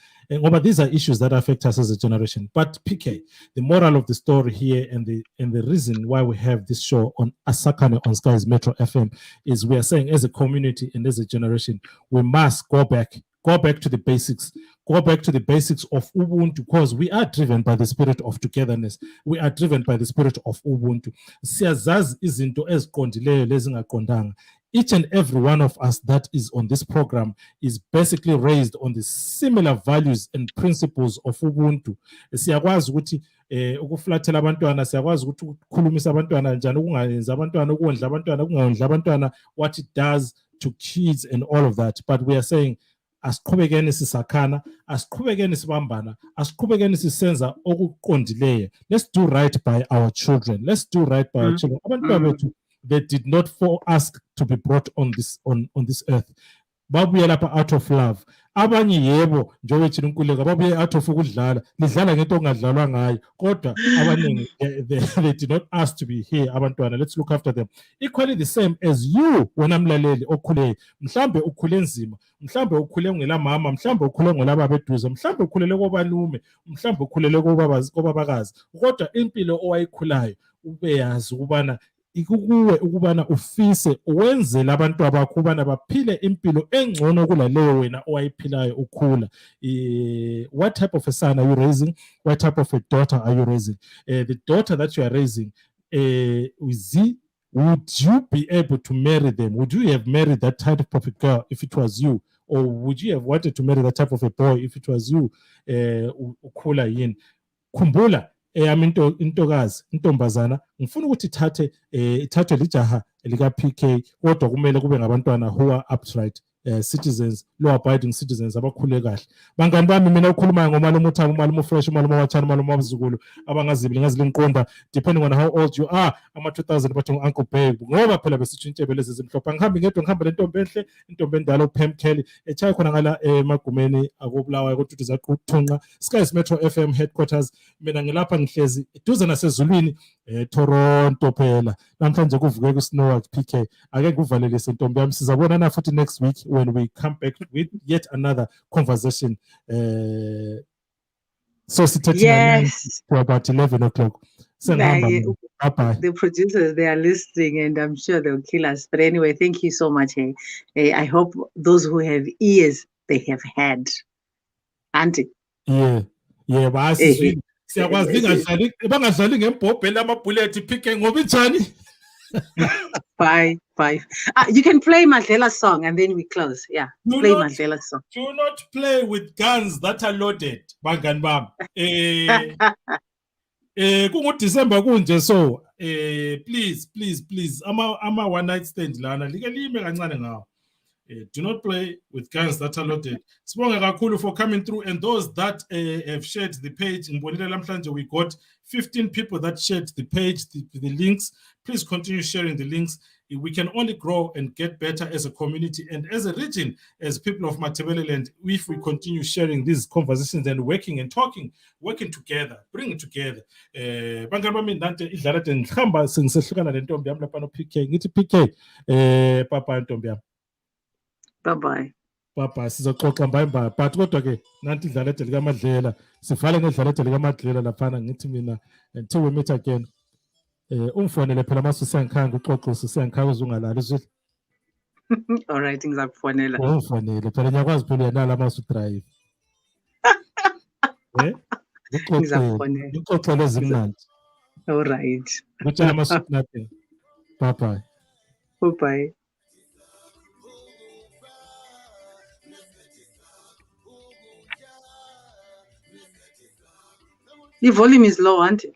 but these are issues that affect us as a generation. But PK, the moral of the story here and the reason why we have this show on Asakane on Sky's Metro FM is we are saying as a community and as a generation, we must go back to the basics. Go back to the basics of Ubuntu because we are driven by the spirit of togetherness. We are driven by the spirit of Ubuntu. Siyazazi izinto eziqondileyo lezingaqondanga. Each and every one of us that is on this program is basically raised on the similar values and principles of Ubuntu. Siyakwazi ukuthi ukuflathela abantwana, siyakwazi ukuthi ukukhulumisa abantwana njani, ukungayenza abantwana, ukondla abantwana, ukungondla abantwana, what it does to kids and all of that. But we are saying asiqhubekeni sisakhana, asiqhubekeni sibambana, asiqhubekeni sisenza okuqondileyo. Let's do right by our children. Let's do right by our children. Abantwana bethu, they did not ask to be brought on this earth. Babuyela out of love. abanye yebo njengoba ethina unkululeko ababuye athi of ukudlala lidlala ngento ongadlalwa ngayo kodwa abaningi they did not ask to be here abantwana. Let's look after them equally the same as you. Wena mlaleli okhule mhlambe ukhule nzima, mhlambe ukhule ngela mama, mhlambe ukhule ngolababa eduze, mhlambe ukhulele kobalume, mhlambe ukhulele kobabakazi, kodwa impilo owayikhulayo ube yazi ukubana ikukuwe ukubana ufise wenzele abantu abakho ukubana baphile impilo engcono kulaleyo wena owayiphilayo ukhula. What type of a son are you raising? What type of a daughter are you raising? The daughter that you are raising, would you be able to marry them? Would you have married that type of a girl if it was you? Or would you have wanted to marry that type of a boy if it was you? Ukhula yini? Khumbula intokazi intombazana ngifuna ukuthi ithathwe lijaha lika PK kodwa kumele kube ngabantwana who are upright citizens, law abiding citizens abakhule kahle. Bangani bami mina ukhulumayo ngomalume uThabo, umalume Fresh, umalume waThana, umalume wabuzukulu abangazibili ngazilinqonda depending on how old you are. Ama 2000 bathi Uncle Babe ngoba phela besitsho intshebe lezi zimhlophe. Angihambi ngedwa, ngihamba lentombi enhle, intombi endala uPam Kelly echaya khona ngala emagumeni akobulawayo kodwa zakuthunqa Skies Metro FM headquarters. Mina ngilapha ngihlezi eduze nasezulwini Toronto phela. Namhlanje kuvuke kusnow PK. Ake kuvalele sentombi yami, sizabonana futhi next week when we come back with yet another conversation. So Yes. to about 11 o'clock. Bye-bye. The producers, they are listening and I'm sure they'll kill us. But anyway, thank you so much. I hope those who have ears, they have had. Auntie. Yeah, but siyakwazi bangadlali ngembhobheli amabullet PK ngoba injani. Bye. You can play Mandela's song and then we close. Yeah, play Mandela's song. Do not play with guns that are loaded, bangani bami. KunguDecember kunje, so please ama one night stand lana like lime kancane ngawo. Do not play with guns that are loaded. Sibonga kakhulu for coming through, and those that have shared the page. Ngibonile namhlanje we got 15 people that shared the page, the links. Please continue sharing the links. We can only grow and get better as a community and as a region, as people of Matabeleland, if we continue sharing these conversations and working and talking, working together, bringing together. Bangani bami nante idlala ngihamba sengisehlukana lentombi yami lapha no PK. Ngithi PK papa ntombi yami. Bye-bye. Sizoxoxa mbamba but kodwa ke nanti idlalete likaMadlela sivale ngedlalete likaMadlela laphana ngithi mina until we meet again. Umfonele phela mase usengikhanga uxoxe usengikhanga uzungalala uzwe. All right, ngizakufonela. Umfonele phela ngiyakwazi phela yanala mase udrive. Ngizakufonela. Uxoxele zimnandi. All right. Ngitshela mase nothing. Bye. Bye. The volume is low, auntie.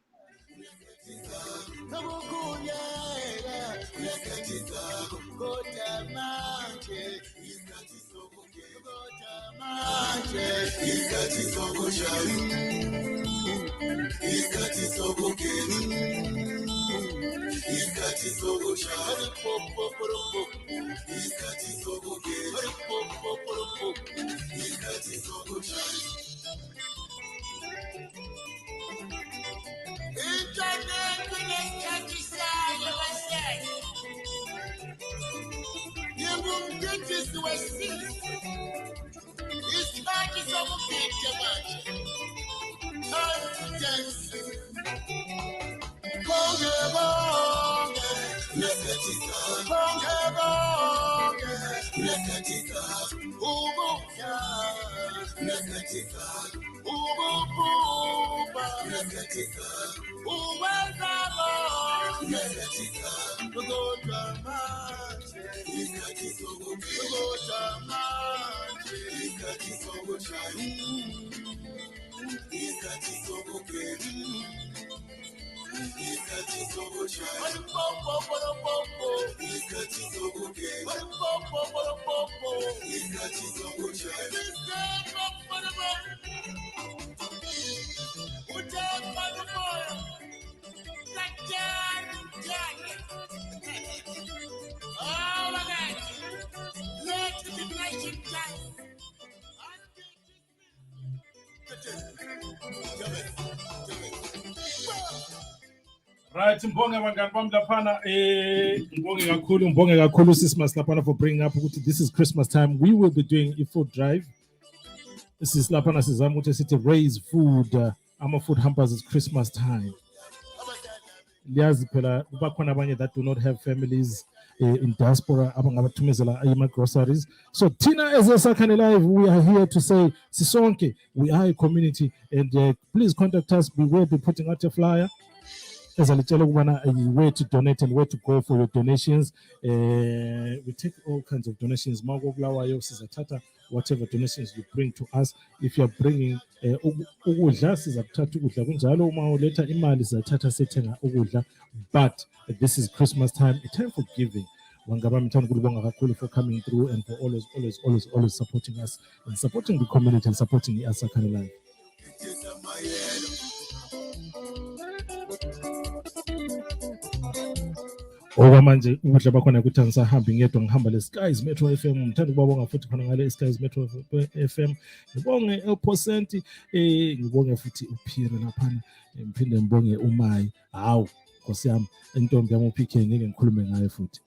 Right, mbonge bangani bami laphana mbonge kakhulu sis Maslapana for bringing up this is Christmas time. We will be doing a food drive. This is Lapana sizama ukuthi sithi raise food. Ama food hampers is Christmas time. Liyazi phela kuba khona abanye that do not have families in diaspora abangabathumezela ama groceries. So Tina as a Sakane Live, we are here to say sisonke, we are a community, and please contact us. We will be putting out a flyer. As a little where to donate and where to go for your donations. We take all kinds of donations. Bulawayo, Sizatata, whatever donations you bring to us. If you are bringing but this is Christmas time, a time for giving. For coming through and for always supporting us and supporting the community and supporting the Asakane Life. Okwamanje ukudla bakhona ukuthi angisahambi ngedwa ngihamba le Skies Metro FM. Ngithanda ukubabonga futhi khona ngale Skies Metro FM. Ngibonge uPosenti, ngibonge futhi uPhiri laphana. Ngiphinde ngibonge uMayi. Hawu Nkosi yami, intombi yami uPK ngeke ngikhulume ngayo futhi.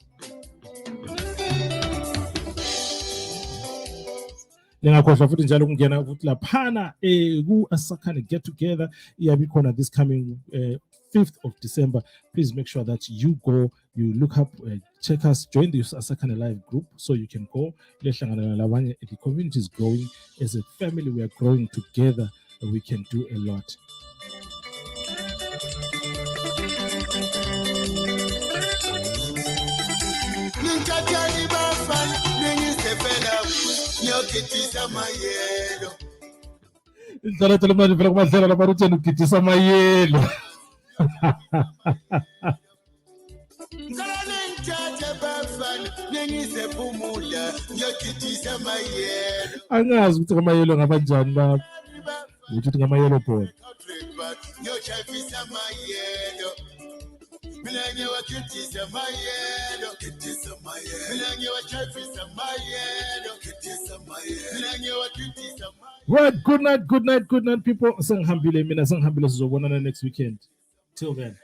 Lengakhohlwa futhi njalo ukungena futhi laphana ku Asakane get together iyabe khona this coming 5th of December. Please make sure that you go, you look up, check us, join the Asakane Live group so you can go. The community is growing. As a family, we are growing together and we can do a lot. Angazi ukuthi ngamayelo ngabanjani baba. Ukuthi ngamayelo boy. Right, good night people. Sangihambile mina, sangihambile sizobonana next weekend. Till then.